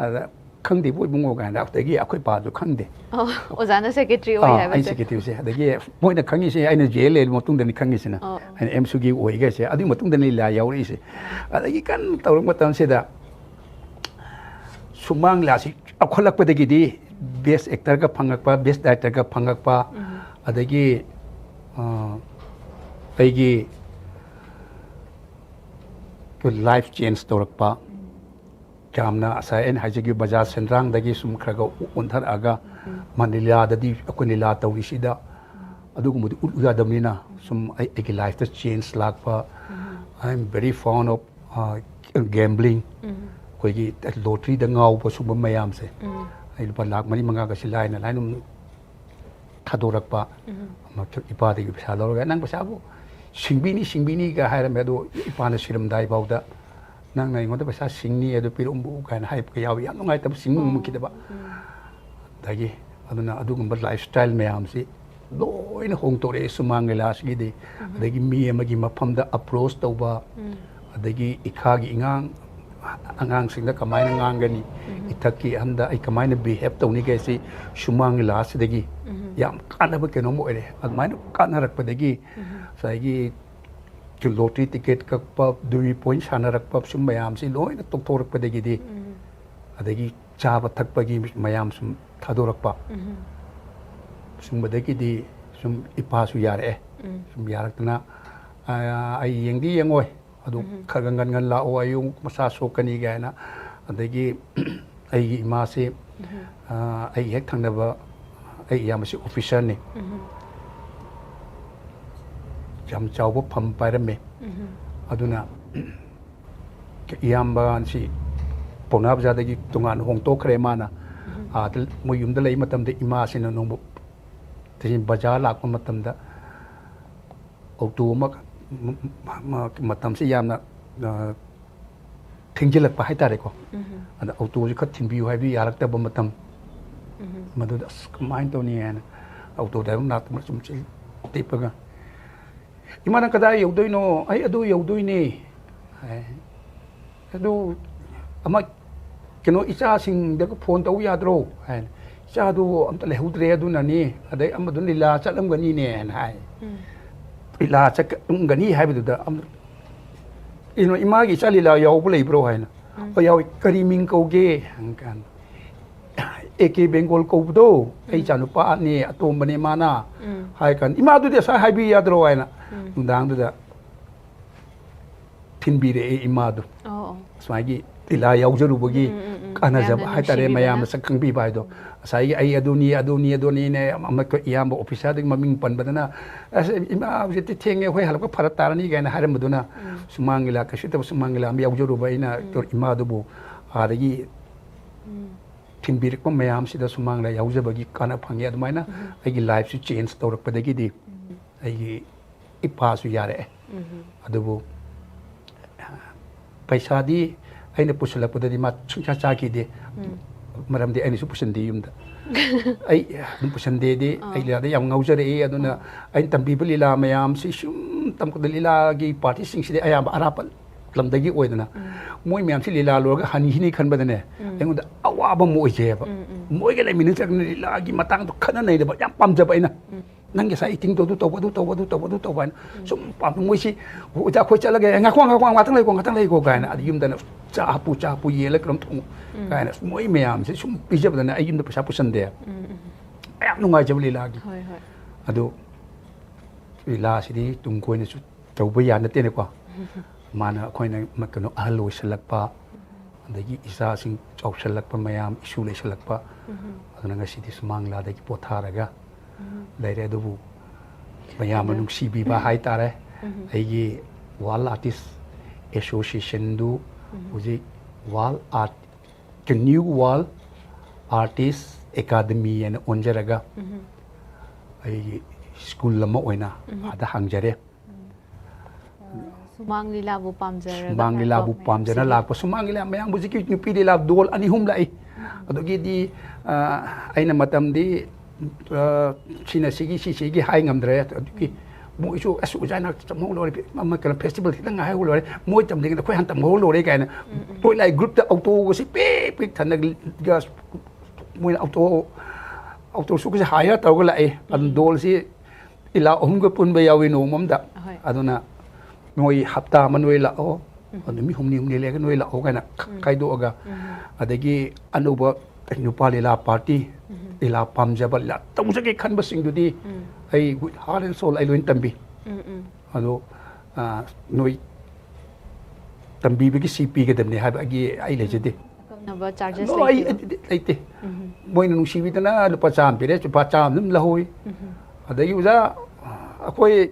S2: ꯑꯗ ꯈꯪꯗꯦꯕꯨ ꯏꯕꯨꯡꯉꯣ ꯀꯥꯏꯅ ꯑꯗꯒꯤ ꯑꯩꯈꯣꯏ ꯄꯥꯁꯨ ꯈꯪꯗꯦ
S1: ꯑꯣꯖꯥꯅ ꯁꯦꯀ꯭ꯔꯦꯇꯔꯤ ꯑꯣꯏ ꯍꯥꯏꯕꯁꯦ
S2: ꯑꯩ ꯁꯦꯀ꯭ꯔꯦꯇꯔꯤꯁꯦ ꯑꯗꯒꯤ ꯃꯣꯏꯅ ꯈꯪꯉꯤꯁꯦ ꯑꯩꯅ ꯖꯦꯜ ꯂꯩꯔꯕ ꯃꯇꯨꯡꯗꯅꯤ ꯈꯪꯉꯤꯁꯤꯅ ꯑꯩꯅ ꯑꯦꯝꯁꯨꯒꯤ ꯑꯣꯏꯒꯁꯦ ꯑꯗꯨꯒꯤ ꯃꯇꯨꯡꯗꯅꯤ ꯂꯤꯂꯥ ꯌꯥꯎꯔꯛꯏꯁꯦ ꯑꯗꯒꯤ ꯀꯟꯅ ꯇꯧꯔꯛꯄ ꯃꯇꯝꯁꯤꯗ ꯁꯨꯃꯥꯡ ꯂꯤꯂꯥꯁꯤ ꯆꯥꯎꯈꯠꯂꯛꯄꯗꯒꯤꯗꯤ ꯕꯦꯁ ꯑꯦꯛꯇꯔꯒ ꯐꯪꯉꯛꯄ ꯕꯦꯁ ꯗꯥꯏꯔꯦꯛꯇꯔꯒ ꯐꯪꯉꯛꯄ ꯑꯗꯒꯤ ꯑꯩꯒꯤ ꯂꯥꯏꯐ ꯆꯦꯟꯖ ꯇꯧꯔꯛꯄ ꯌꯥꯝꯅ ꯉꯁꯥꯏ ꯑꯩꯅ ꯍꯥꯏꯖꯈꯤꯕ ꯕꯖꯥꯔ ꯁꯦꯟꯗ꯭ꯔꯥꯡꯗꯒꯤ ꯁꯨꯝ ꯈꯔ ꯑꯣꯟꯊꯔꯛꯑꯒ ꯂꯤꯂꯥꯗꯗꯤ ꯑꯩꯈꯣꯏ ꯂꯤꯂꯥ ꯇꯧꯔꯤꯁꯤꯗ ꯑꯗꯨꯒꯨꯝꯕꯗꯤ ꯎꯠ ꯌꯥꯗꯕꯅꯤꯅ ꯁꯨꯝ ꯑꯩꯒꯤ ꯂꯥꯏꯐꯇ ꯆꯦꯟꯖ ꯂꯥꯛꯄ I am very fond of gambling ꯑꯩꯈꯣꯏꯒꯤ ꯂꯣꯇ꯭ꯔꯤꯗ ꯉꯥꯎꯕ ꯁꯨꯝꯕ ꯃꯌꯥꯝꯁꯦ ꯑꯩ ꯂꯨꯄꯥ ꯂꯥꯛ 4-5ꯒꯁꯤ ꯂꯥꯏꯅ ꯑꯗꯨꯝ ꯊꯥꯗꯣꯔꯛꯄ ꯏꯄꯥꯗꯒꯤ ꯄꯩꯁꯥ ꯂꯧꯔꯒ ꯅꯪ ꯄꯩꯁꯥꯕꯨ ꯁꯤꯡꯕꯤꯅꯤꯒ ꯍꯥꯏꯔꯝꯃꯦ ꯑꯗꯣ ꯏꯄꯥꯅ ꯁꯤꯔꯝꯗꯥꯏ ꯐꯥꯎꯗ ꯅꯪꯅ ꯑꯩꯉꯣꯟꯗ ꯄꯩꯁꯥ ꯁꯤꯡꯅꯤ ꯑꯗꯨ ꯄꯤꯔꯛꯎ ꯀꯥꯏꯅ ꯍꯥꯏꯕ ꯌꯥꯎꯏ ꯌꯥꯝ ꯅꯨꯡꯉꯥꯏꯇꯕ ꯁꯤꯡꯉꯝꯈꯤꯗꯕ ꯑꯗꯒꯤ ꯑꯗꯨꯅ ꯑꯗꯨꯒꯨꯝꯕ ꯂꯥꯏꯐ ꯁ꯭ꯇꯥꯏꯜ ꯃꯌꯥꯝꯁꯤ ꯂꯣꯏꯅ ꯍꯣꯡꯇꯣꯔꯛꯑꯦ ꯁꯨꯃꯥꯡ ꯂꯤꯂꯥꯁꯤꯒꯤꯗꯤ ꯑꯗꯒꯤ ꯃꯤ ꯑꯃꯒꯤ ꯃꯐꯝꯗ ꯑꯄ꯭ꯔꯣꯆ ꯇꯧꯕ ꯑꯗꯒꯤ ꯏꯈꯥꯒꯤ ꯑꯉꯥꯡꯁꯤꯡꯗ ꯀꯃꯥꯏꯅ ꯉꯥꯡꯒꯅꯤ ꯏꯊꯛꯀꯤ ꯑꯍꯟꯗ ꯑꯩ ꯀꯃꯥꯏꯅ ꯕꯤꯍꯦꯞ ꯇꯧꯅꯤꯒꯩꯁꯤ ꯁꯨꯃꯥꯡ ꯂꯤꯂꯥꯁꯤꯗꯒꯤ ꯌꯥꯝ ꯀꯥꯟꯅꯕ ꯀꯩꯅꯣꯝ ꯑꯣꯏꯔꯦ ꯑꯗꯨꯃꯥꯏꯅ ꯀꯥꯟꯅꯔꯛꯄꯗꯒꯤ ꯉꯁꯥꯏꯒꯤ ꯂꯣꯇ꯭ꯔꯤ ꯇꯤꯀꯦꯠ ꯀꯛꯄ ꯗꯨꯔꯤ ꯄꯣꯏꯟ ꯁꯥꯟꯅꯔꯛꯄ ꯁꯨꯝ ꯃꯌꯥꯝꯁꯤ ꯂꯣꯏꯅ ꯇꯣꯛꯊꯣꯔꯛꯄꯗꯒꯤꯗꯤ ꯑꯗꯒꯤ ꯆꯥꯕ ꯊꯛꯄꯒꯤ ꯃꯌꯥꯝ ꯁꯨꯝ ꯊꯥꯗꯣꯔꯛꯄ ꯁꯨꯝꯕꯗꯒꯤꯗꯤ ꯁꯨꯝ ꯏꯄꯥꯁꯨ ꯌꯥꯔꯛꯑꯦ ꯁꯨꯝ ꯌꯥꯔꯛꯇꯅ ꯑꯩ ꯌꯦꯡꯗꯤ ꯌꯦꯡꯉꯣꯏ ꯑꯗꯨ ꯈꯔ ꯉꯟ ꯂꯥꯛꯑꯣ ꯑꯌꯨꯛ ꯃꯁꯥ ꯁꯣꯛꯀꯅꯤ ꯀꯥꯏꯅ ꯑꯗꯒꯤ ꯑꯩꯒꯤ ꯏꯃꯥꯁꯤ ꯑꯩ ꯍꯦꯛ ꯊꯪꯅꯕ ꯑꯩ ꯏꯌꯥꯝꯕꯁꯤ ꯑꯣꯐꯤꯁꯔꯅꯤ ꯌꯥꯝ ꯆꯥꯎꯕ ꯐꯝ ꯄꯥꯏꯔꯝꯃꯦ ꯑꯗꯨꯅ ꯏꯌꯥꯝꯕꯁꯤ ꯄꯥꯎꯅꯥ ꯕꯖꯥꯔꯗꯒꯤ ꯇꯣꯉꯥꯟꯅ ꯍꯣꯡꯇꯣꯛꯈ꯭ꯔꯦ ꯃꯥꯅ ꯑꯥꯗ ꯃꯣꯏ ꯌꯨꯝꯗ ꯂꯩ ꯃꯇꯝꯗ ꯏꯃꯥꯁꯤꯅ ꯅꯣꯡꯃ ꯕꯖꯥꯔ ꯂꯥꯛꯄ ꯃꯇꯝꯗ ꯑꯣꯇꯣ ꯑꯃ ꯃꯇꯝꯁꯤ ꯌꯥꯝꯅ ꯊꯦꯡꯖꯤꯜꯂꯛꯄ ꯍꯥꯏꯇꯥꯔꯦꯀꯣ ꯑꯗ ꯑꯣꯇꯣꯁꯤ ꯈꯔ ꯊꯤꯟꯕꯤꯌꯨ ꯍꯥꯏꯕꯗꯤ ꯌꯥꯔꯛꯇꯕ ꯃꯇꯝ ꯃꯗꯨꯗ ꯑꯁ ꯀꯃꯥꯏꯅ ꯇꯧꯅꯤ ꯍꯥꯏꯅ ꯑꯣꯇꯣ ꯗ꯭ꯔꯥꯏꯚꯔ ꯅꯥꯛꯇ ꯁꯨꯝ ꯇꯤꯞꯄꯒ ꯏꯃꯥ ꯅꯪ ꯀꯗꯥꯏ ꯌꯧꯗꯣꯏꯅꯣ ꯑꯩ ꯑꯗꯨ ꯌꯧꯗꯣꯏꯅꯦ ꯑꯗꯨ ꯑꯃ ꯀꯩꯅꯣ ꯏꯆꯥꯁꯤꯡꯗꯒ ꯐꯣꯟ ꯇꯧ ꯌꯥꯗ꯭ꯔꯣ ꯍꯥꯏꯅ ꯏꯆꯥꯗꯨ ꯑꯝꯇ ꯂꯩꯍꯧꯗ꯭ꯔꯦ ꯑꯗꯨꯅꯅꯤ ꯑꯗꯩ ꯑꯃꯗꯨꯅ ꯂꯤꯂꯥ ꯆꯠꯂꯝꯒꯅꯤꯅꯦ ꯍꯥꯏꯅ ꯍꯥꯏ ꯂꯤꯂꯥ ꯆꯠꯂꯝꯒꯅꯤ ꯍꯥꯏꯕꯗꯨꯗ ꯏꯃꯥꯒꯤ ꯏꯆꯥ ꯂꯤꯂꯥ ꯌꯥꯎꯕ ꯂꯩꯕ꯭ꯔꯣ ꯍꯥꯏꯅ ꯌꯥꯎꯏ ꯀꯔꯤ ꯃꯤꯡ ꯀꯧꯒꯦ ꯍꯪꯀꯥꯟꯗ AK ꯕꯦꯡꯒꯣꯜ ꯀꯧꯕꯗꯣ ꯑꯩ ꯏꯆꯥꯅꯨꯄꯥꯅꯦ ꯑꯇꯣꯝꯕꯅꯦ ꯃꯥꯅ ꯍꯥꯏ ꯀꯥꯟꯗ ꯏꯃꯥꯗꯨꯗꯤ ꯑꯁꯥꯏ ꯍꯥꯏꯕꯤ ꯌꯥꯗ꯭ꯔꯣ ꯍꯥꯏꯅ ꯅꯨꯡꯗꯥꯡꯗꯨꯗ ꯊꯤꯟꯕꯤꯔꯛꯑꯦ ꯏꯃꯥꯗꯨ ꯁꯨꯃꯥꯏꯒꯤ ꯂꯤꯂꯥ ꯌꯥꯎꯖꯔꯨꯕꯒꯤ ꯀꯥꯟꯅꯖꯕ ꯍꯥꯏꯇꯥꯔꯦ ꯃꯌꯥꯝꯅ ꯁꯛ ꯈꯪꯕꯤꯕ ꯍꯥꯏꯗꯣ ꯉꯁꯥꯏꯒꯤ ꯑꯩ ꯑꯗꯨꯅꯤꯅꯦ ꯑꯃꯛꯀ ꯏꯌꯥꯝꯕ ꯑꯣꯐꯤꯁꯥꯔꯗꯒꯤ ꯃꯃꯤꯡ ꯄꯟꯕꯗꯅ ꯑꯁ ꯏꯃꯥ ꯍꯧꯖꯤꯛꯇꯤ ꯊꯦꯡꯉꯦ ꯑꯩꯈꯣই ꯍꯜꯂꯛꯄ ꯐꯔꯛ ꯇꯥꯔꯅꯤ ꯀꯥꯏꯅ ꯍꯥꯏꯔꯝꯕꯗꯨꯅ ꯁꯨꯃꯥꯡ ꯂꯤꯂꯥ ꯀꯩꯁꯨ ꯇꯧꯕ ꯁꯨꯃꯥꯡ ꯂꯤꯂꯥ ꯑꯃ ꯌꯥꯎꯖꯔꯨꯕ ꯑꯩꯅ ꯏꯃꯥꯗꯨꯕꯨ ꯑꯗꯒꯤ ꯊꯤꯟꯕꯤꯔꯛꯄ ꯃꯌꯥꯝꯁꯤꯗ ꯁꯨꯃꯥꯡ ꯂꯤꯂꯥ ꯌꯥꯎꯖꯕꯒꯤ ꯀꯥꯟꯅ ꯐꯪꯉꯦ ꯑꯗꯨꯃꯥꯏꯅ ꯑꯩꯒꯤ ꯂꯥꯏꯐꯁꯨ ꯆꯦꯟꯖ ꯇꯧꯔꯛꯄꯗꯒꯤꯗꯤ ꯑꯩꯒꯤ ꯏꯄꯥꯁꯨ ꯌꯥꯔꯛꯑꯦ ꯑꯗꯨꯕꯨ ꯄꯩꯁꯥꯗꯤ ꯑꯩꯅ ꯄꯨꯁꯤꯜꯂꯛꯄꯗꯗꯤ ꯃꯥ ꯁꯨꯡꯆꯥ ꯆꯥꯈꯤꯗꯦ ꯃꯔꯝꯗꯤ ꯑꯩꯅꯁꯨ ꯄꯨꯁꯤꯟꯗꯦ ꯌꯨꯝꯗ ꯑꯩ ꯑꯗꯨꯝ ꯄꯨꯁꯤꯟꯗꯦꯗꯤ ꯑꯩ ꯂꯤꯂꯥꯗ ꯌꯥꯝ ꯉꯥꯎꯖꯔꯛꯏ ꯑꯗꯨꯅ ꯑꯩꯅ ꯇꯝꯕꯤꯕ ꯂꯤꯂꯥ ꯃꯌꯥꯝꯁꯤ ꯁꯨꯝ ꯇꯝꯕꯗ ꯂꯤꯂꯥꯒꯤ ꯄꯥꯔꯇꯤꯁꯤꯡꯁꯤꯗꯤ ꯑꯌꯥꯝꯕ ꯑꯔꯥꯞꯄ ꯂꯝꯗꯒꯤ ꯑꯣꯏꯗꯅ ꯃꯣꯏ ꯃꯌꯥꯝꯁꯤ ꯂꯤꯂꯥ ꯂꯣꯏꯔꯒ ꯍꯟꯈꯤꯅꯤ ꯈꯟꯕꯗꯅꯦ ꯑꯩꯉꯣꯟꯗ ꯑꯋꯥꯕ ꯑꯃ ꯑꯣꯏꯖꯩꯑꯕ ꯃꯣꯏꯒ ꯂꯩꯃꯤꯟꯅꯖꯔꯒꯅ ꯂꯤꯂꯥꯒꯤ ꯃꯇꯥꯡꯗꯣ ꯈꯟꯅ ꯅꯩꯅꯕ ꯌꯥꯝ ꯄꯥꯝꯖꯕ ꯑꯩꯅ ꯅꯪ ꯉꯁꯥꯏ ꯏꯇꯤꯡꯗꯣ ꯑꯗꯨ ꯇꯧꯕ ꯍꯥꯏꯅ ꯁꯨꯝ ꯄꯥꯝꯕ ꯃꯣꯏꯁꯤ ꯑꯣꯖꯥ ꯑꯩꯈꯣꯏ ꯆꯠꯂꯒꯦ ꯉꯥꯏꯈꯣ ꯉꯥꯛꯇꯪ ꯂꯩꯀꯣ ꯀꯥꯏꯅ ꯑꯗ ꯌꯨꯝꯗꯅ ꯆꯥꯄꯨ ꯌꯦꯜꯂ ꯀꯔꯝ ꯊꯣꯡꯉꯨ ꯀꯥꯏꯅ ꯃꯣꯏ ꯃꯌꯥꯝꯁꯦ ꯁꯨꯝ ꯄꯤꯖꯕꯗꯅ ꯑꯩ ꯌꯨꯝꯗ ꯄꯩꯁꯥ ꯄꯨꯁꯟꯗꯦ ꯌꯥꯝ ꯅꯨꯡꯉꯥꯏꯖꯕ ꯂꯤꯂꯥꯒꯤ ꯑꯗꯨ ꯂꯤꯂꯥꯁꯤꯗꯤ ꯇꯨꯡ ꯀꯣꯏꯅꯁꯨ ꯇꯧꯕ ꯌꯥꯅꯠꯇꯦꯅꯦꯀꯣ ꯃꯥꯅ ꯑꯩꯈꯣꯏꯅ ꯀꯩꯅꯣ ꯑꯍꯜ ꯑꯣꯏꯁꯜꯂꯛꯄ ꯑꯗꯒꯤ ꯏꯆꯥꯁꯤꯡ ꯆꯥꯎꯁꯜꯂꯛꯄ ꯃꯌꯥꯝ ꯏꯁꯨ ꯂꯩꯁꯜꯂꯛꯄ ꯑꯗꯨꯅ ꯉꯁꯤꯗꯤ ꯁꯨꯃꯥꯡ ꯂꯤꯂꯥꯗꯒꯤ ꯄꯣꯊꯥꯔꯒ ꯂꯩꯔꯦ ꯑꯗꯨꯕꯨ ꯃꯌꯥꯝꯅ ꯅꯨꯡꯁꯤꯕꯤꯕ ꯍꯥꯏꯇꯥꯔꯦ ꯑꯩꯒꯤ ꯋꯥꯔꯜ ꯑꯥꯔꯇꯤꯁ ꯑꯦꯁꯣꯁꯤꯌꯦꯁꯟꯗꯨ ꯍꯧꯖꯤꯛ ꯅ꯭ꯌꯨ ꯋꯥꯔꯜ ꯑꯥꯔꯇꯤꯁ ꯑꯦꯀꯥꯗꯃꯤ ꯍꯥꯏꯅ ꯑꯣꯟꯖꯔꯒ ꯑꯩꯒꯤ ꯁ꯭ꯀꯨꯜ ꯑꯃ ꯑꯣꯏꯅ ꯑꯗ ꯍꯥꯡꯖꯔꯦ
S1: ꯁꯨꯃꯥꯡ ꯂꯤꯂꯥꯕꯨ ꯄꯥꯝꯖꯔꯒ
S2: ꯁꯨꯃꯥꯡ ꯂꯤꯂꯥꯕꯨ ꯄꯥꯝꯖꯅ ꯂꯥꯛꯄ ꯁꯨꯃꯥꯡ ꯂꯤꯂꯥ ꯃꯌꯥꯝ ꯍꯧꯖꯤꯛꯀꯤ ꯅꯨꯄꯤ ꯂꯤꯂꯥ ꯗꯣꯜ 2-3 ꯂꯥꯛꯏ ꯑꯗꯨꯒꯤꯗꯤ ꯑꯩꯅ ꯃꯇꯝꯗꯤ ꯁꯤꯒꯤ ꯍꯥꯏ ꯉꯝꯗ꯭ꯔꯦ ꯑꯗꯨꯒꯤ ꯃꯣꯏꯁꯨ ꯑꯁ ꯑꯣꯖꯥꯅ ꯇꯝꯍꯧ ꯂꯣꯏꯔꯦ ꯑꯃ ꯀꯩꯅꯣ ꯐꯦꯁꯇꯤꯚꯦꯜ ꯈꯤꯇꯪ ꯉꯥꯏꯍꯧ ꯂꯣꯏꯔꯦ ꯃꯣꯏ ꯇꯝꯗ꯭ꯔꯤꯉꯩꯗ ꯑꯩꯈꯣꯏ ꯍꯥꯟꯅ ꯇꯝꯍꯧ ꯂꯣꯏꯔꯦ ꯀꯥꯏꯅ ꯂꯣꯏ ꯂꯥꯛꯏ ꯒ꯭ꯔꯨꯞꯇ ꯑꯣꯇꯣꯒꯁꯤ ꯄꯤꯛ ꯊꯟꯅꯒ ꯃꯣꯏꯅ ꯑꯣꯇꯣꯁꯨꯒꯁꯤ ꯍꯥꯏꯔ ꯇꯧꯔꯒ ꯂꯥꯛꯏ ꯑꯗꯨ ꯗꯣꯜꯁꯤ ꯂꯤꯂꯥ 3ꯒ ꯄꯨꯟꯕ ꯌꯥꯎꯏ ꯅꯣꯡꯃ ꯑꯃꯗ ꯑꯗꯨꯅ ꯅꯣꯏ ꯍꯞꯇꯥ ꯑꯃ ꯅꯣꯏ ꯂꯥꯛꯑꯣ ꯅꯨꯃꯤꯠ 8 ꯂꯩꯔꯒ ꯅꯣꯏ ꯂꯥꯛꯑꯣ ꯀꯥꯏꯅ ꯈꯥꯏꯗꯣꯛꯑꯒ ꯑꯗꯒꯤ ꯑꯅꯧꯕ ꯅꯨꯄꯥ ꯂꯤꯂꯥ ꯄꯥꯔꯇꯤ ꯂꯤꯂꯥ ꯄꯥꯝꯖꯕ ꯂꯤꯂꯥ ꯇꯧꯖꯒꯦ ꯈꯟꯕꯁꯤꯡꯗꯨꯗꯤ ꯑꯩ ꯋꯤꯠ ꯍꯥꯔꯠ ꯑꯦꯟ ꯁꯣꯜ ꯑꯩ ꯂꯣꯏꯅ ꯇꯝꯕꯤ ꯑꯗꯣ ꯅꯣꯏ ꯇꯝꯕꯤꯕꯒꯤ ꯁꯤ ꯄꯤꯒꯗꯕꯅꯤ ꯍꯥꯏꯕ ꯑꯩ ꯂꯩꯖꯗꯦ ꯑꯩ ꯂꯩꯇꯦ ꯃꯣꯏꯅ ꯅꯨꯡꯁꯤꯕꯤꯗꯅ ꯂꯨꯄꯥ 100 ꯄꯤꯔꯦ ꯂꯨꯄꯥ 100 ꯑꯗꯨꯝ ꯂꯧꯍꯧꯏ adagi uza akoi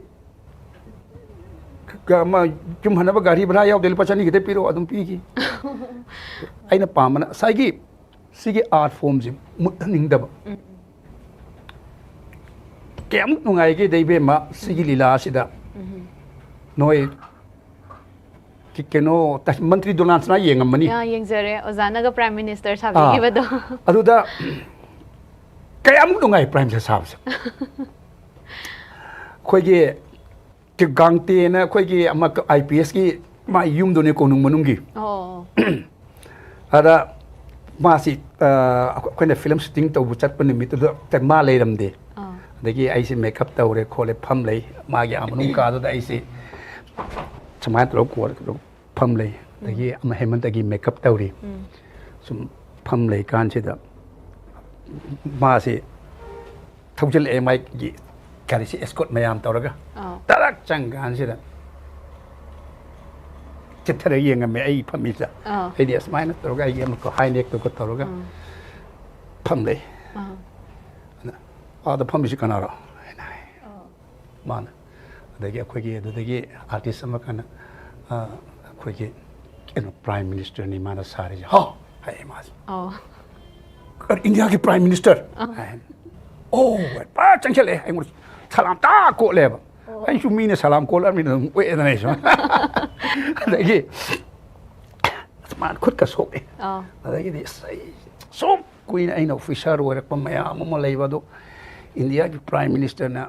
S2: ma chum hanaba gari bana yaw del pachani gite piro adum pi ki aina pamana saigi sigi art form ji muthaning daba kem nungai ge deibe ma sigi lila sida noi ki keno mantri dolan sna yengam mani
S1: ya yengzare ozana ga prime minister sabi ki bado
S2: aduda kayam nungai prime minister sabse khoi ge ki gangte na khoi ge ama IPS ki ma yum do ne ko nung manung gi
S1: oh
S2: ada masi khoi na film shooting to bu chat pan mi to ta ma le ram de dagi ai se makeup tawre khole pham lei ma gi amanung ka do ai se chama to ko pham lei dagi ama hemant gi makeup tawri sum pham lei kan se da ma se thawjel e mai gi kari se escort mayam tawraga tarak changgan se da chithare yenga me ai phami sa ai dia smile tawraga ai am ko high neck to ko tawraga pham lei the public canara man the quick the artist makana quick prime minister ni mana sari ha hey mas
S1: oh
S2: India ki prime minister oh pa changchale ai salam ta ko le ai chumi ne salam ko la mi no we na ne so the man khut ka sok e the sai so queen ai no official work pa maya mo lei ba do India ki prime minister na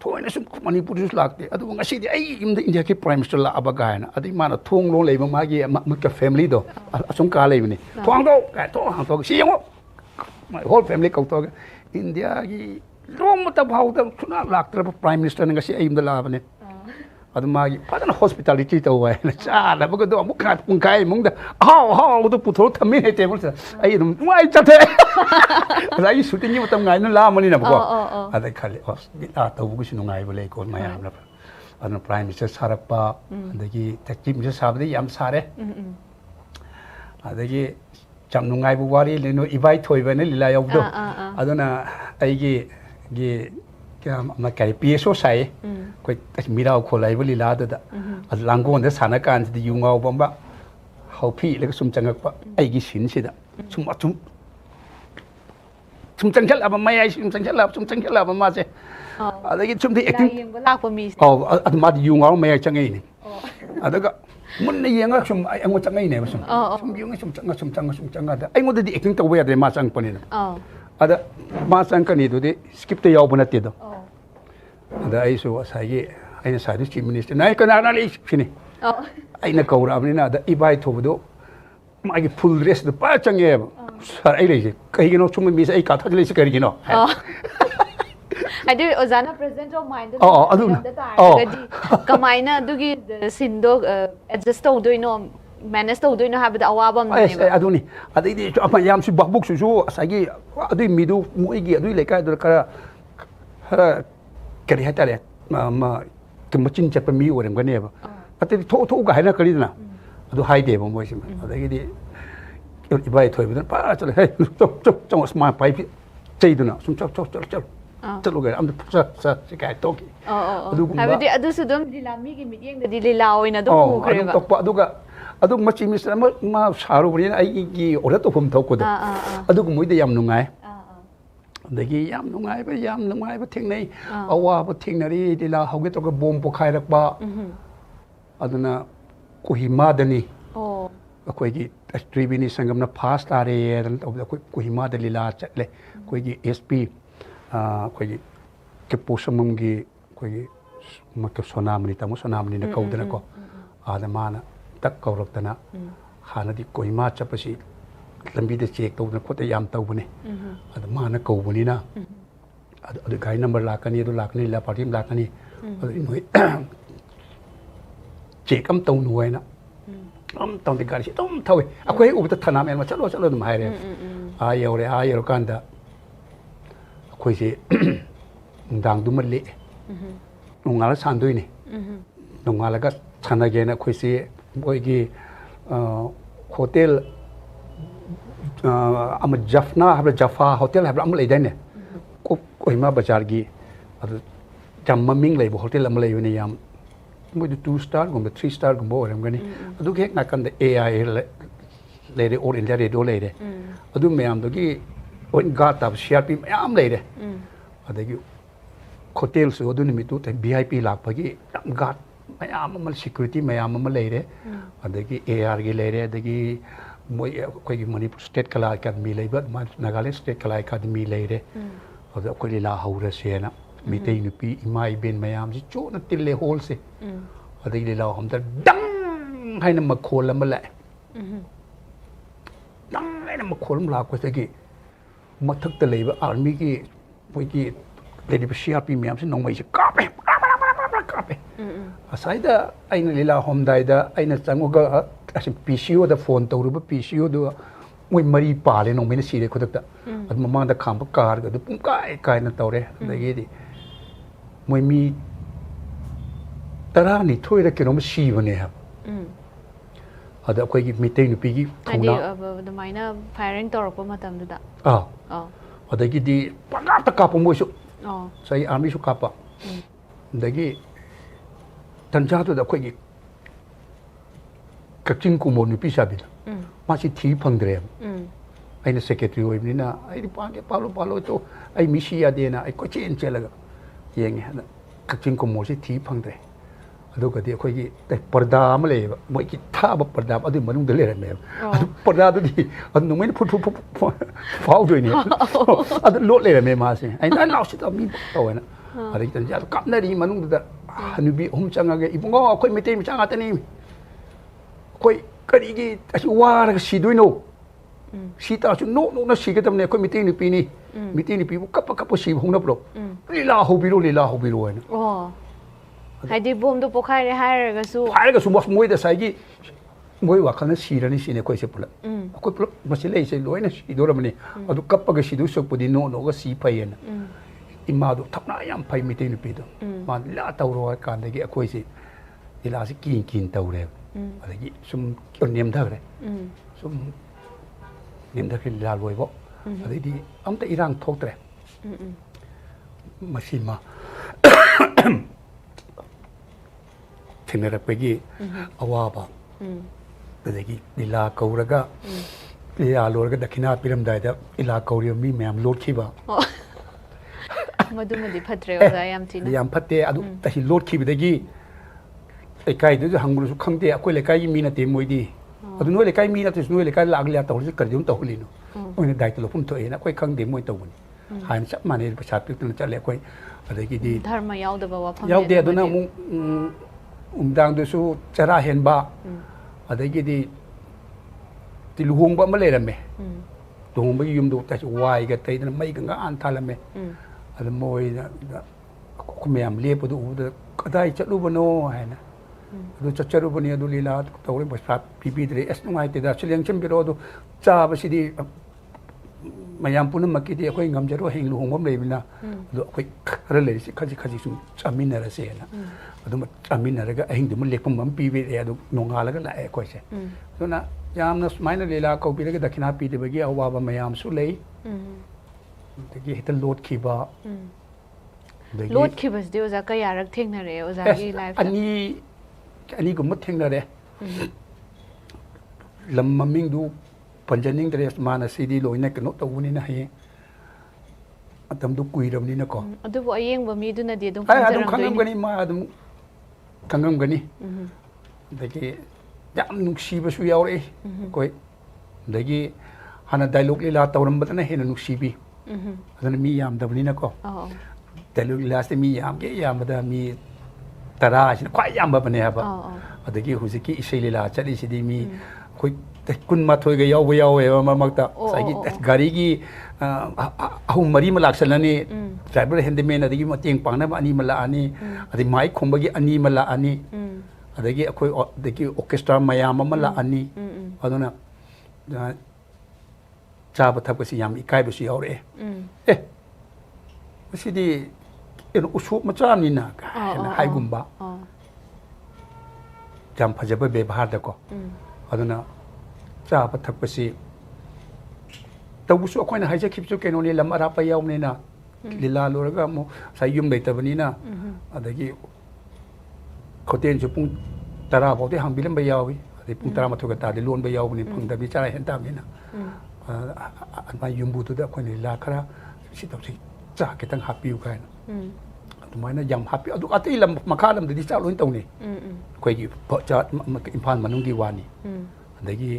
S2: thoina sum Manipur jus lakte adu ngasi di ai India ki prime minister la abaga na adi mana thong lo lei ma gi ma ka family do asum ka lei ni thong do ka to hang to si yo my whole family ka to India ki rom ta bhau ta thuna laktre prime minister na ngasi ai la ba ne adu ma gi padana hospitality to wa na cha la ba do mu kha pung kai mung da how do putho thami he te mo ai dum wai cha the ai shooting ni matam ngai na la mani na ko adai khali ta bu shi ngai ba le ko mayam na adu prime minister sarak pa adagi takip minister sab de yam sare adagi cham ngai bu wari le no ibai thoi ba ne lila yaw do aduna ai gi kya ma kai PSO sai ko mirao kholai bu lila da ad langon da sana kan di yungau bomba hau phi le sum changak pa ai gi sin si da sum changchal aba mai ai sum changchal aba ma se adagi sum di acting
S1: yeng ba lak pa mi
S2: ad ma di yungau mai changai ni adaga mun ne yenga sum ai ngo changai ne sum yung sum changa da ai ngo di acting to we da ma chang pa ni na ada ma chang ka ni do di skip te yaw bu na te do ada ai so sai ge ai na sai chief minister nai ka na li sini ai na kaura abni na da ibai tho bu do ma gi full dress do pa change sar ai le kai gi no sum mi sai ka tha le se kari gi no
S1: adu ozana president of mind
S2: adu
S1: gadi kamaina dugi sindo adjust to do no manage to do no have the awabam
S2: ne adu ni adu di apa yam si babuk su sai gi adu mi do mo gi adu le ka do ka ha kari ha tare ma ke machin chat pa mi orem ga ne ba ate tho ga ha na kari na adu hai de mo si adu gi di ibai thoi bu pa chale hey chong smart pai chei du na sum chok chalo ga am sa kai to ki
S1: adu habidi adu su dum dilami gi meeting da dilila oina do ku kre ba
S2: adu to adu ga adu machi minister ma saru bri ai gi ora to phum thau ko da adu ko moi de yam nungai dagi yam nungai ba thingnei awa ba thingnari dila hoge to ga bom pokhai rak ba aduna kohima dani akoi gi tribini sangam na fast are ran to kohima dalila chatle koi gi SP koi gi ke posamam gi koi gi mak sonamni tamu sonamni na kaudana ko adamana tak kaurak na hana di kohima chapasi lambi de check to na khote yam taw bune ad mana ko buni na ad gai number lakani do lakani la party lakani ad noi check am taw nuai na am taw de gari tom thawi akoi u ta thana mel ma chalo dum haire a yore kan da akoi se dang du malle nungala sandoi ni nungala ga chana ge na akoi se boi gi hotel ama Jaffna habla Jaffa hotel habla am leidai ne ko kohima bazar gi ಅದು Jammu ಮಮ್ಮಿಂಗ್ ಲೈಬ hotel ಅಮ್ಮ ಲೈವ ನಿಯಮ್ ಮುದು 2 star ಗುಂಬ 3 star ಗುಂಬ ಓರಮ್ಗನಿ ಅದು ಹೇಗೆ ನಾಕಂದ AI ಲೈರೆ all India radio ಲೈರೆ ಅದು ಮಯಾಮ್ದಗಿ ಒನ್ ಗಾಟ್ ಆಫ್ CRP ಮಯಾಮ್ ಲೈರೆ ಅದಗಿ ಹೋಟೆಲ್ಸ್ ಅದು ನಿಮಿತು VIP ಲಾಕ್ಪಗಿ ಗಾಟ್ ಮಯಾಮ್ ಅಮ್ಮ ಸೆಕ್ಯೂರಿಟಿ ಮಯಾಮ್ ಅಮ್ಮ ಲೈರೆ ಅದಗಿ AR ಗೆ ಲೈರೆ ಅದಗಿ मोई कोई मणिपुर स्टेट कला अकादमी लेब नागालैंड स्टेट कला अकादमी लेरे अद कोई लीला हौरसेना मिते नुपी इमा इबेन मयाम जी चोन तिल्ले होल से अदई लीला हमदा डंग हाइना मखोल अम लाए डंग हाइना मखोल अम लापसगी मथक लेब आर्मी की मोई की लेब CRP मयाम से नोंमै से कापे कापे असाइदा आइना लीला हमदाइदा आइना चंगोगा PCO दा फोन तौरुबा PCO दो मोई मरी पाले नोंमेना सिरे खुदक्ता अद ममांदा खांब कार ग दु पुंकाय कायना तौरे दगेदी मोई मी तरानी थोइरा केनोम सिबने हा अद अखोइगी मिटे नुपीगी थौना
S1: अदमाइना फायरिंग तौरप मतमदुदा
S2: अदगीदी पगाता काप मोइसु सही आर्मी सु कापा दगी तंजादु दा अखोइगी कच्चिंग कुमो नुपी साबिना मासी थी फंगद्रे अइना सेक्रेटरी ओइबनिना आइदि पागे पालो तो आई मिसी यादेना आई कोचेन चेलगा येंगे हना कच्चिंग कुमो से थी फंगद्रे अदुगदि अखोइगी पर्दा अम लेब मोइगी थाब पर्दा अदु मनुंग लेरमे अदु पर्दा दुदि अदु नोमेन फुट फाउदोइने अदु लोट लेरमे मासे आइना नाउसित मी तोयना अदि तंजा कापनरी मनुंग दा हनुबी हम चंगागे इबुंगो अखोइ मिटे mi changatani कोई करीगी ऐसे वार सीधुइनो सीता चु नो नो न सीगे तमने कोई मिटी नि पीबु कप सी होना प्रो लीला होबिरो है ना
S1: ओ हाइदि बोम दो पोखारे हायरगसु
S2: मस मोइ द साइगी मोइ वाखन सीरनी सीने कोइ से पुला कोइ पुला मसिले से लोइना सीदोरमने अदु कपगा सीदु सोपुदि नो नो ग सी फैयना इमा दो थपना याम फै मिटी नि पीदो मा ला तौरो कांदगी अखोइ से लीला से किन तौरे अदगी सुम नेमधग्रे सुम नेमधग्रे लीला लोइबो अदगी अमता इरांग थोक्त्रे मसिमा थेनरपगी अवाबा अदगी लीला कौरगा लीला लोरगा दक्षिणा पिरमदायदा लीला कौरियो मी मैम लोडखिबा
S1: मदुमदि फत्रे ओजा याम थिना
S2: याम फत्ते अदु तहि लोडखिबदगी लेकाई दु हंगरुसु खंगते अखोइ लेकाई मी नते मोइदी अदु नो लेकाई मी नते नो लेकाई लागलिया तौरसु करदिम तौहलिनो ओइने दायित्व लोफुम थोएना अखोइ खंगदे मोइ तौबनि हाइन सब माने प्रसाद पिक्तुन चले अखोइ अदगिदी
S1: धर्म याउदबा वाफम
S2: याउदे अदुना मु उमदांग दुसु चरा हेनबा अदगिदी तिलुहोंबा म लेरमे लुहोंबा युमदो तासु वाइगा तैदना मैगा आन थालमे अद मोइना खुमेम लेपदु उद कदाई चलुबनो हैना अदु चचरुबनी अदु लीला तौरे बसा पीपीद्रे एस नुंगाइतेदा सिलेंचम बिरो अदु चाबसिदी मयाम पुनमकिदी अखोइ ngамजरो हेंग लुहोंबम लेबिना अदु अखोइ खरा लेरिसि खजि सु चामिनरसेना अदु चामिनरगा अहिंदुम लेपम मम पीबे अदु नोंगालगा लाए अखोइसे दुना यामना स्माइना लीला कौबिरगा दक्षिणा पीदेबगी अवाबा मयाम सु लेइ दगी हित लोट खिबा
S1: लोट खिबसदि ओजा कयारक थेंगनरे ओजा की लाइफ
S2: अनि गुम थेंगनरे लम ममिंग दु पंजनिंग द्रेस माना सिदी लोइना कनो तौनी ना हये अतम दु कुइरमनी ना को
S1: अदु बो अयेंग बमी दुना दि दुम
S2: अदु खंगम गनी मा अदु खंगम गनी दगी याम नुक्सीबसु यावरे कोइ दगी हाना डायलॉग लीला तौरम बतना हेना नुक्सीबी अदन मी याम दबनी ना को डायलॉग लीला से मी याम के याम बदा मी तरा सिन ख्वाइ याम बने हबा अदगी हुजिकी इसै लीला चली सिदी मी कोइ कुन माथोइगा याव याव ममक्ता साइगी गाड़ी की अहु मरी मलाक्सलनी ड्राइवर हैंडमैन अदगी मतेंग पांगना अनि मलानी अदि माइक खुंबगी अनि मलानी अदगी अखोइ अदगी ऑर्केस्ट्रा मयाम मलानी अदुना चाबा थपसी याम इकाइबसु यावरे ए मसिदी एनो उसुप मचानिना हाइगुंबा जाम फजब व्यवहार दको अदुना चाबा थपसी तबुसु अखोइना हाइजखिबसु केनोनी लम अरापा यावनेना ลีลาลูแล้วก็มุใส่ยุ่มเลยแต่วันนี้นะอะไรกี้เขาเต้นชุบปุ้งตาราบอกที่หางบิลล์ไปยาววิที่ปุ้งตารามาถูกตาได้ล้วนไปยาวนี่ปุ้งแต่บิจารณ์เห็นตามนี้นะอันมายุ่มบูตุได้คนลีลาคราสิตอกสิจ้าเกิดตั้งฮับปี้อยู่กันทำไมนะยังฮับปี้เอาดูอันที่ลำมาฆ่าลำเดี๋ยวที่เจ้าล้วนตรงนี้คุยกี่เพราะจะอิมพันมันนุ่งกี่วันนี่อันนี้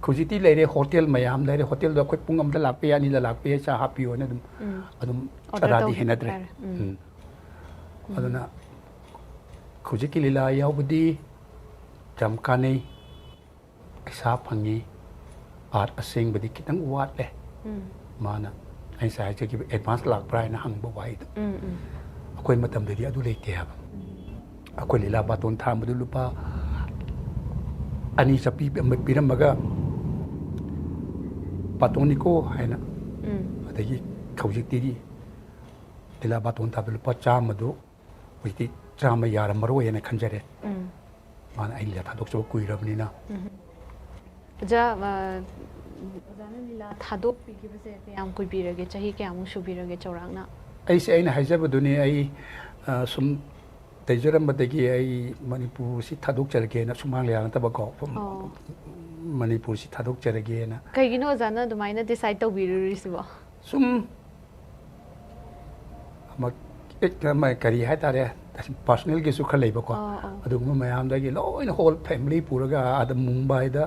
S2: คุยที่เลยในโฮเทลไม่ยามเลยในโฮเทลเราคุยปุ่งกำลังหลักเปียนี่หลักเปียจะฮับปี้อยู่นะดุมอันดุมอะไรที่เห็นนั่นเลยอันนั้นคุยกี่ลีลายาวบุดีจำกันนี่สาพังนี้อาร์ตเสียงบุดีคิดตั้งวัดเลยมานะไอ้สายจะกี่เอ็ดวานซ์หลักปลายนะหังบ่ไหวคุยมาทำเดี๋ยวดูเลยเทียบคุยลีลาบาตุนทามมาดูลูกป้าอันนี้จะปีนั้นมันก็ปาตงนิโก้ให้นะแต่ยี่เขาจิตดีลีลาบาตุนทามลูกป้าจ้ามาดูวิธีจ้ามายาร์มารู้ยังไงขันเจริญมันไอ้ลีลาท่าดกจะคุยแบบนี้นะ
S1: จะजाने लीला थादोक पीकी बसे क्या कोई भी रगे चाहिए क्या मुशु भी रगे चौरांगना
S2: ऐसे आई ना है जब दुनिया आई सुम तेजरम बतेगी आई मणिपुर से थादोक चल के ना सुमांग लिया तब को मणिपुर से थादोक चल के ना
S1: कहीं की नो जाना दुमाइना डिसाइड तो बिरुरी सिवा
S2: सुम एक मैं करी है तारे पर्सनल के सुख ले बको अदुग में मैं आम दागी लो इन होल फैमिली पूरा का आद मुंबई दा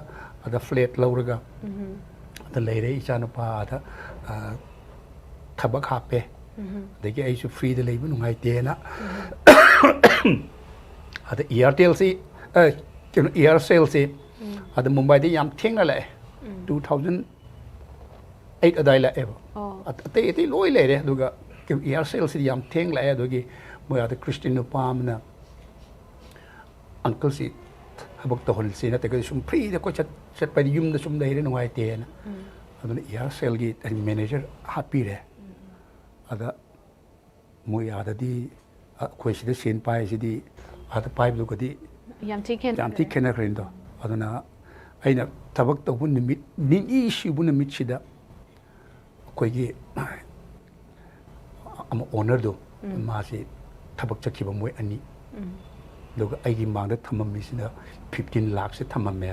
S2: आद फ्लैट लौरगा आद लेरे इचानुपा आद थबक हापे देखिए ऐसे फ्री दे लेबन उंगाई तेना आद एयरटेल से एयरसेल से आद मुंबई दे याम थेंग ना ले 2008 अदाई ला एब अते इते लोई ले रे दुगा कि एयरसेल से याम थेंग ला दुगी มื่ออาจจะคริสตินปามนะอังเคิลสิบอกตัวคนสินะแต่ก็ชุมพรีแต่ก็จะไปยุ่มแต่ชุมได้เรื่องอะไรเตียนะอันนี้ยาเซลกี้เป็นแมเนเจอร์แฮปปี้เลยอาจจะมวยอาจจะดีคุยสิได้เสียนไปสิดีอาจจะไปดูก็ดี
S1: ยามที่เ
S2: ข็นนักเรียนตัวอันนั้นไอ้เนี่ยถ้าบอกตัวบุญนิมิตนี่อีชิบุญนิมิตสิดะคุยกี่อามาโอเนอร์ดูมาสิถ้าบอกจะคิดว่ามวยอันนี้แล้วก็ไอ้ที่มาได้ทำมันมีสินะ15 lakh สิทำมันแม่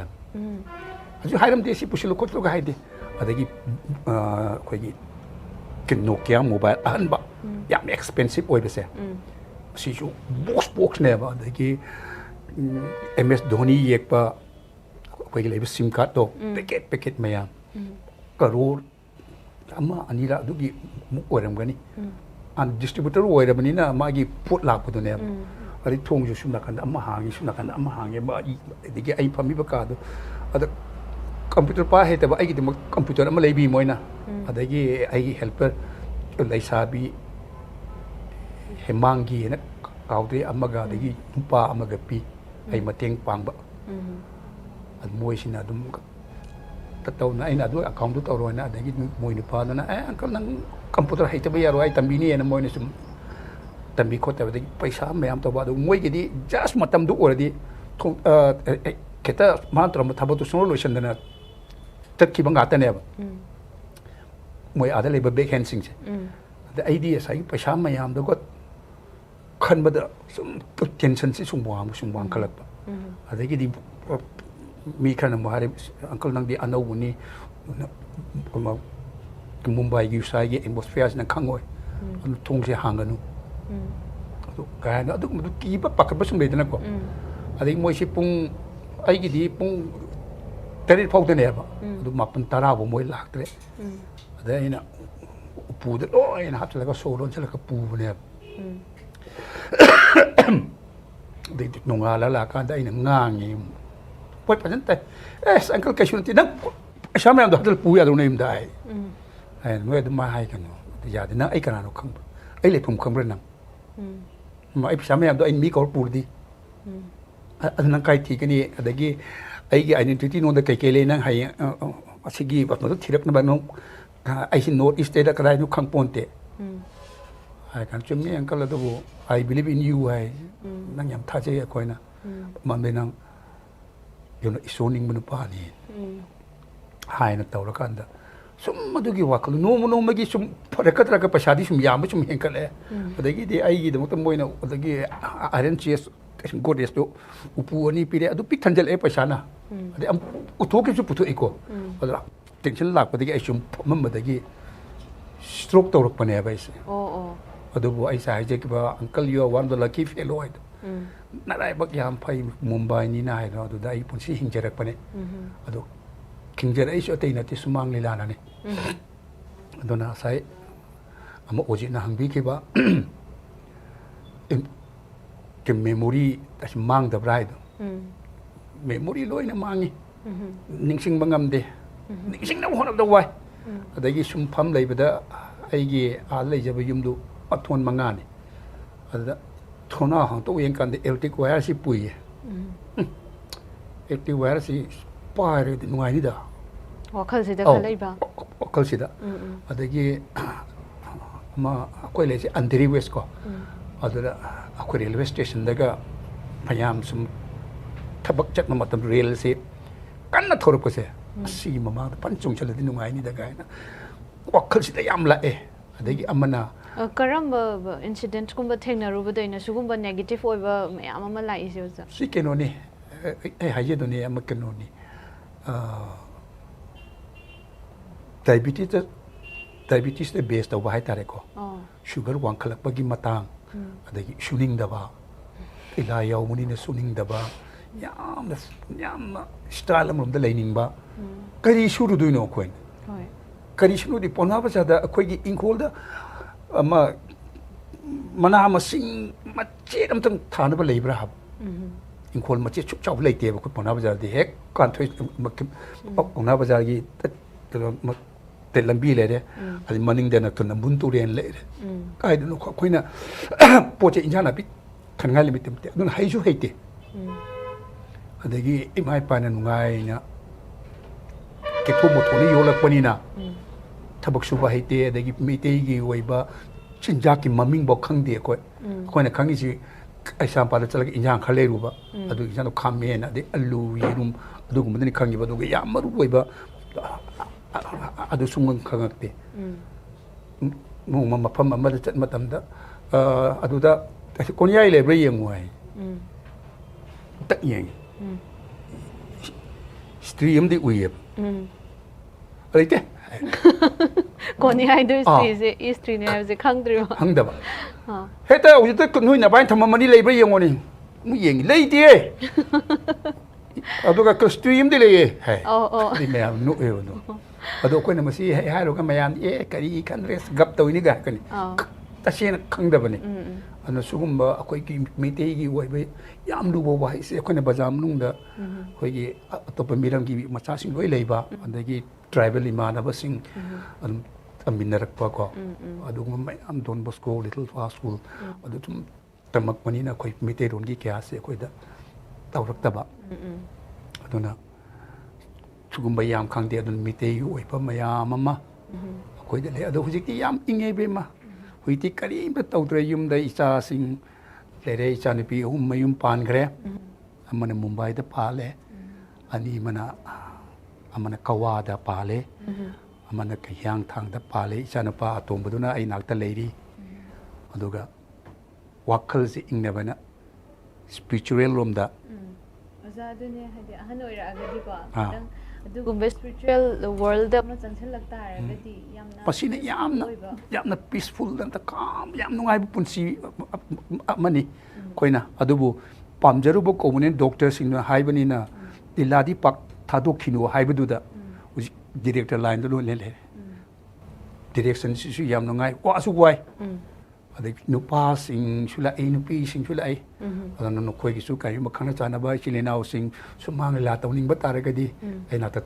S2: อาจจะให้เราเดี๋ยวสิผู้ชายลูกก็ให้ดิอะไรกี่คุยกี่กินโนเกียโมบายอันบะยัง expensive โอ้ยเปเสียสิชูbox เนี่ยบะอะไรกี่ MS โดนี่เยกบะคุยกี่เลยเป็นซิมการ์ดตัวแพ็กเกจไม่ยังก็รู้อามาอันนี้ละดูกี่มุกอะไรกันนี่อันดิสติบิวเตอร์ว่าแบบนี้นะมากี่พูดหลักพูดเนี่ยอะไรทงอยู่ชุมนักกันอามาหางชุมนักกันอามาหางเนี่ยมาดีกี่ไอ้พามีประกาศอะไรคอมพิวเตอร์ป้าให้แต่ว่าไอ้กี่มันคอมพิวเตอร์มันเลยบีมวยนะอะไรกี่ไอ้เฮลเปอร์อะไรซาบีเฮมังกี้นะเขาที่อามาอะไรกี่นุ่มป้าอามากับปีไอ้มาเตียงปังบะอันมวยสินะดุมตัดตัวนะไอ้น่ะด้วยaccountตัวตัวนะอะไรกี่มวยนุ่มป้านะอันก็นั่งคอมพิวเตอร์ให้จะไปยารู้ไอ้ตั้มบีนี่นะมวยนี่สมตั้มบีเขาแต่ว่าไปสามไม่ทำตัวว่าดูมวยกี่ดี just มาทำดูอะไรดีทุกkita mana terus tahu tu semua solution dan terkini banggaเนี่ยมวยอาจจะเลยแบบ back hand สิ่งใช่แต่ไอเดียใส่ไปช้ามายามแล้วก็ขันมาเดาสมตุเจนชันสิสุ่มวางกลับอะไรกี่ดีมีขนาดมหาเรอังกฤษนั่งดีอันนู้นนี่มามุมไบยูไซเกอินบอสเฟียสนั่งข้างไว้ทุ่งเสียห่างกันนู้การนั้นทุกมันทุกกี่ปักกันไปสุ่มเลยนะก็อะไรมวยสิปุ่งไอ้กี่ดีปุ่งแต่ที่พกตัวเนี่ยป่ะดูมาเป็นตาราผมมวยหลักเลยแต่ไอ้น่ะปูเด็ดโอ้ยนะครับแล้วก็โซ่ล้นแล้วก็ปูเนี่ยเด็กหนุ่มงานแล้วล่ะการได้หนังง่างอย่างพอไปนั่นแต่สังกัดแกชุนที่นั่งใช่ไหมเราดูปูอย่างตรงนี้มันได้เมื่อมาให้กันแต่ยาที่นั่งไอ้ขนาดเราขังไอ้เลยผมขังเรื่องนั้นมาไอ้ใช่ไหมเราไอ้มีเขาปูดีอันนั้นใครที่กันนี่อะไรกี่ไอ้ไอ้นี่ที่โน้นได้เกลี่ยนั่งให้สิ่งที่แบบนั้นที่เรียกนั่นแบบนั้นไอ้ที่โน้ตอิสเตอร์ก็ได้นุขังปนเตะไอ้การจุ่มเนี่ยก็เลยตัวI believe in you ไอ้นั่งยำท่าเจ้าคอยนะมันเป็นนั่งอยู่ในโซนิ่งมันป่านี่หายนั่นเต่าละกันแต่ ꯁꯨꯝ ꯑꯗꯨꯒꯤ ꯋꯥꯈꯜ ꯅꯣꯡꯃꯒꯤ ꯁꯨꯝ ꯐꯔꯛꯀꯗ꯭ꯔꯒ ꯄꯩꯁꯥꯗꯤ ꯁꯨꯝ ꯌꯥꯝꯕ ꯁꯨꯝ ꯍꯦꯟꯀꯠꯂꯛꯑꯦ ꯑꯗꯒꯤꯗꯤ ꯑꯩꯒꯤꯗꯃꯛꯇ ꯃꯣꯏꯅ ꯑꯗꯒꯤ ꯑꯥꯏꯔꯟ ꯆꯦꯁ ꯒꯣꯗꯦꯖꯇꯣ ꯎꯄꯨ 2 ꯄꯤꯔꯦ ꯑꯗꯨ ꯄꯤꯛ ꯊꯟꯖꯜꯂꯛꯑꯦ ꯄꯩꯁꯥꯅ ꯑꯗꯩ ꯎꯠꯊꯣꯛꯈꯤꯕꯁꯨ ꯄꯨꯊꯣꯛꯏꯀꯣ ꯑꯗꯨꯅ ꯇꯦꯟꯁꯟ ꯂꯥꯛꯄꯗꯒꯤ ꯑꯩ ꯁꯨꯝ ꯐꯝꯃꯝꯕꯗꯒꯤ ꯁ꯭ꯇ꯭ꯔꯣꯛ ꯇꯧꯔꯛꯄꯅꯦꯕ ꯑꯩꯁꯦ ꯑꯗꯨꯕꯨ ꯑꯩꯁꯦ ꯍꯥꯏꯖꯈꯤꯕ uncle you are one of the lucky fellow ꯍꯥꯏꯗꯣ ꯅꯔꯥꯏꯕꯛ ꯌꯥꯝ ꯐꯩ ꯃꯨꯝꯕꯥꯏꯅꯤꯅ ꯍꯥꯏꯗꯣ ꯑꯗꯨꯗ ꯑꯩ ꯄꯨꯟꯁꯤ ꯍꯤꯡꯖꯔꯛꯄꯅꯦ ꯑꯗꯣ ꯈꯤꯡꯖꯔꯛꯏꯁꯨ ꯑꯇꯩ ꯅꯠꯇꯦ ꯁꯨꯃꯥꯡ ꯂꯤꯂꯥꯅꯅꯤ ꯑꯗꯨꯅ ꯉꯁꯥꯏ ꯑꯃ ꯑꯣꯖꯤꯠꯅ ꯍꯪꯕꯤꯈꯤꯕ ꯃꯦꯃꯣꯔꯤ ꯑꯁꯤ ꯃꯥꯡꯗꯕ꯭ꯔꯥ ꯍꯥꯏꯗꯣ ꯃꯦꯃꯣꯔꯤ ꯂꯣꯏꯅ ꯃꯥꯡꯉꯤ ꯅꯤꯡꯁꯤꯡꯕ ꯉꯝꯗꯦ ꯅꯤꯡꯁꯤꯡꯅꯕ ꯍꯣꯠꯅꯕꯗ ꯋꯥꯏ ꯑꯗꯒꯤ ꯁꯨꯝ ꯐꯝ ꯂꯩꯕꯗ ꯑꯩꯒꯤ ꯂꯩꯖꯕ ꯌꯨꯝꯗꯨ ꯃꯊꯣꯟ 5ꯅꯤ ꯑꯗꯨꯗ ꯊꯣꯡꯅꯥꯎ ꯍꯥꯡꯇꯣꯛ ꯌꯦꯡꯀꯥꯟꯗ ꯑꯦꯂꯦꯛꯇ꯭ꯔꯤꯛ ꯋꯥꯌꯔꯁꯤ ꯄꯨꯏꯌꯦ ꯑꯦꯂꯦꯛꯇ꯭ꯔꯤꯛ ꯋꯥꯌꯔꯁꯤ ꯄꯥꯏꯔꯒꯗꯤ ꯅꯨꯡꯉꯥꯏꯅꯤꯗ
S1: ꯋꯥꯈꯜꯁꯤꯗ ꯈꯜꯂꯛꯏꯕ
S2: ꯋꯥꯈꯜꯁꯤꯗ ꯑꯗꯒꯤ ꯑꯃ ꯑꯩꯈꯣꯏ ꯂꯩꯁꯦ ꯑꯟꯙꯦꯔꯤ ꯋꯦꯁ ꯀꯣ ꯑꯗꯨꯗ ꯑꯩꯈꯣꯏ ꯔꯦꯜꯋꯦ ꯁ꯭ꯇꯦꯁꯟꯗꯒ ꯃꯌꯥꯝ ꯁꯨꯝ ꯊꯕꯛ ꯆꯠꯄ ꯃꯇꯝ ꯔꯦꯜꯁꯤ ꯀꯟꯅ ꯊꯧꯔꯛꯄꯁꯦ ꯑꯁꯤꯒꯤ ꯃꯃꯥꯡꯗ ꯐꯟ ꯆꯣꯡꯁꯜꯂꯗꯤ ꯅꯨꯡꯉꯥꯏꯅꯤꯗ ꯀꯥꯏꯅ ꯋꯥꯈꯜꯁꯤꯗ ꯌꯥꯝ ꯂꯥꯛꯑꯦ ꯑꯗꯒꯤ ꯑꯃꯅ
S1: ꯀꯔꯝꯕ ꯏꯟꯁꯤꯗꯦꯟꯠꯀꯨꯝꯕ ꯊꯦꯡꯅꯔꯨꯕꯗꯩꯅ ꯁꯤꯒꯨꯝꯕ ꯅꯦꯒꯦꯇꯤቭ ꯑꯣꯏꯕ ꯃꯌꯥꯝ ꯑꯃ ꯂꯥꯛꯏꯁꯦ ꯑꯣꯖꯥ
S2: ꯁꯤ ꯀꯩꯅꯣꯅꯤ ꯑꯩ ꯍꯥꯏꯖꯗꯣꯏꯅꯤ ꯑꯃ ꯀꯩꯅꯣꯅꯤ ꯗꯥꯏꯕꯤꯇꯤꯁꯇ ꯕꯦꯁ ꯇꯧꯕ ꯍꯥꯏꯇꯥꯔꯦꯀꯣ ꯁꯨꯒꯔ ꯋꯥꯡꯈꯠꯂꯛꯄꯒꯤ ꯃꯇꯥꯡ ꯑꯗꯒꯤ ꯁꯨꯅꯤꯡꯗꯕ ꯏꯂꯥ ꯌꯥꯎꯕꯅꯤꯅ ꯁꯨꯅꯤꯡꯗꯕ ꯌꯥꯝꯅ ꯁ꯭ꯇꯥꯏꯜ ꯑꯃꯔꯣꯝꯗ ꯂꯩꯅꯤꯡꯕ ꯀꯔꯤ ꯁꯨꯔꯨꯗꯣꯏꯅꯣ ꯑꯩꯈꯣꯏꯅ ꯀꯔꯤ ꯁꯨꯔꯨꯗꯤ ꯄꯥꯎꯅꯥ ꯕꯖꯥꯔꯗ ꯑꯩꯈꯣꯏꯒꯤ ꯏꯪꯈꯣꯜꯗ ꯑꯃ ꯃꯅꯥ ꯃꯁꯤꯡ ꯃꯆꯦꯠ ꯑꯃꯇꯪ ꯊꯥꯅꯕ ꯂꯩꯕ꯭ꯔꯥ ꯍꯥꯏꯕ ꯏꯪꯈꯣꯜ ꯃꯆꯦꯠ ꯁꯨꯛ ꯆꯥꯎꯕ ꯂꯩꯇꯦꯕ ꯑꯩꯈꯣꯏ ꯄꯥꯎꯅꯥ ꯕꯖꯥꯔꯗꯤ ꯍꯦꯛ ꯀꯥꯟꯊꯣꯏ ꯄꯥꯎꯅꯥ ꯕꯖꯥꯔꯒꯤ ꯂꯝꯕꯤ ꯂꯩꯔꯦ ꯑꯗꯩ ꯃꯅꯤꯡꯗꯅ ꯅꯝꯕꯨꯜ ꯇꯨꯔꯦꯟ ꯂꯩꯔꯦ ꯀꯥꯏꯗꯅꯣ ꯑꯩꯈꯣꯏꯅ ꯄꯣꯠ ꯆꯩ ꯏꯟꯖꯥꯡ ꯅꯥꯄꯤ ꯊꯅꯉꯥꯏ ꯂꯩꯇꯦ ꯑꯗꯨꯅ ꯍꯩꯁꯨ ꯍꯩꯇꯦ ꯑꯗꯒꯤ ꯏꯃꯥ ꯏꯄꯥꯅ ꯅꯨꯡꯉꯥꯏꯅ ꯀꯦꯊꯣꯛ ꯃꯣꯊꯣꯛꯅ ꯌꯣꯜꯂꯛꯄꯅꯤꯅ ꯊꯕꯛ ꯁꯨꯕ ꯍꯩꯇꯦ ꯑꯗꯒꯤ ꯃꯩꯇꯩꯒꯤ ꯑꯣꯏꯕ ꯆꯤꯟꯖꯥꯛꯀꯤ ꯃꯃꯤꯡꯐꯥꯎ ꯈꯪꯗꯦ ꯑꯩꯈꯣꯏꯅ ꯈꯪꯉꯤꯁꯤ ꯀꯩꯁꯥꯝꯄꯥꯠꯇ ꯆꯠꯂꯒ ꯏꯟꯖꯥꯡ ꯈꯔ ꯂꯩꯔꯨꯕ ꯑꯗꯨ ꯏꯟꯖꯥꯡꯗꯣ ꯈꯥꯃꯦꯟ ꯑꯗꯩ ꯑꯂꯨ ꯌꯦꯔꯨꯝ ꯑꯗꯨꯒꯨꯝꯕꯗꯅꯤ ꯈꯪꯉꯤꯕ ꯑꯗꯨꯒ ꯌꯥꯝ ꯃꯔꯨ ꯑꯣꯏꯕ ꯑꯗꯨ ꯁꯨꯡꯈꯪ ꯈꯪꯉꯛꯇꯦ ꯅꯣꯡꯃ ꯃꯐꯝ ꯑꯃꯗ ꯆꯠꯄ ꯃꯇꯝꯗ ꯑꯗꯨꯗ ꯀꯣꯟꯌꯥꯏ ꯂꯩꯕ꯭ꯔꯥ ꯌꯦꯡꯉꯨ ꯍꯥꯏ ꯇꯛ ꯌꯦꯡꯉꯤ ꯁ꯭ꯇꯔꯤ ꯑꯃꯗꯤ ꯎꯏꯌꯦꯕ ꯂꯩꯇꯦ
S1: ꯀꯣꯟꯌꯥꯏꯗꯨ ꯏꯁꯇ꯭ꯔꯤꯁꯦ ꯏꯁꯇ꯭ꯔꯤꯅꯦ ꯍꯥꯏꯕꯁꯦ ꯈꯪꯗ꯭ꯔꯤꯕ
S2: ꯈꯪꯗꯕ ꯍꯦꯛꯇ ꯍꯧꯖꯤꯛꯇ ꯅꯣꯏ ꯅꯕꯥꯏꯅ ꯊꯝꯃꯝꯃꯅꯤ ꯂꯩꯕ꯭ꯔꯥ ꯌꯦꯡꯉꯣꯅꯤ ꯑꯃꯨꯛ ꯌꯦꯡꯉꯤ ꯂꯩꯇꯦ ꯑꯗꯨꯒ ꯁ꯭ꯇꯔꯤ ꯑꯃꯗꯤ ꯂꯩꯌꯦ ꯍꯥꯏ ꯑꯗꯨꯗꯤ ꯃꯌꯥꯝ ꯅꯣꯛꯑꯦꯕ ꯑꯗꯣ ꯑꯩꯈꯣꯏꯅ ꯃꯁꯤ ꯍꯥꯏꯔꯨꯔꯒ ꯃꯌꯥꯝ ꯀꯔꯤ ꯈꯟꯗ꯭ꯔꯦ ꯒꯞ ꯇꯧꯏꯅꯤꯒ ꯍꯥꯏꯔꯛꯀꯅꯤ ꯇꯁꯦꯡꯅ ꯈꯪꯗꯕꯅꯤ ꯑꯗꯨꯅ ꯁꯤꯒꯨꯝꯕ ꯑꯩꯈꯣꯏꯒꯤ ꯃꯩꯇꯩꯒꯤ ꯑꯣꯏꯕ ꯌꯥꯝ ꯂꯨꯕ ꯋꯥꯍꯩꯁꯦ ꯑꯩꯈꯣꯏꯅ ꯕꯖꯥꯔ ꯃꯅꯨꯡꯗ ꯑꯩꯈꯣꯏꯒꯤ ꯑꯇꯣꯞꯄ ꯃꯤꯔꯝꯒꯤ ꯃꯆꯥꯁꯤꯡ ꯂꯣꯏ ꯂꯩꯕ ꯑꯗꯒꯤ ꯇ꯭ꯔꯥꯏꯕꯦꯜ ꯏꯃꯥꯟꯅꯕꯁꯤꯡ ꯑꯗꯨꯝ ꯇꯝꯃꯤꯟꯅꯔꯛꯄ ꯀꯣ ꯑꯗꯨꯒꯨꯝꯕ ꯃꯌꯥꯝ ꯗꯣꯟ ꯕꯣꯁꯀꯣ ꯂꯤꯇꯜ ꯐ꯭ꯂꯥꯋꯔ ꯁ꯭ꯀꯨꯜ ꯑꯗꯨ ꯁꯨꯝ ꯇꯝꯃꯛꯄꯅꯤꯅ ꯑꯩꯈꯣꯏ ꯃꯩꯇꯩꯔꯣꯟꯒꯤ ꯀꯌꯥꯁꯦ ꯑꯩꯈꯣꯏꯗ ꯇꯧꯔꯛꯇꯕ ꯑꯗꯨꯅ ꯁꯤꯒꯨꯝꯕ ꯌꯥꯝ ꯈꯪꯗꯦ ꯑꯗꯨꯅ ꯃꯩꯇꯩꯒꯤ ꯑꯣꯏꯕ ꯃꯌꯥꯝ ꯑꯃ ꯑꯩꯈꯣꯏꯗ ꯂꯩ ꯑꯗꯣ ꯍꯧꯖꯤꯛꯇꯤ ꯌꯥꯝ ꯏꯪꯉꯦ ꯏꯕꯦꯝꯃ ꯍꯧꯖꯤꯛꯇꯤ ꯀꯔꯤꯝꯇ ꯇꯧꯗ꯭ꯔꯦ ꯌꯨꯝꯗ ꯏꯆꯥꯁꯤꯡ ꯂꯩꯔꯦ ꯏꯆꯥꯅꯨꯄꯤ 3 ꯃꯌꯨꯝ ꯄꯥꯟꯈ꯭ꯔꯦ ꯑꯃꯅ ꯃꯨꯝꯕꯥꯏꯗ ꯄꯥꯜꯂꯦ ꯑꯃꯅ ꯀꯋꯥꯗ ꯄꯥꯜꯂꯦ ꯑꯃꯅ ꯍꯤꯌꯥꯡꯊꯥꯡꯗ ꯄꯥꯜꯂꯦ ꯏꯆꯥꯅꯨꯄꯥ ꯑꯇꯣꯝꯕꯗꯨꯅ ꯑꯩ ꯅꯥꯛꯇ ꯂꯩꯔꯤ ꯑꯗꯨꯒ ꯋꯥꯈꯜꯁꯦ ꯏꯪꯅꯕꯅ ꯁ꯭ꯄꯤꯔꯤꯆꯨꯋꯦꯜ ꯂꯣꯝꯗ
S1: ꯑꯣꯖꯥ ꯑꯗꯨꯅꯦ ꯍꯥꯏꯗꯤ ꯑꯍꯟ ꯑꯣꯏꯔꯛꯑꯒꯗꯤꯀꯣ ꯈꯤꯇꯪ ꯑꯗꯨꯒꯨꯝꯕ ꯁ꯭ꯄꯤꯔꯤꯆꯨꯋꯦꯜ ꯋꯥꯔꯜꯗ ꯑꯃ ꯆꯪꯁꯤꯜꯂꯛ ꯇꯥꯔꯒꯗꯤ
S2: ꯃꯁꯤꯅ ꯌꯥꯝꯅ ꯄꯤꯁꯐꯨꯜ ꯑꯝꯇ ꯀꯥꯝ ꯌꯥꯝ ꯅꯨꯡꯉꯥꯏꯕ ꯄꯨꯟꯁꯤ ꯑꯃꯅꯤ ꯑꯩꯈꯣꯏꯅ ꯑꯗꯨꯕꯨ ꯄꯥꯝꯖꯔꯨꯕ ꯀꯧꯕꯅꯤꯅ ꯗꯣꯛꯇꯔꯁꯤꯡꯅ ꯍꯥꯏꯕꯅꯤꯅ ꯂꯤꯂꯥꯗꯤ ꯄꯥꯛ ꯊꯥꯗꯣꯛꯈꯤꯅꯨ ꯍꯥꯏꯕꯗꯨꯗ ꯍꯧꯖꯤꯛ ꯗꯤꯔꯦꯛꯇꯔ ꯂꯥꯏꯟꯗ ꯂꯣꯏ ꯂꯩꯔꯦ ꯗꯤꯔꯦꯛꯁꯟꯁꯤꯁꯨ ꯌꯥꯝ ꯅꯨꯡꯉꯥꯏ ꯋꯥꯁꯨ ꯋꯥꯏ ꯑꯗꯒꯤ ꯅꯨꯄꯥꯁꯤꯡꯁꯨ ꯂꯥꯛꯏ ꯅꯨꯄꯤꯁꯤꯡꯁꯨ ꯂꯥꯛꯏ ꯑꯗꯨꯅ ꯅꯈꯣꯏꯒꯤꯁꯨ ꯀꯔꯤꯒꯨꯝꯕ ꯈꯪꯅ ꯆꯥꯟꯅꯕ ꯏꯆꯤꯜ ꯏꯅꯥꯎꯁꯤꯡ ꯁꯨꯃꯥꯡ ꯂꯤꯂꯥ ꯇꯧꯅꯤꯡꯕ ꯇꯥꯔꯒꯗꯤ ꯑꯩꯅꯥꯛꯇ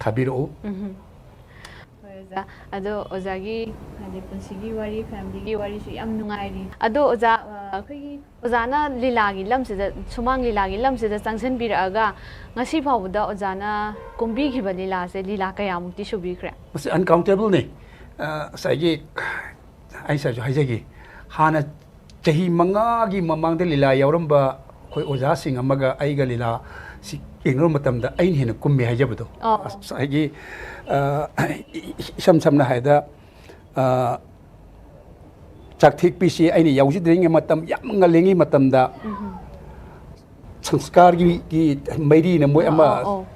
S2: ꯊꯥꯕꯤꯔꯛꯎ
S1: ꯑꯣꯖꯥ ꯑꯗꯣ ꯑꯣꯖꯥꯒꯤ ꯍꯥꯏꯗꯤ ꯄꯨꯟꯁꯤꯒꯤ ꯋꯥꯔꯤ ꯐꯦꯃꯤꯂꯤꯒꯤ ꯋꯥꯔꯤꯁꯨ ꯌꯥꯝ ꯅꯨꯡꯉꯥꯏꯔꯤ ꯑꯗꯣ ꯑꯣꯖꯥ ꯑꯩꯈꯣꯏꯒꯤ ꯑꯣꯖꯥꯅ ꯂꯤꯂꯥꯒꯤ ꯂꯝꯁꯤꯗ ꯁꯨꯃꯥꯡ ꯂꯤꯂꯥꯒꯤ ꯂꯝꯁꯤꯗ ꯆꯪꯁꯤꯟꯕꯤꯔꯛꯑꯒ ꯉꯁꯤ ꯐꯥꯎꯕꯗ ꯑꯣꯖꯥꯅ ꯀꯨꯝꯕꯤꯈꯤꯕ ꯂꯤꯂꯥꯁꯦ ꯂꯤꯂꯥ ꯀꯌꯥꯃꯨꯛꯇꯤ ꯁꯨꯕꯤꯈ꯭ꯔꯦ
S2: ꯃꯁꯤ ꯑꯟꯀꯥꯎꯟꯇꯦꯕꯜꯅꯤ ꯉꯁꯥꯏꯒꯤ ꯑꯩ ꯉꯁꯥꯏꯁꯨ ꯍꯥꯏꯖꯈꯤ ꯍꯥꯟꯅ ꯆꯍꯤ 5ꯒꯤ ꯃꯃꯥꯡꯗ ꯂꯤꯂꯥ ꯌꯥꯎꯔꯝꯕ ꯑꯩꯈꯣꯏ ꯑꯣꯖꯥꯁꯤꯡ ꯑꯃꯒ ꯑꯩꯒ ꯂꯤꯂꯥ ꯁꯤ ꯌꯦꯡꯅꯕ ꯃꯇꯝꯗ ꯑꯩꯅ ꯍꯦꯟꯅ ꯀꯨꯝꯃꯦ ꯍꯥꯏꯖꯕꯗꯣ ꯉꯁꯥꯏꯒꯤ ꯏꯁꯝ ꯁꯝꯅ ꯍꯥꯏꯔꯕꯗ ꯆꯥꯛꯊꯦꯛꯄꯤꯁꯤ ꯑꯩꯅ ꯌꯥꯎꯖꯗ꯭ꯔꯤꯉꯩ ꯃꯇꯝ ꯌꯥꯝ ꯉꯜꯂꯤꯉꯩ ꯃꯇꯝꯗ ꯁꯪꯁꯀꯥꯔꯒꯤ ꯃꯩꯔꯤꯅ ꯃꯣꯏ ꯑꯃ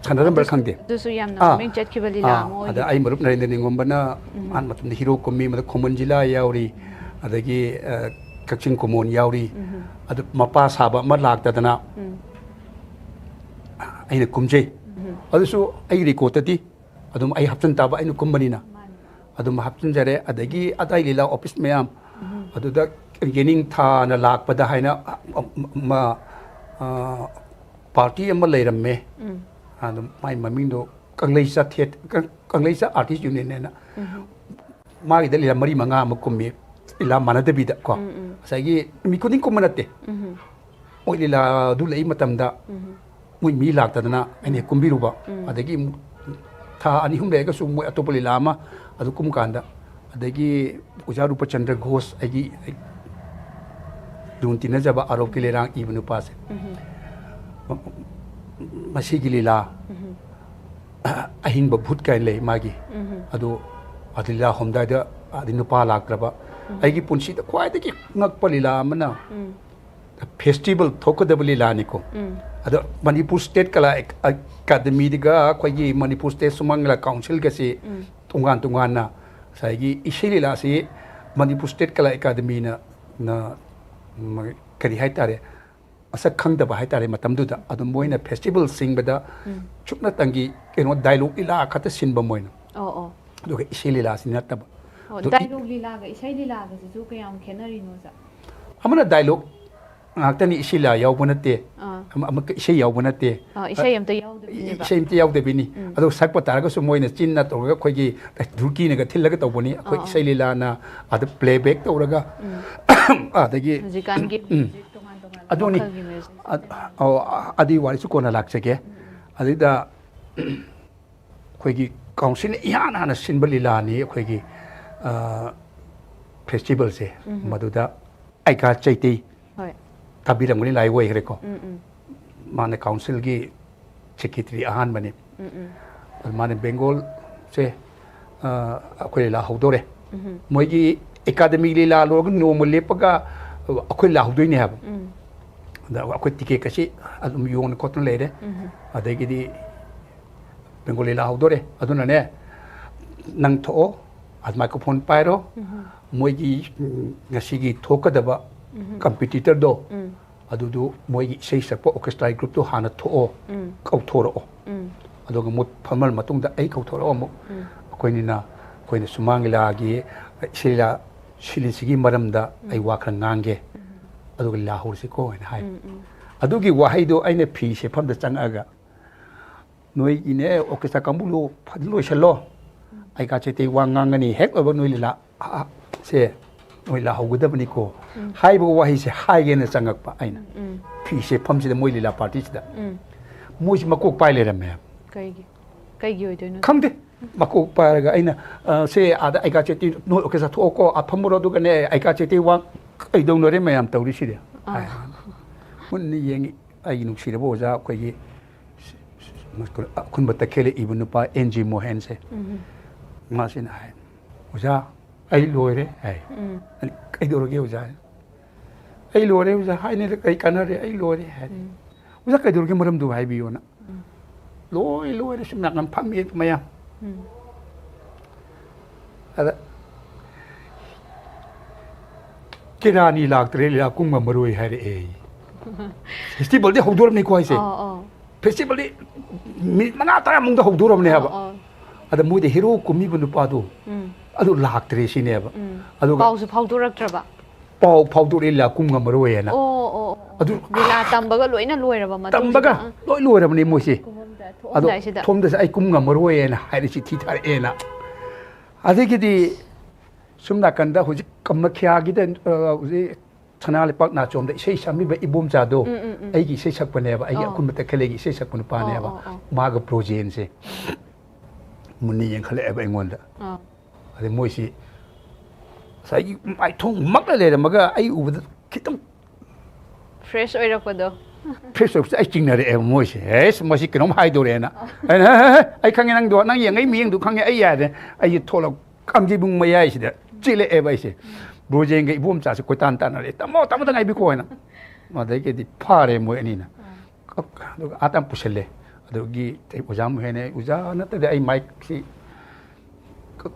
S2: ꯁꯥꯟꯅꯔꯝꯕ꯭ꯔꯥ ꯈꯪꯗꯦ
S1: ꯑꯗꯨꯁꯨ ꯌꯥꯝꯅ ꯃꯃꯤꯡ ꯆꯠꯈꯤꯕ ꯂꯤꯂꯥ ꯑꯃ
S2: ꯑꯗ
S1: ꯑꯣꯏꯈꯤ
S2: ꯑꯩ ꯃꯔꯨꯞ ꯅꯔꯦꯟꯗ꯭ꯔ ꯅꯤꯡꯒꯣꯝꯕꯅ ꯑꯍꯥꯟꯕ ꯃꯇꯝꯗ ꯍꯤꯔꯣ ꯀꯨꯝꯃꯤ ꯃꯗ ꯈꯨꯃꯟ ꯖꯤꯂꯥ ꯌꯥꯎꯔꯤ ꯑꯗꯒꯤ ꯀꯛꯆꯤꯡ ꯀꯨꯃꯣꯟ ꯌꯥꯎꯔꯤ ꯑꯗꯨ ꯃꯄꯥ ꯁꯥꯕ ꯑꯃ ꯂꯥꯛꯇꯗꯅ ꯑꯩꯅ ꯀꯨꯝꯖꯩ ꯑꯗꯨꯁꯨ ꯑꯩ ꯔꯦꯀꯣꯔꯠꯇꯗꯤ ꯑꯗꯨꯝ ꯑꯩ ꯍꯥꯞꯆꯤꯟ ꯇꯥꯕ ꯑꯩꯅ ꯀꯨꯝꯕꯅꯤꯅ ꯑꯗꯨꯝ ꯍꯥꯞꯆꯤꯟꯖꯔꯦ ꯑꯗꯒꯤ ꯑꯇꯩ ꯂꯤꯂꯥ ꯑꯣꯐꯤꯁ ꯃꯌꯥꯝ ꯑꯗꯨꯗ ꯌꯦꯅꯤꯡ ꯊꯥꯅ ꯂꯥꯛꯄꯗ ꯍꯥꯏꯅ ꯄꯥꯔꯇꯤ ꯑꯃ ꯂꯩꯔꯝꯃꯦ ꯑꯗꯨꯝ ꯃꯥꯏ ꯃꯃꯤꯡꯗꯣ ꯀꯪꯂꯩꯆꯥ ꯀꯪꯂꯩꯆꯥ ꯑꯥꯔꯇꯤꯁ ꯌꯨꯅꯤꯌꯟ ꯃꯥꯒꯤꯗ ꯂꯤꯂꯥ 4-5 ꯑꯃ ꯀꯨꯝꯃꯤ ꯂꯤꯂꯥ ꯃꯥꯟꯅꯗꯕꯤꯗ ꯀꯣ ꯉꯁꯥꯏꯒꯤ ꯅꯨꯃꯤꯠ ꯈꯨꯗꯤꯡ ꯀꯨꯝꯕ ꯅꯠꯇꯦ ꯃꯣꯏ ꯂꯤꯂꯥ ꯑꯗꯨ ꯂꯩ ꯃꯇꯝꯗ ꯃꯣꯏ ꯃꯤ ꯂꯥꯛꯇꯗꯅ ꯑꯩꯅ ꯀꯨꯝꯕꯤꯔꯨꯕ ꯑꯗꯒꯤ ꯊꯥ 2-3 ꯂꯩꯔꯒꯁꯨ ꯃꯣꯏ ꯑꯇꯣꯞꯄ ꯂꯤꯂꯥ ꯑꯃ ꯑꯗꯨ ꯀꯨꯝ ꯀꯥꯟꯗ ꯑꯗꯒꯤ ꯑꯣꯖꯥ ꯔꯨꯄꯆꯟꯗ꯭ꯔ ꯘꯣꯁ ꯑꯩꯒꯤ ꯂꯨꯅ ꯇꯤꯟꯅꯖꯕ ꯑꯔꯣꯞꯀꯤ ꯂꯩꯔꯥꯡ ꯏꯕ ꯅꯨꯄꯥꯁꯦ ꯃꯁꯤꯒꯤ ꯂꯤꯂꯥ ꯑꯍꯤꯡꯕ ꯚꯨꯠ ꯀꯥꯏꯅ ꯂꯩ ꯃꯥꯒꯤ ꯑꯗꯨ ꯂꯤꯂꯥ ꯍꯣꯝꯗꯥꯏꯗ ꯅꯨꯄꯥ ꯂꯥꯛꯇ꯭ꯔꯕ ꯑꯩꯒꯤ ꯄꯨꯟꯁꯤꯗ ꯈ꯭ꯋꯥꯏꯗꯒꯤ ꯉꯛꯄ ꯂꯤꯂꯥ ꯑꯃꯅ ꯐꯦꯁꯇꯤꯚꯦꯜ ꯊꯣꯛꯀꯗꯕ ꯂꯤꯂꯥꯅꯤꯀꯣ ꯑꯗꯣ ꯃꯅꯤꯄꯨꯔ ꯁ꯭ꯇꯦꯠ ꯀꯂꯥ ꯑꯦꯀꯥꯗꯃꯤꯗꯒ ꯑꯩꯈꯣꯏꯒꯤ ꯃꯅꯤꯄꯨꯔ ꯁ꯭ꯇꯦꯠ ꯁꯨꯃꯥꯡ ꯂꯤꯂꯥ ꯀꯥꯎꯟꯁꯤꯜꯒꯁꯤ ꯇꯣꯉꯥꯟ ꯇꯣꯉꯥꯟꯅ ꯉꯁꯥꯏꯒꯤ ꯏꯁꯩ ꯂꯤꯂꯥꯁꯤ ꯃꯅꯤꯄꯨꯔ ꯁ꯭ꯇꯦꯠ ꯀꯂꯥ ꯑꯦꯀꯥꯗꯃꯤꯅ ꯀꯔꯤ ꯍꯥꯏꯇꯥꯔꯦ ꯃꯁꯛ ꯈꯪꯗꯕ ꯍꯥꯏꯇꯥꯔꯦ ꯃꯇꯝꯗꯨꯗ ꯑꯗꯨꯝ ꯃꯣꯏꯅ ꯐꯦꯁꯇꯤꯚꯦꯜ ꯁꯤꯡꯕꯗ ꯁꯨꯞꯅꯇꯪꯒꯤ ꯀꯩꯅꯣ ꯗꯥꯏꯂꯣꯛ ꯂꯤꯂꯥ ꯈꯛꯇ ꯁꯤꯟꯕ ꯃꯣꯏꯅ ꯑꯗꯨꯒ ꯏꯁꯩ ꯂꯤꯂꯥꯁꯤ ꯅꯠꯇꯕ
S1: ꯗꯥꯏꯂꯣꯛ ꯂꯤꯂꯥꯒ ꯏꯁꯩ ꯂꯤꯂꯥꯒꯁꯤꯁꯨ ꯀꯌꯥꯝ ꯈꯦꯠꯅꯔꯤꯅꯣ ꯁꯥ
S2: ꯑꯃꯅ ꯗꯥꯏꯂꯣꯛ ꯉꯥꯛꯇꯅꯤ ꯏꯁꯩ ꯂꯤꯂꯥ ꯌꯥꯎꯕ ꯅꯠꯇꯦ ꯑꯃꯨꯛꯀ ꯏꯁꯩ ꯌꯥꯎꯕ ꯅꯠꯇꯦ
S1: ꯏꯁꯩ ꯑꯝꯇ ꯌꯥꯎꯗꯕꯤꯅꯦꯕ
S2: ꯏꯁꯩ ꯑꯝꯇ ꯌꯥꯎꯗꯕꯤꯅꯤ ꯑꯗꯣ ꯁꯛꯄ ꯇꯥꯔꯒꯁꯨ ꯃꯣꯏꯅ ꯆꯤꯟꯅ ꯇꯧꯔꯒ ꯑꯩꯈꯣꯏꯒꯤ ꯙꯨꯔꯀꯤꯅꯒ ꯊꯤꯜꯂꯒ ꯇꯧꯕꯅꯤ ꯑꯩꯈꯣꯏ ꯏꯁꯩ ꯂꯤꯂꯥꯅ ꯑꯗ ꯄ꯭ꯂꯦꯕꯦꯛ ꯇꯧꯔꯒ ꯑꯗꯒꯤ
S1: ꯍꯧꯖꯤꯛꯀꯥꯟꯒꯤ ꯃ꯭ꯌꯨꯖꯤꯛ ꯇꯣꯉꯥꯟ ꯇꯣꯉꯥꯟꯕ
S2: ꯑꯗꯨꯅꯤ
S1: ꯃꯈꯜꯒꯤ ꯃ꯭ꯌꯨꯖꯤꯛ
S2: ꯑꯗꯨꯒꯤ ꯋꯥꯔꯤꯁꯨ ꯀꯣꯟꯅ ꯂꯥꯛꯆꯒꯦ ꯑꯗꯨꯗ ꯑꯩꯈꯣꯏꯒꯤ ꯀꯥꯎꯟꯁꯤꯜꯅ ꯏꯍꯥꯟ ꯍꯥꯟꯅ ꯁꯤꯟꯕ ꯂꯤꯂꯥꯅꯤ ꯑꯩꯈꯣꯏꯒꯤ ꯐꯦꯁꯇꯤꯚꯦꯜꯁꯦ ꯃꯗꯨꯗ ꯑꯩꯀꯥ ꯆꯩꯇꯩ ꯇꯥꯕꯤꯔꯝꯒꯅꯤ ꯂꯥꯏ ꯑꯣꯏꯈ꯭ꯔꯦꯀꯣ ꯃꯥꯅ ꯀꯥꯎꯟꯁꯤꯜꯒꯤ ꯁꯦꯀ꯭ꯔꯦꯇꯔꯤ ꯑꯍꯥꯟꯕꯅꯤ ꯃꯥꯅ ꯕꯦꯡꯒꯣꯜꯁꯦ ꯑꯩꯈꯣꯏ ꯂꯤꯂꯥ ꯍꯧꯗꯣꯔꯦ ꯃꯣꯏꯒꯤ ꯑꯦꯀꯥꯗꯃꯤ ꯂꯤꯂꯥ ꯂꯣꯏꯔꯒ ꯅꯣꯡꯃ ꯂꯦꯞꯄꯒ ꯑꯩꯈꯣꯏ ꯂꯤꯂꯥ ꯍꯧꯗꯣꯏꯅꯦ ꯍꯥꯏꯕ ꯑꯗ ꯑꯩꯈꯣꯏ ꯇꯤꯀꯦꯠꯀꯁꯤ ꯑꯗꯨꯝ ꯌꯣꯟꯅ ꯈꯣꯠꯇꯅ ꯂꯩꯔꯦ ꯑꯗꯒꯤꯗꯤ ꯕꯦꯡꯒꯣꯜ ꯂꯤꯂꯥ ꯍꯧꯗꯣꯔꯦ ꯑꯗꯨꯅꯅꯦ ꯅꯪ ꯊꯣꯛꯑꯣ ꯃꯥꯏꯀ꯭ꯔꯣꯐꯣꯟ ꯄꯥꯏꯔꯣ ꯃꯣꯏꯒꯤ ꯉꯁꯤꯒꯤ ꯊꯣꯛꯀꯗꯕ ꯀꯝꯄꯤꯇꯤꯇꯔꯗꯣ ꯑꯗꯨꯗꯨ ꯃꯣꯏꯒꯤ ꯏꯁꯩ ꯁꯛꯄ ꯑꯣꯔꯀꯦꯁꯇ꯭ꯔꯥꯒꯤ ꯒ꯭ꯔꯨꯞꯇꯣ ꯍꯥꯟꯅ ꯊꯣꯛꯑꯣ ꯀꯧꯊꯣꯔꯛꯑꯣ ꯑꯗꯨꯒ ꯃꯣꯏ ꯐꯝꯃ ꯃꯇꯨꯡꯗ ꯑꯩ ꯀꯧꯊꯣꯔꯛꯑꯣ ꯑꯃꯨꯛ ꯑꯩꯈꯣꯏꯅ ꯁꯨꯃꯥꯡ ꯂꯤꯂꯥꯒꯤ ꯏꯁꯩ ꯂꯤꯂꯥ ꯁꯤꯂꯤꯁꯤꯒꯤ ꯃꯔꯝꯗ ꯑꯩ ꯋꯥ ꯈꯔ ꯉꯥꯡꯒꯦ ꯑꯗꯨꯒ ꯂꯤꯂꯥ ꯍꯧꯔꯁꯤꯀꯣ ꯍꯥꯏꯅ ꯍꯥꯏ ꯑꯗꯨꯒꯤ ꯋꯥꯍꯩꯗꯣ ꯑꯩꯅ ꯐꯤ ꯁꯦꯠꯐꯝꯗ ꯆꯪꯉꯛꯑꯒ ꯅꯣꯏꯒꯤꯅꯦ ꯑꯣꯔꯀꯦꯁꯇ꯭ꯔꯥ ꯀꯥꯡꯕꯨꯗꯣ ꯐꯖꯅ ꯂꯣꯏꯁꯜꯂꯣ ꯑꯩꯀꯥ ꯆꯩꯇꯩ ꯋꯥ ꯉꯥꯡꯒꯅꯤ ꯍꯦꯛ ꯂꯣꯏꯕ ꯅꯣꯏ ꯂꯤꯂꯥ ꯁꯦ ꯅꯣꯏ ꯂꯤꯂꯥ ꯍꯧꯒꯗꯕꯅꯤꯀꯣ ꯍꯥꯏꯕ ꯋꯥꯍꯩꯁꯦ ꯍꯥꯏꯒꯦꯅ ꯆꯪꯉꯛꯄ ꯑꯩꯅ ꯐꯤ ꯁꯦꯠꯐꯝꯁꯤꯗ ꯃꯣꯏ ꯂꯤꯂꯥ ꯄꯥꯔꯇꯤꯁꯤꯗ ꯃꯣꯏꯁꯤ ꯃꯀꯣꯛ ꯄꯥꯏ ꯂꯩꯔꯝꯃꯦ
S1: ꯀꯩꯒꯤ ꯑꯣꯏꯗꯣꯏꯅꯣ
S2: ꯈꯪꯗꯦ ꯃꯀꯣꯛ ꯄꯥꯏꯔꯒ ꯑꯩꯅ ꯁꯦ ꯑꯥꯗ ꯑꯩꯀꯥ ꯆꯩꯇꯩ ꯅꯣꯏ ꯑꯣꯔꯀꯦꯁꯇ꯭ꯔꯥ ꯊꯣꯛꯑꯣꯀꯣ ꯐꯝꯃꯨꯔꯣ ꯑꯗꯨꯒꯅꯦ ꯑꯩꯀꯥ ꯆꯩꯇꯩ ꯋꯥ ꯀꯩꯗꯧꯅꯔꯦ ꯃꯌꯥꯝ ꯇꯧꯔꯤꯁꯤꯗꯤ ꯃꯨꯟꯅ ꯌꯦꯡꯉꯤ ꯑꯩꯒꯤ ꯅꯨꯡꯁꯤꯔꯕ ꯑꯣꯖꯥ ꯑꯩꯈꯣꯏꯒꯤ ꯑꯈꯨꯟꯕ ꯇꯈꯦꯜ ꯏꯕ ꯅꯨꯄꯥ NG ꯃꯣꯍꯦꯟꯁꯦ ꯃꯥꯁꯤꯅ ꯍꯥꯏ ꯑꯣꯖꯥ ꯑꯩ ꯂꯣꯏꯔꯦ ꯍꯥꯏ ꯀꯩꯗꯧꯔꯒꯦ ꯑꯣꯖꯥ ꯑꯩ ꯂꯣꯏꯔꯦ ꯑꯣꯖꯥ ꯍꯥꯏꯅ ꯀꯩ ꯀꯥꯟꯅꯔꯦ ꯑꯩ ꯂꯣꯏꯔꯦ ꯍꯥꯏ ꯑꯣꯖꯥ ꯀꯩꯗꯧꯔꯒꯦ ꯃꯔꯝꯗꯨ ꯍꯥꯏꯕꯤꯌꯣꯅ ꯂꯣꯏꯔꯦ ꯁꯨꯝ ꯅꯥꯀꯟ ꯐꯝꯃꯤ ꯃꯌꯥꯝ ꯑꯗ ꯀꯦꯔꯥꯅꯤ ꯂꯥꯛꯇ꯭ꯔꯦ ꯂꯤꯂꯥ ꯀꯨꯝ ꯉꯝꯃꯔꯣꯏ ꯍꯥꯏꯔꯛꯑꯦ ꯐꯦꯁꯇꯤꯚꯦꯜꯗꯤ ꯍꯧꯗꯣꯔꯕꯅꯤꯀꯣ ꯍꯥꯏꯁꯦ ꯐꯦꯁꯇꯤꯚꯦꯜꯗꯤ ꯃꯤꯅꯤꯠ 5-10 ꯃꯅꯨꯡꯗ ꯍꯧꯗꯣꯔꯕꯅꯦ ꯍꯥꯏꯕ ꯑꯗ ꯃꯣꯏꯗ ꯍꯦꯔꯣ ꯀꯨꯝꯃꯤꯕ ꯅꯨꯄꯥꯗꯣ ꯑꯗꯨ ꯂꯥꯛꯇ꯭ꯔꯦ ꯁꯤꯅꯦꯕ ꯑꯗꯨꯒ
S1: ꯄꯥꯎꯁꯨ ꯐꯥꯎꯗꯣꯔꯛꯇ꯭ꯔꯕ
S2: ꯄꯥꯎ ꯐꯥꯎꯗꯣꯔꯛꯑꯦ ꯂꯤꯂꯥ ꯀꯨꯝ ꯉꯝꯃꯔꯣꯏꯅ
S1: ꯑꯗꯨ ꯂꯤꯂꯥ ꯇꯝꯕꯒ ꯂꯣꯏꯅ ꯂꯣꯏꯔꯕ
S2: ꯇꯝꯕꯒ ꯂꯣꯏ ꯂꯣꯏꯔꯕꯅꯤ ꯃꯣꯏꯁꯦ ꯑꯗꯣ
S1: ꯊꯣꯛꯑꯝꯗꯥꯏꯁꯤꯗ
S2: ꯊꯣꯝꯗꯁꯦ ꯑꯩ ꯀꯨꯝ ꯉꯝꯃꯔꯣꯏꯅ ꯍꯥꯏꯔ ꯆꯤꯊꯤ ꯊꯥꯔꯛꯑꯦꯅ ꯑꯗꯒꯤꯗꯤ ꯁꯨꯝ ꯅꯥꯀꯟꯗ ꯍꯧꯖꯤꯛ ꯀꯃꯈ꯭ꯌꯥꯒꯤꯗ ꯍꯧꯖꯤꯛ ꯁꯅꯥꯂꯩꯄꯥꯛ ꯅꯥꯆꯣꯝꯗ ꯏꯁꯩ ꯁꯛꯂꯤꯕ ꯏꯕꯣꯝꯆꯥꯗꯣ ꯑꯩꯒꯤ ꯏꯁꯩ ꯁꯛꯄꯅꯦꯕ ꯑꯩꯒꯤ ꯑꯈꯨꯟꯕ ꯇꯈꯦꯜꯂꯩꯒꯤ ꯏꯁꯩ ꯁꯛꯄ ꯅꯨꯄꯥꯅꯦꯕ ꯃꯥꯒ ꯄ꯭ꯔꯣꯖꯦꯟꯁꯦ ꯃꯨꯟꯅ ꯌꯦꯡꯈꯠꯂꯛꯑꯦꯕ ꯑꯩꯉꯣꯟꯗ ꯑꯗꯩ ꯃꯣꯏꯁꯤ ꯉꯁꯥꯏꯒꯤ ꯃꯥꯏꯊꯣꯡ ꯃꯛꯂ ꯂꯩꯔꯝꯃꯒ ꯑꯩ ꯎꯕꯗ ꯈꯤꯇꯪ
S1: fresh ꯑꯣꯏꯔꯛꯄꯗꯣ
S2: เฟซบุ๊กไอ้จริงนะเอ็มมวยสิเฮ้ยมาสิขนมไฮโดเรนะไอ้ข้างนั่งดูนั่งยังไงมียังดูข้างไอ้ยาเนี่ยไอ้โทรเราคำที่บุ้งไม่ยัยสิเด้อจิเลเอไปสิบรูเจงไอ้บุ้มจ่าสิกุตันตันอะไรแต่มอตั้งไงบิโก้นะมาได้กี่ที่พาเรมวยนี่นะก็อาตัมพุชเลดูกี่ไอ้อุจามุเฮเนอุจานั่นแต่ไอ้ไมค์สิก็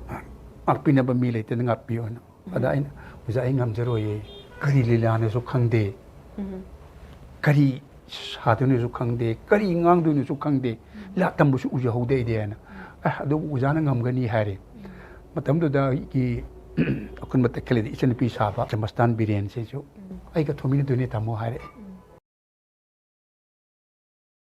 S2: อักปีนบะมีเลยแต่งับปีอ่ะada in uza ingam zero ye kari lilane su khangde kari sadune su khangde kari ngang du ni su khangde la tam su uja hode de na adu uza na ngam gani hare matam du da ki akun mat kele di chen pi sa ba jamastan biren se jo ai ka thomi ne du ne tamo hare